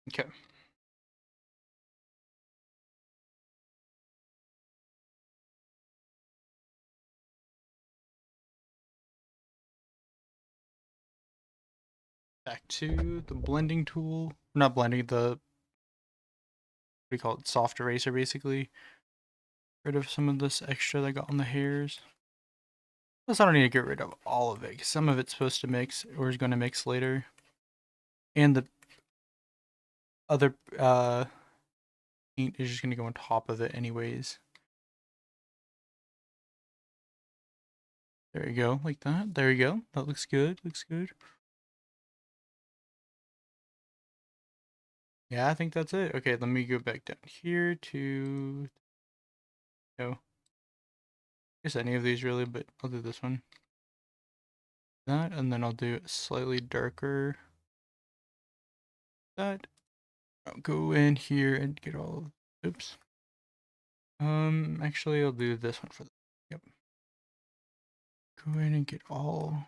Okay. Back to the blending tool. Not blending, the, what do you call it? Soft eraser, basically. Rid of some of this extra that got on the hairs. Plus, I don't need to get rid of all of it, because some of it's supposed to mix, or is going to mix later. And the other paint is just going to go on top of it anyways. There you go, like that. There you go. That looks good. Looks good. Yeah, I think that's it. Okay, let me go back down here to... No. I guess any of these really, but I'll do this one. That, and then I'll do a slightly darker. That. I'll go in here and get all of... Oops. Actually, I'll do this one for the... Yep. Go in and get all...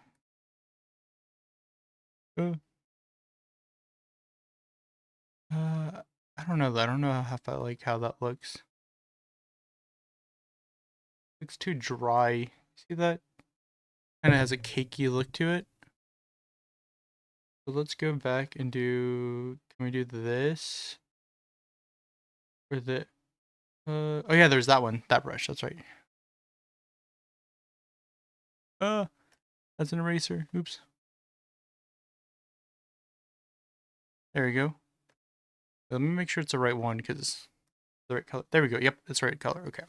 I don't know. I don't know how I like how that looks. Looks too dry. See that? Kind of has a cakey look to it. So let's go back and do. Can we do this? Or the? Oh yeah, there's that one. That brush. That's right. That's an eraser. Oops. There we go. Let me make sure it's the right one because the right color. There we go. Yep, it's the right color. Okay.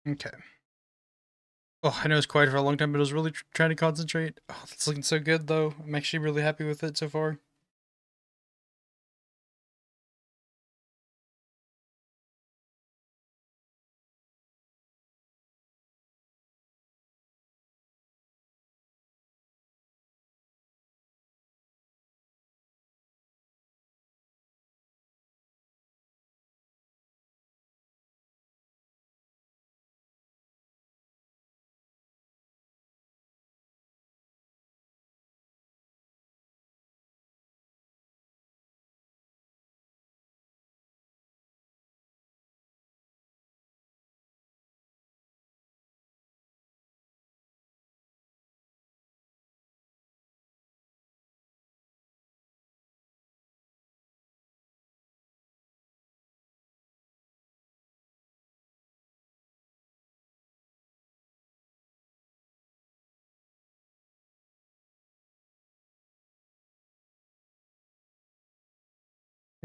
Okay. Oh, I know it's quiet for a long time, but I was really trying to concentrate. Oh, it's looking so good, though. I'm actually really happy with it so far.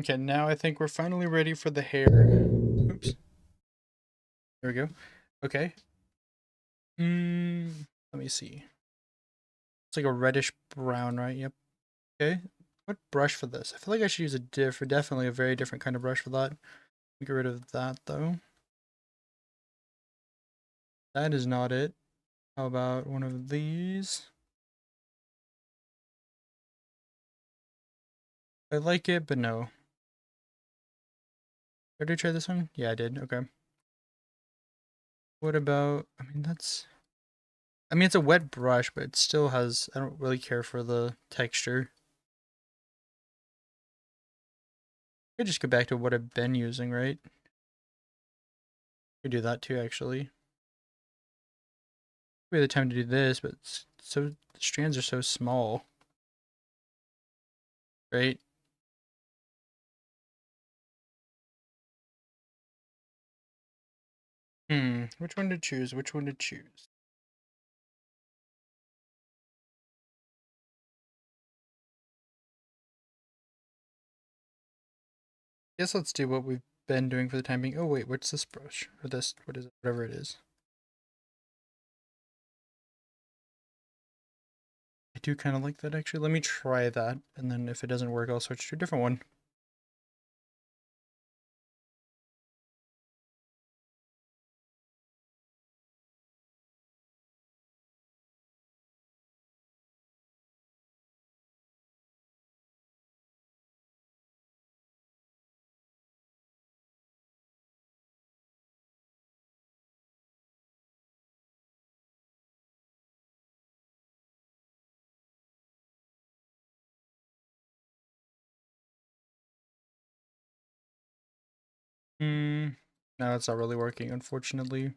Okay, now I think we're finally ready for the hair. Oops. There we go. Okay. Let me see. It's like a reddish brown, right? Yep. Okay. What brush for this? I feel like I should use definitely a very different kind of brush for that. Get rid of that though. That is not it. How about one of these? I like it, but no. Did I try this one? Yeah, I did. Okay. What about, I mean, it's a wet brush, but it still has, I don't really care for the texture. I could just go back to what I've been using, right? Could do that too, actually. We have the time to do this, but the strands are so small, right? Which one to choose? Which one to choose? Guess let's do what we've been doing for the time being. Oh wait, what's this brush? Or this, what is it? Whatever it is. I do kind of like that actually. Let me try that, and then if it doesn't work, I'll switch to a different one. Hmm. No, it's not really working, unfortunately.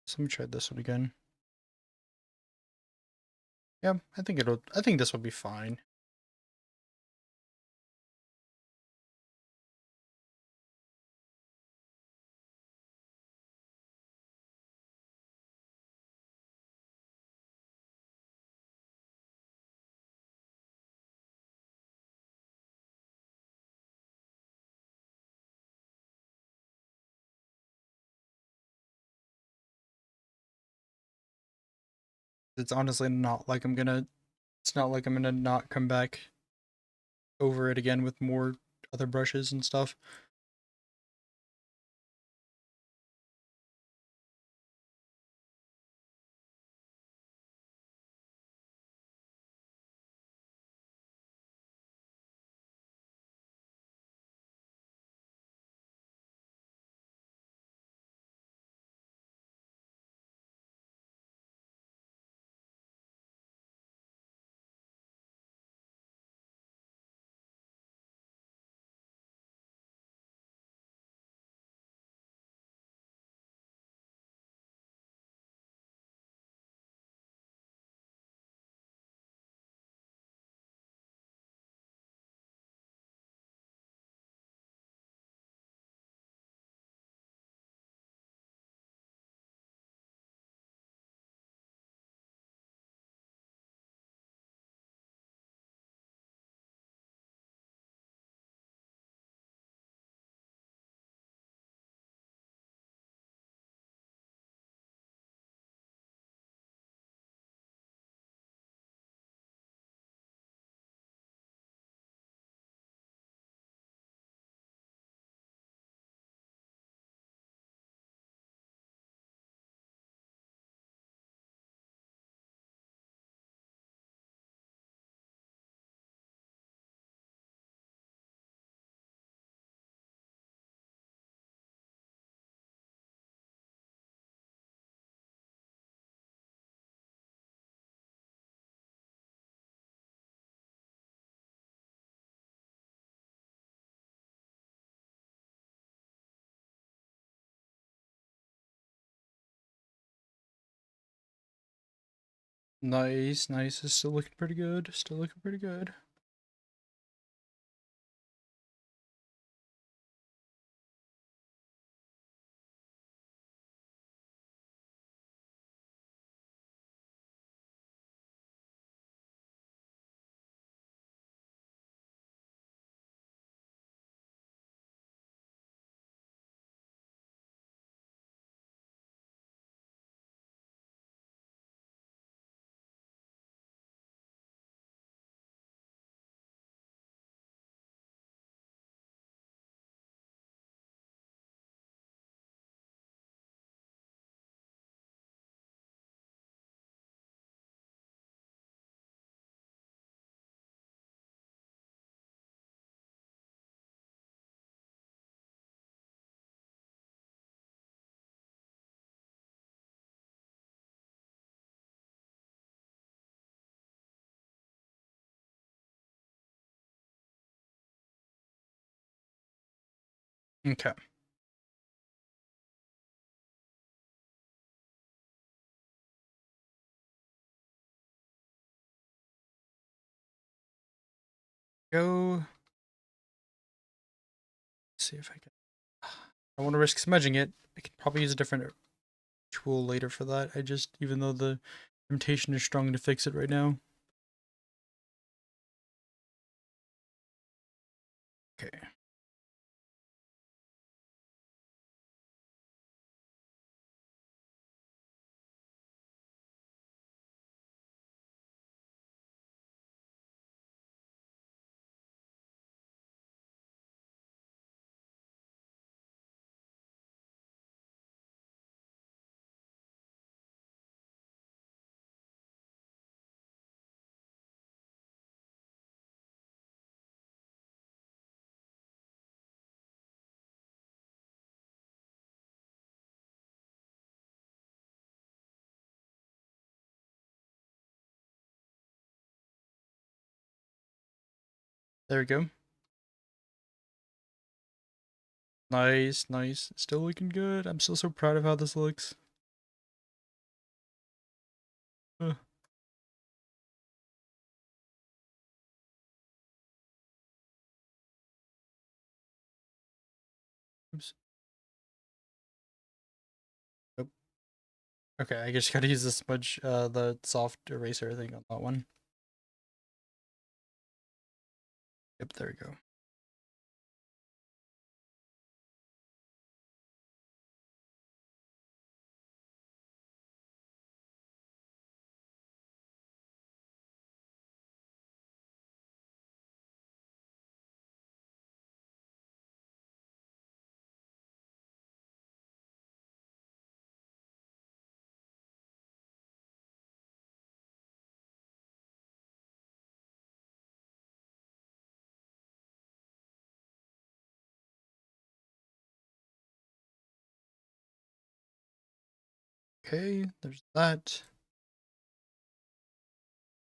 So let me try this one again. Yeah, I think this will be fine. It's honestly not like it's not like I'm gonna not come back over it again with more other brushes and stuff. Nice, nice. It's still looking pretty good. Still looking pretty good. Okay. Go. See if I can. I want to risk smudging it. I could probably use a different tool later for that. I just, even though the temptation is strong to fix it right now. Okay. There we go. Nice, nice. Still looking good. I'm still so proud of how this looks. Uh, oops. Nope. Okay, I just gotta use the smudge, the soft eraser thing on that one. Yep, there we go. Okay, there's that.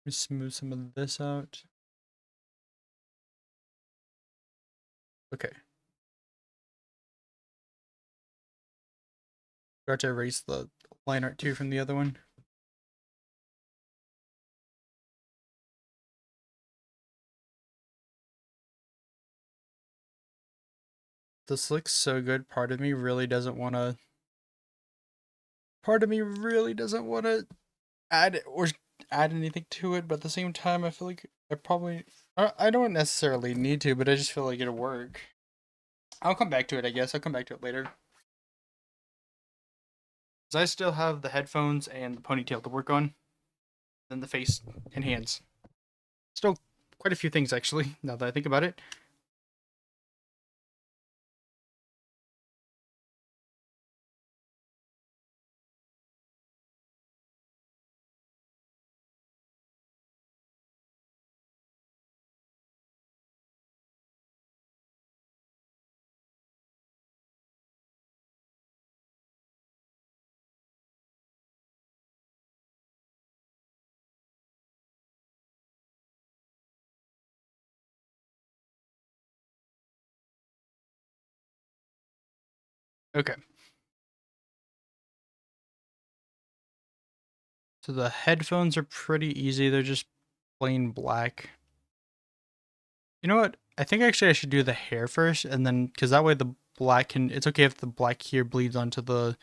Let me smooth some of this out. Okay. Got to erase the line art too from the other one. This looks so good. Part of me really doesn't want to. Part of me really doesn't want to add or add anything to it, but at the same time, I feel like I probably. I don't necessarily need to, but I just feel like it'll work. I'll come back to it, I guess. I'll come back to it later. Because I still have the headphones and the ponytail to work on, then the face and hands. Still quite a few things, actually, now that I think about it. Okay. So the headphones are pretty easy. They're just plain black. You know what? I think actually I should do the hair first, and then because that way the black can. It's okay if the black here bleeds onto the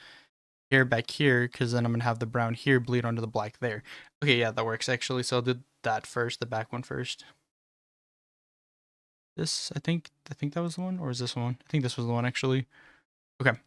hair back here, because then I'm gonna have the brown here bleed onto the black there. Okay, yeah, that works actually. So I'll do that first, the back one first. This, I think that was the one, or is this one? I think this was the one actually. Okay.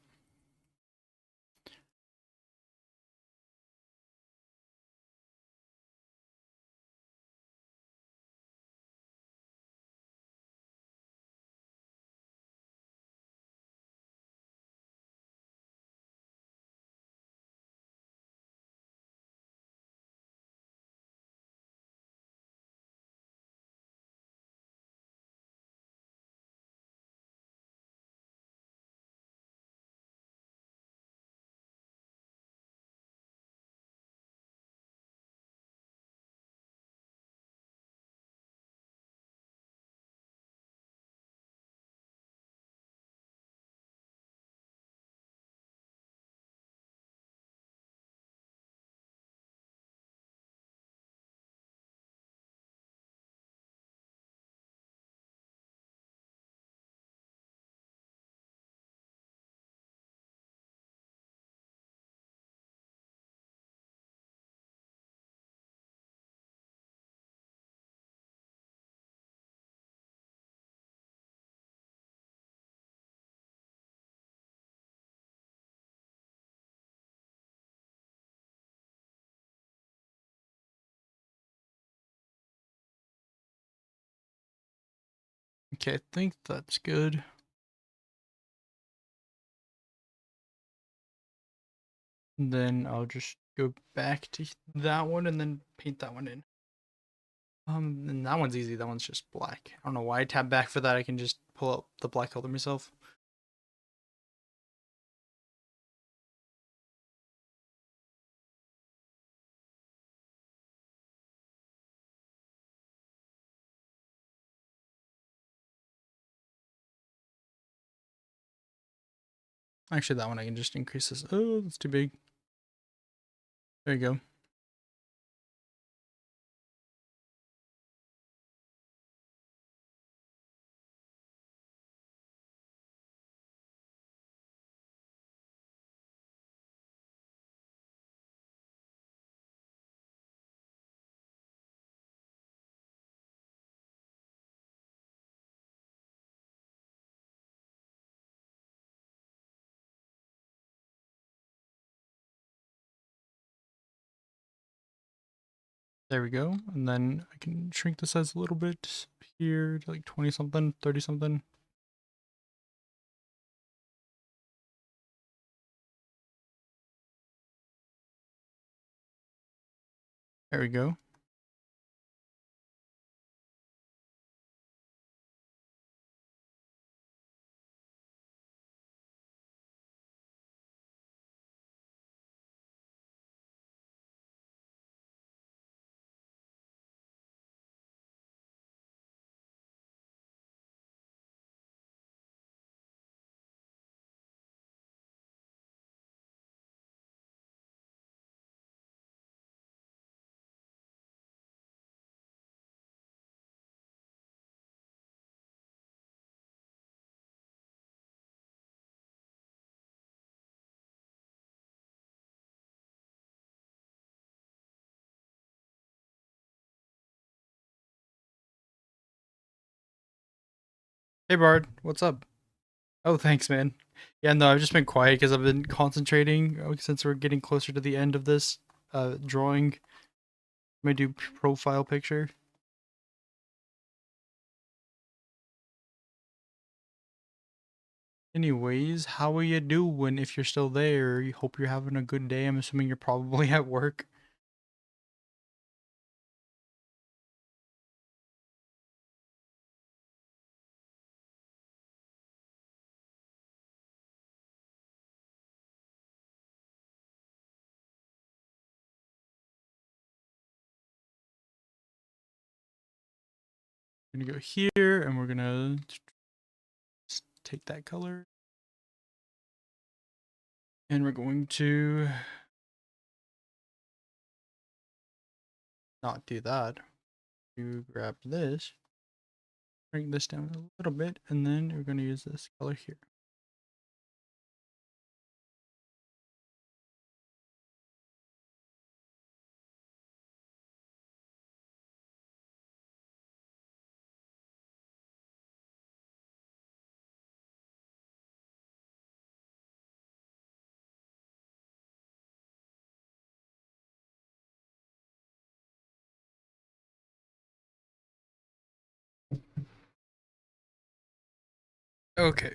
Okay, I think that's good. And then I'll just go back to that one and then paint that one in. And that one's easy. That one's just black. I don't know why I tap back for that. I can just pull up the black color myself. Actually, that one I can just increase this. Oh, that's too big. There you go. There we go. And then I can shrink the size a little bit here to like 20 something, 30 something. There we go. Hey Bard, what's up? Oh, thanks, man. Yeah, no, I've just been quiet because I've been concentrating since we're getting closer to the end of this drawing. I'm gonna do profile picture. Anyways, how are you doing if you're still there? You hope you're having a good day. I'm assuming you're probably at work. We're gonna go here and we're gonna take that color. And we're going to not do that. You grab this, bring this down a little bit, and then we're going to use this color here. Okay.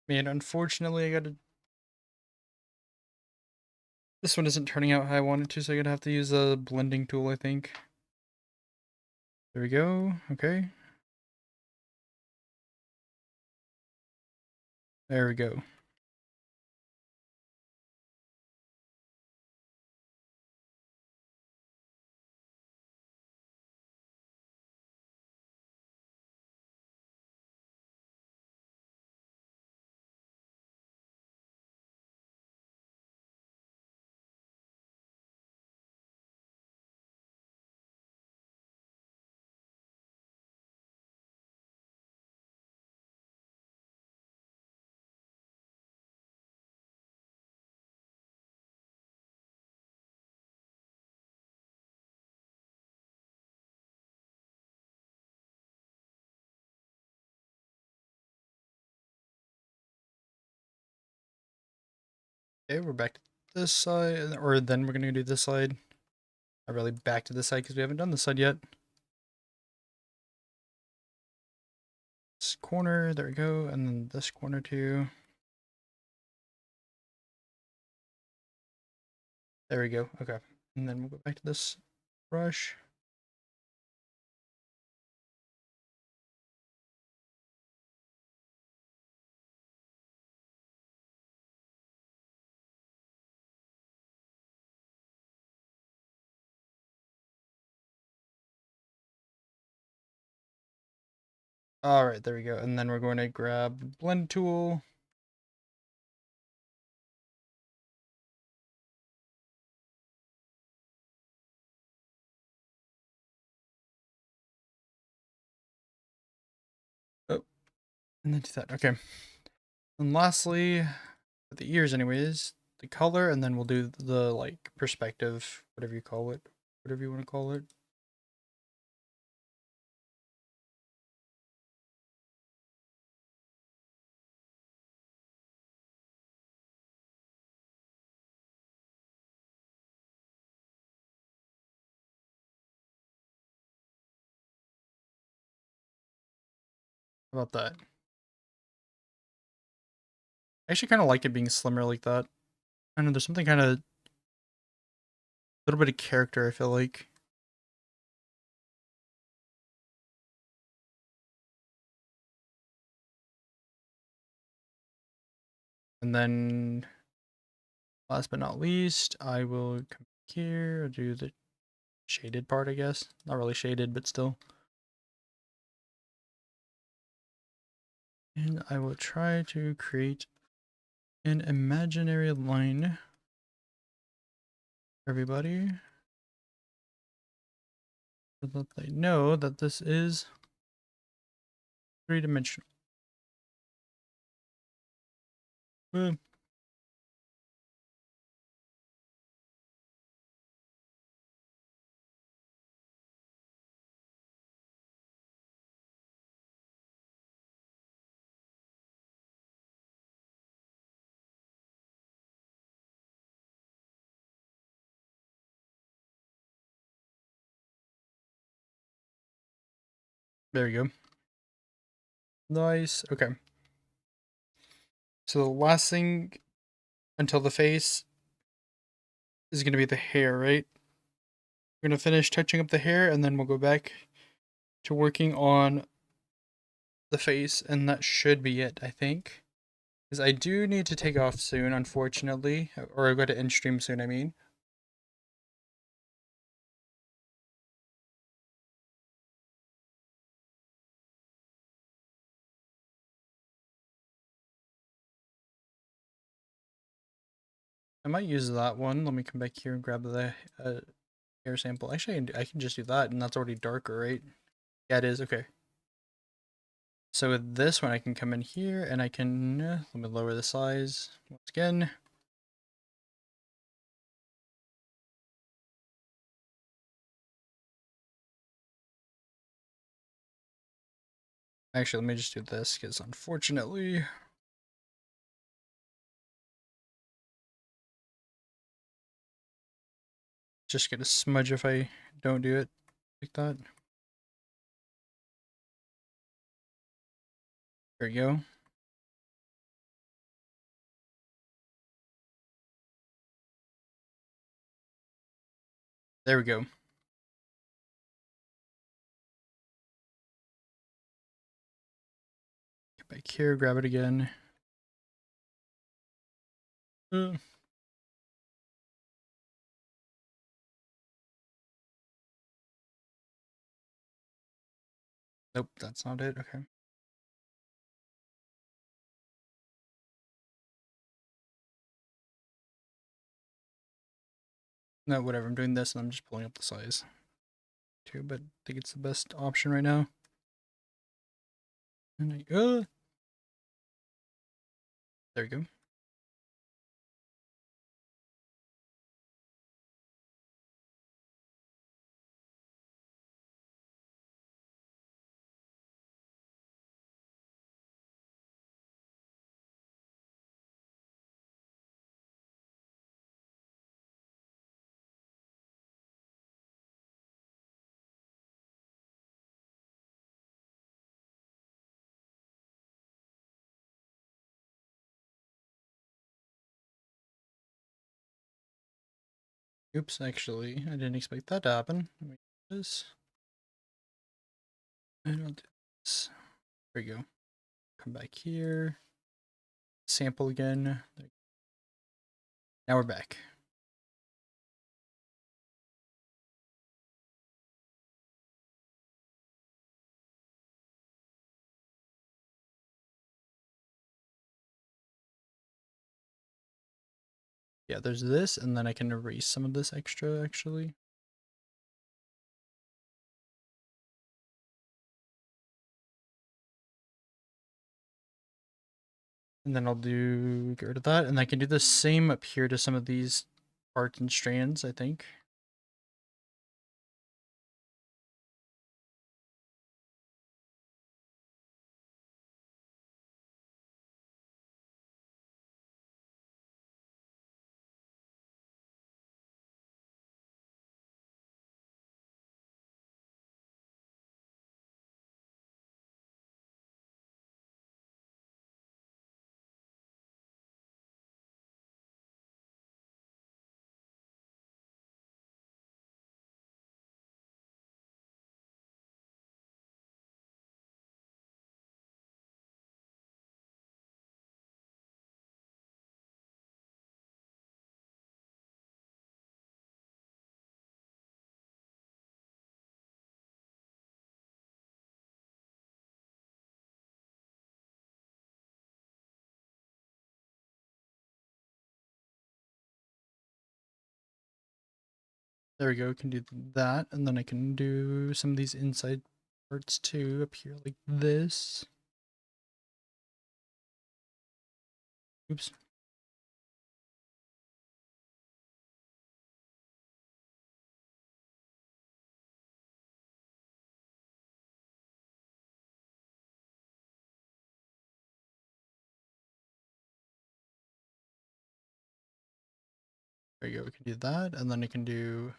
Man, unfortunately, I gotta. This one isn't turning out how I wanted to, so I'm gonna have to use a blending tool, I think. There we go. Okay. There we go. Okay, we're back to this side, or then we're gonna do this side. Not really back to this side because we haven't done this side yet. This corner, there we go, and then this corner too. There we go. Okay, and then we'll go back to this brush. All right, there we go. And then we're going to grab the blend tool. Oh, and then do that. Okay. And lastly, for the ears anyways, the color, and then we'll do the like perspective, whatever you call it, whatever you want to call it. How about that? I actually kind of like it being slimmer like that. I don't know, there's something kind of, a little bit of character, I feel like. And then, last but not least, I will come here, I'll do the shaded part, I guess. Not really shaded, but still. And I will try to create an imaginary line for everybody, so that they know that this is three-dimensional. Boom. There we go. Nice. Okay. So the last thing until the face is going to be the hair, right? We're going to finish touching up the hair, and then we'll go back to working on the face, and that should be it, I think. Because I do need to take off soon, unfortunately. Or go to end stream soon, I mean. I might use that one. Let me come back here and grab the hair sample. Actually, I can just do that, and that's already darker, right? Yeah, it is. Okay. So with this one, I can come in here, and I can... let me lower the size once again. Actually, let me just do this, because unfortunately... just gonna smudge if I don't do it like that. There we go. There we go. Get back here, grab it again. Nope, that's not it. Okay. No, whatever. I'm doing this and I'm just pulling up the size too, but I think it's the best option right now. And there we go. Oops, actually, I didn't expect that to happen. Let me do this. And I'll do this. There we go. Come back here. Sample again. Now we're back. Yeah, there's this, and then I can erase some of this extra, actually. And then I'll get rid of that, and I can do the same up here to some of these parts and strands, I think. There we go, we can do that, and then I can do some of these inside parts too, up here like this. Oops. There you go, we can do that, and then I can do...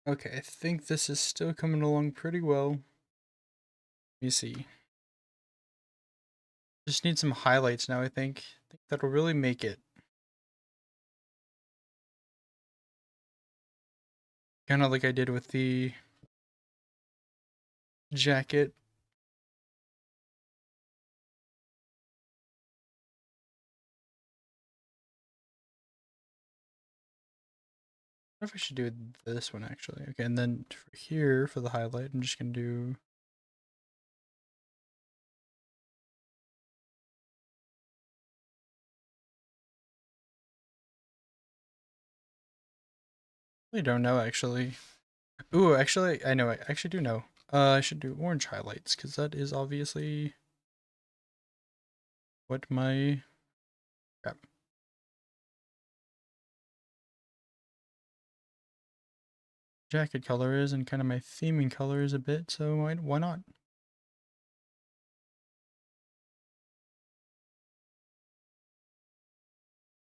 Okay, I think this is still coming along pretty well. Let me see. Just need some highlights now, I think. That'll really make it. Kind of like I did with the jacket. I wonder if I should do this one actually. Okay, and then for here for the highlight, I'm just gonna do. I really don't know actually. Ooh, actually, I know. I actually do know. I should do orange highlights because that is obviously what my crap jacket color is, and kind of my theming color is a bit. So why not?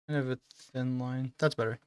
Kind of a thin line. That's better.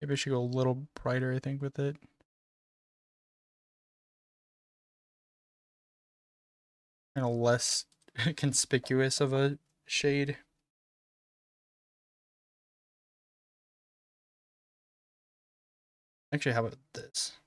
Maybe I should go a little brighter. I think with it. Kind of less conspicuous of a shade. Actually, how about this?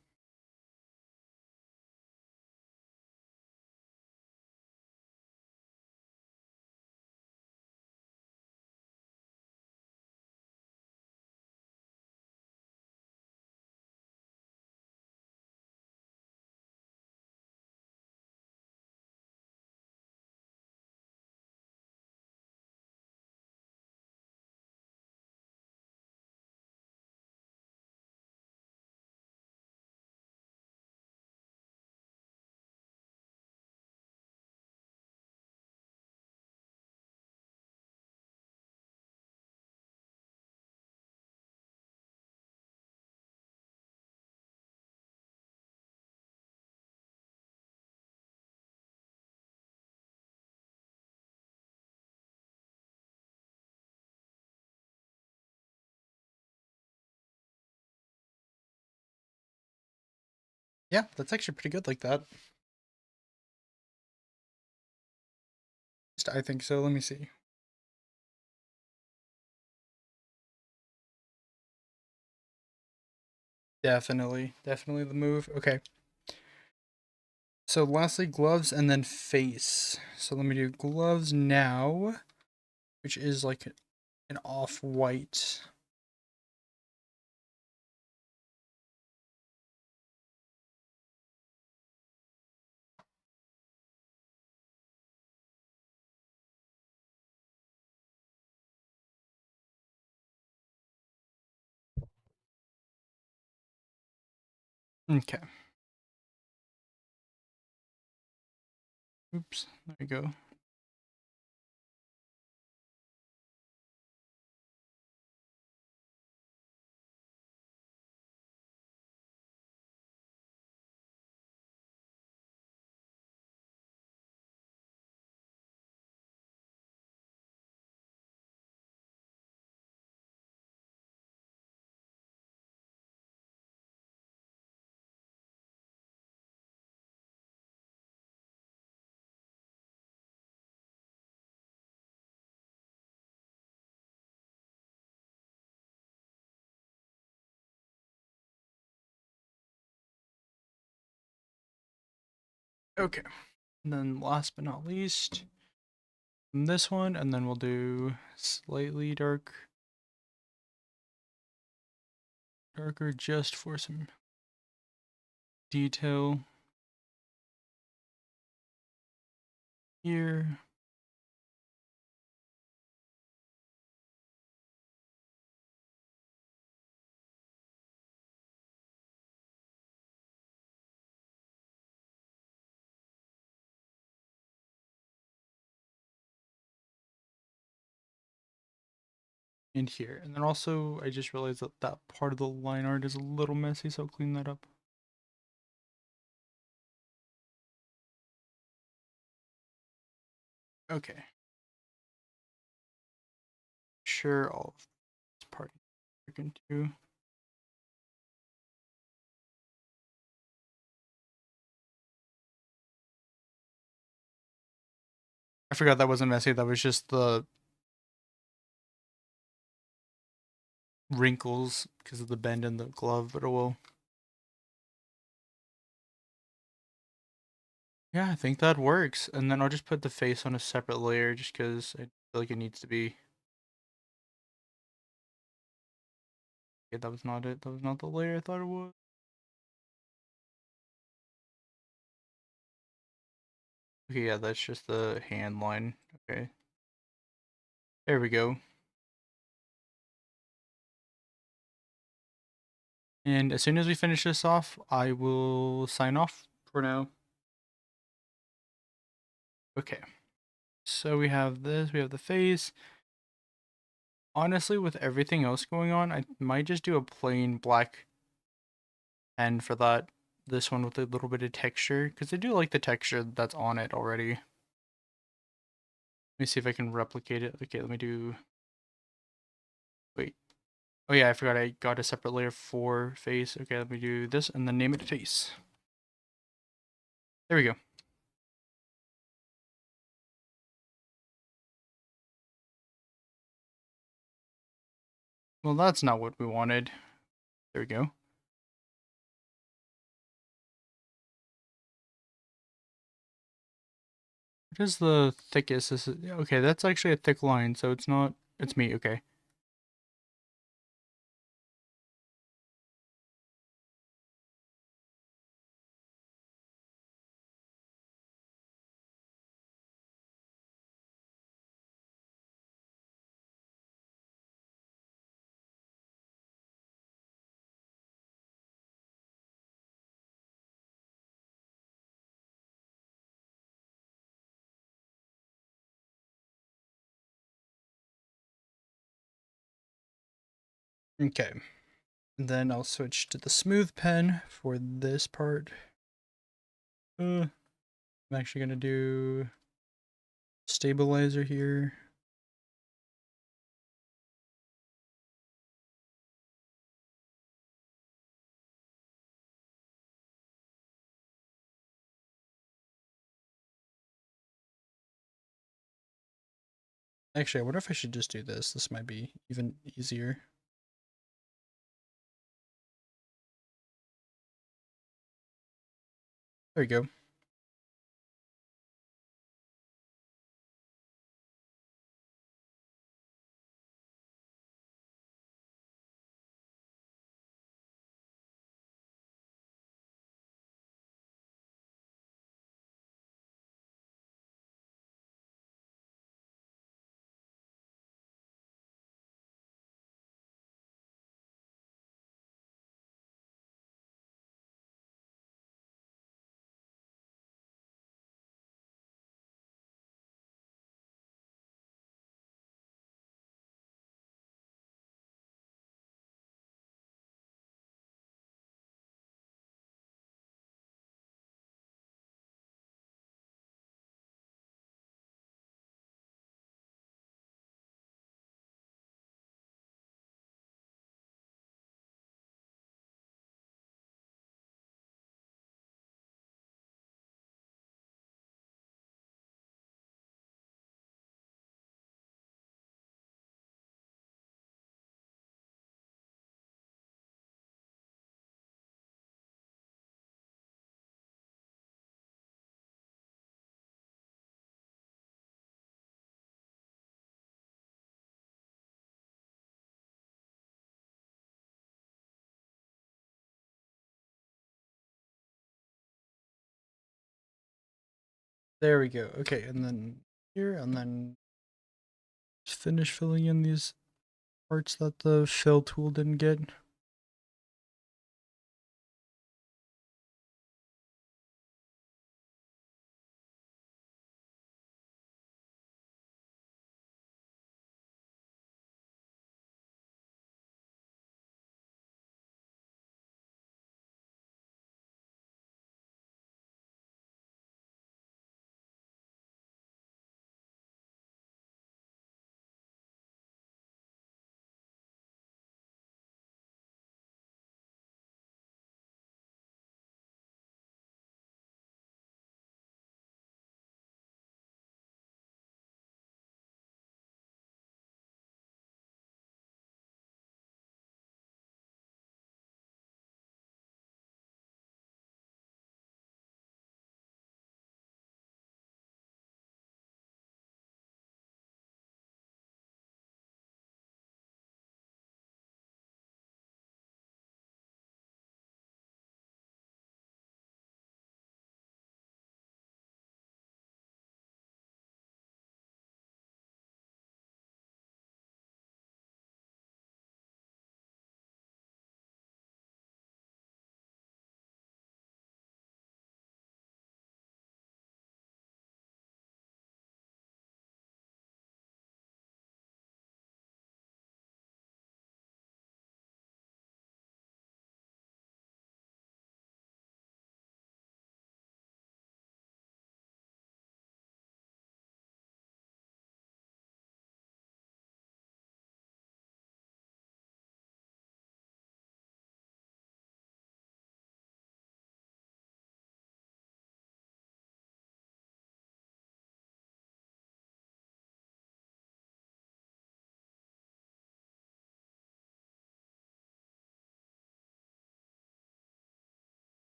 Yeah, that's actually pretty good like that. I think so. Let me see. Definitely the move. Okay. So lastly, gloves and then face. So let me do gloves now, which is like an off-white. Okay. Oops. There we go. Okay. And then last but not least, this one, and then we'll do slightly darker just for some detail here. and here. And then also, I just realized that that part of the line art is a little messy, so I'll clean that up. Okay. Sure, all of this part freaking too. I forgot that wasn't messy, that was just the wrinkles because of the bend in the glove, but oh well. Yeah, I think that works. And then I'll just put the face on a separate layer just because I feel like it needs to be. Okay, that was not it. That was not the layer I thought it was. Okay, yeah, that's just the hand line. Okay. There we go. And as soon as we finish this off, I will sign off for now. Okay. So we have this, we have the face. Honestly, with everything else going on, I might just do a plain black pen for that. This one with a little bit of texture, because I do like the texture that's on it already. Let me see if I can replicate it. Okay, let me do... Wait. Oh yeah, I forgot I got a separate layer for face. Okay, let me do this and then name it face. There we go. Well, that's not what we wanted. There we go. What is the thickest? This is okay. That's actually a thick line, so it's not. It's me. Okay. Okay. And then I'll switch to the smooth pen for this part. I'm actually gonna do stabilizer here. Actually, I wonder if I should just do this. This might be even easier. There we go. There we go. Okay, and then here, and then just finish filling in these parts that the fill tool didn't get.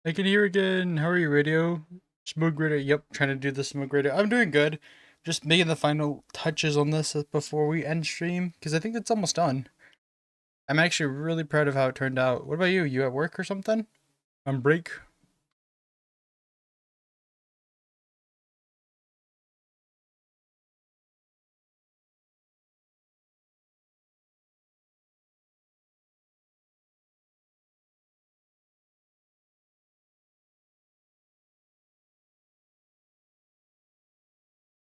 I can hear again. How are you, radio? Smoke radio. Yep, trying to do the smoke radio. I'm doing good. Just making the final touches on this before we end stream because I think it's almost done. I'm actually really proud of how it turned out. What about you? You at work or something? On break?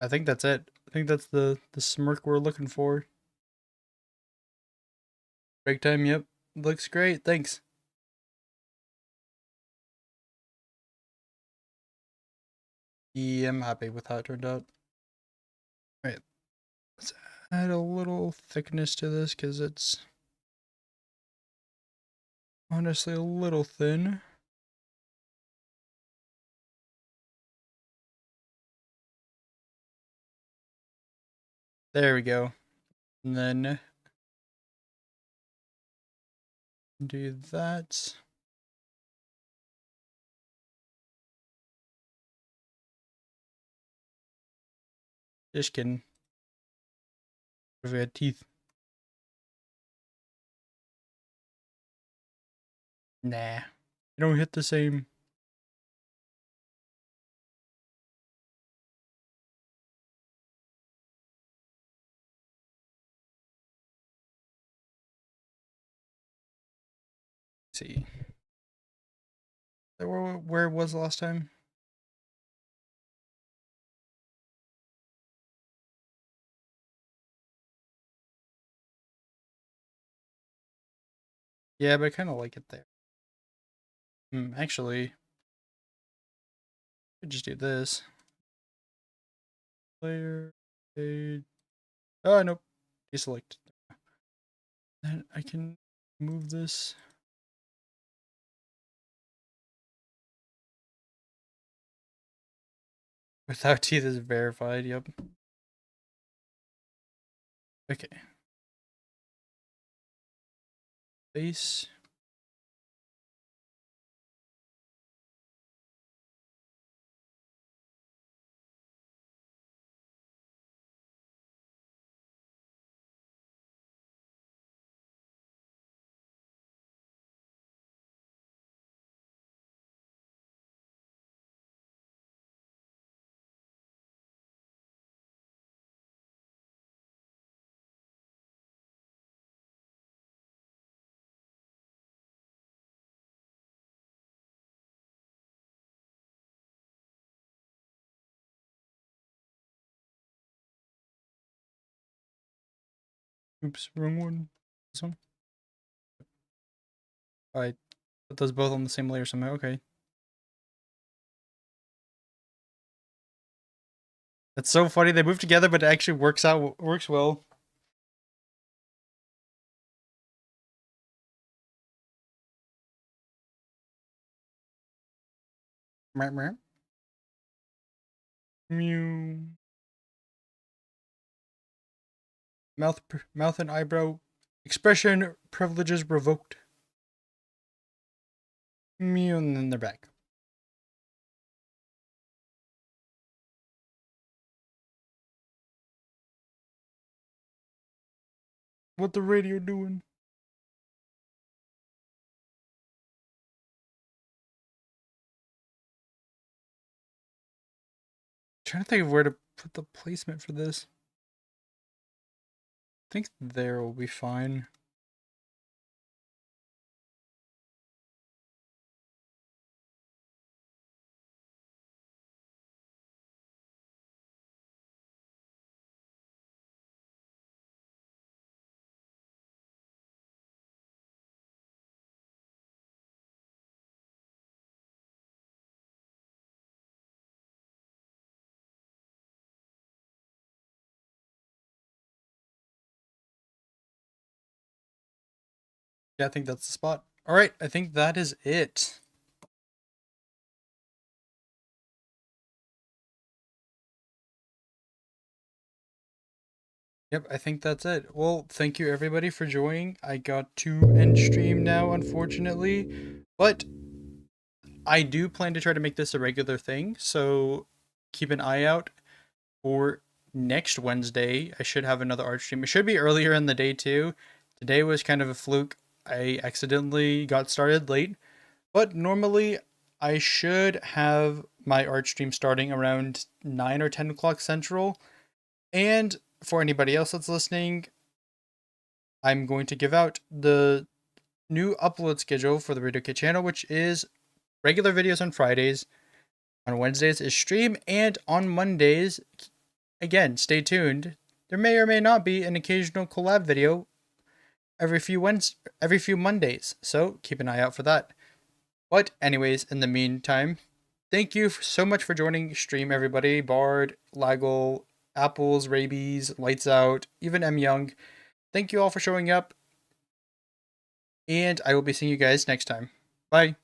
I think that's it. I think that's the smirk we're looking for. Break time. Yep, looks great. Thanks. Yeah, I'm happy with how it turned out. Right, let's add a little thickness to this because it's honestly a little thin. There we go. And then do that. Just kidding. If we had teeth. Nah. You don't hit the same. Let's see. Where it was last time? Yeah, but I kind of like it there. Actually, I could just do this. Player page. Oh, nope. Deselect. Then I can move this. Without teeth is verified. Yep. Okay. Face. Oops, wrong one. This one. I put those both on the same layer somehow. Okay. That's so funny. They move together, but it actually works well. Mew. Mouth and eyebrow expression privileges revoked. Mew, and then they're back. What the radio doing? Trying to think of where to put the placement for this. I think there will be fine. Yeah, I think that's the spot. All right, I think that is it. Yep, I think that's it. Well, thank you everybody for joining. I got to end stream now, unfortunately, but I do plan to try to make this a regular thing, so keep an eye out for next Wednesday. I should have another art stream. It should be earlier in the day too. Today was kind of a fluke. I accidentally got started late, but normally I should have my art stream starting around 9 or 10 o'clock Central. And for anybody else that's listening, I'm going to give out the new upload schedule for the Radio Kit channel, which is regular videos on Fridays. On Wednesdays is stream, and on Mondays, again, stay tuned. There may or may not be an occasional collab video every few Mondays, so keep an eye out for that. But anyways, in the meantime, thank you so much for joining stream, everybody. Bard, Laggle, Apples, Rabies, Lights Out, even M Young. Thank you all for showing up, and I will be seeing you guys next time. Bye.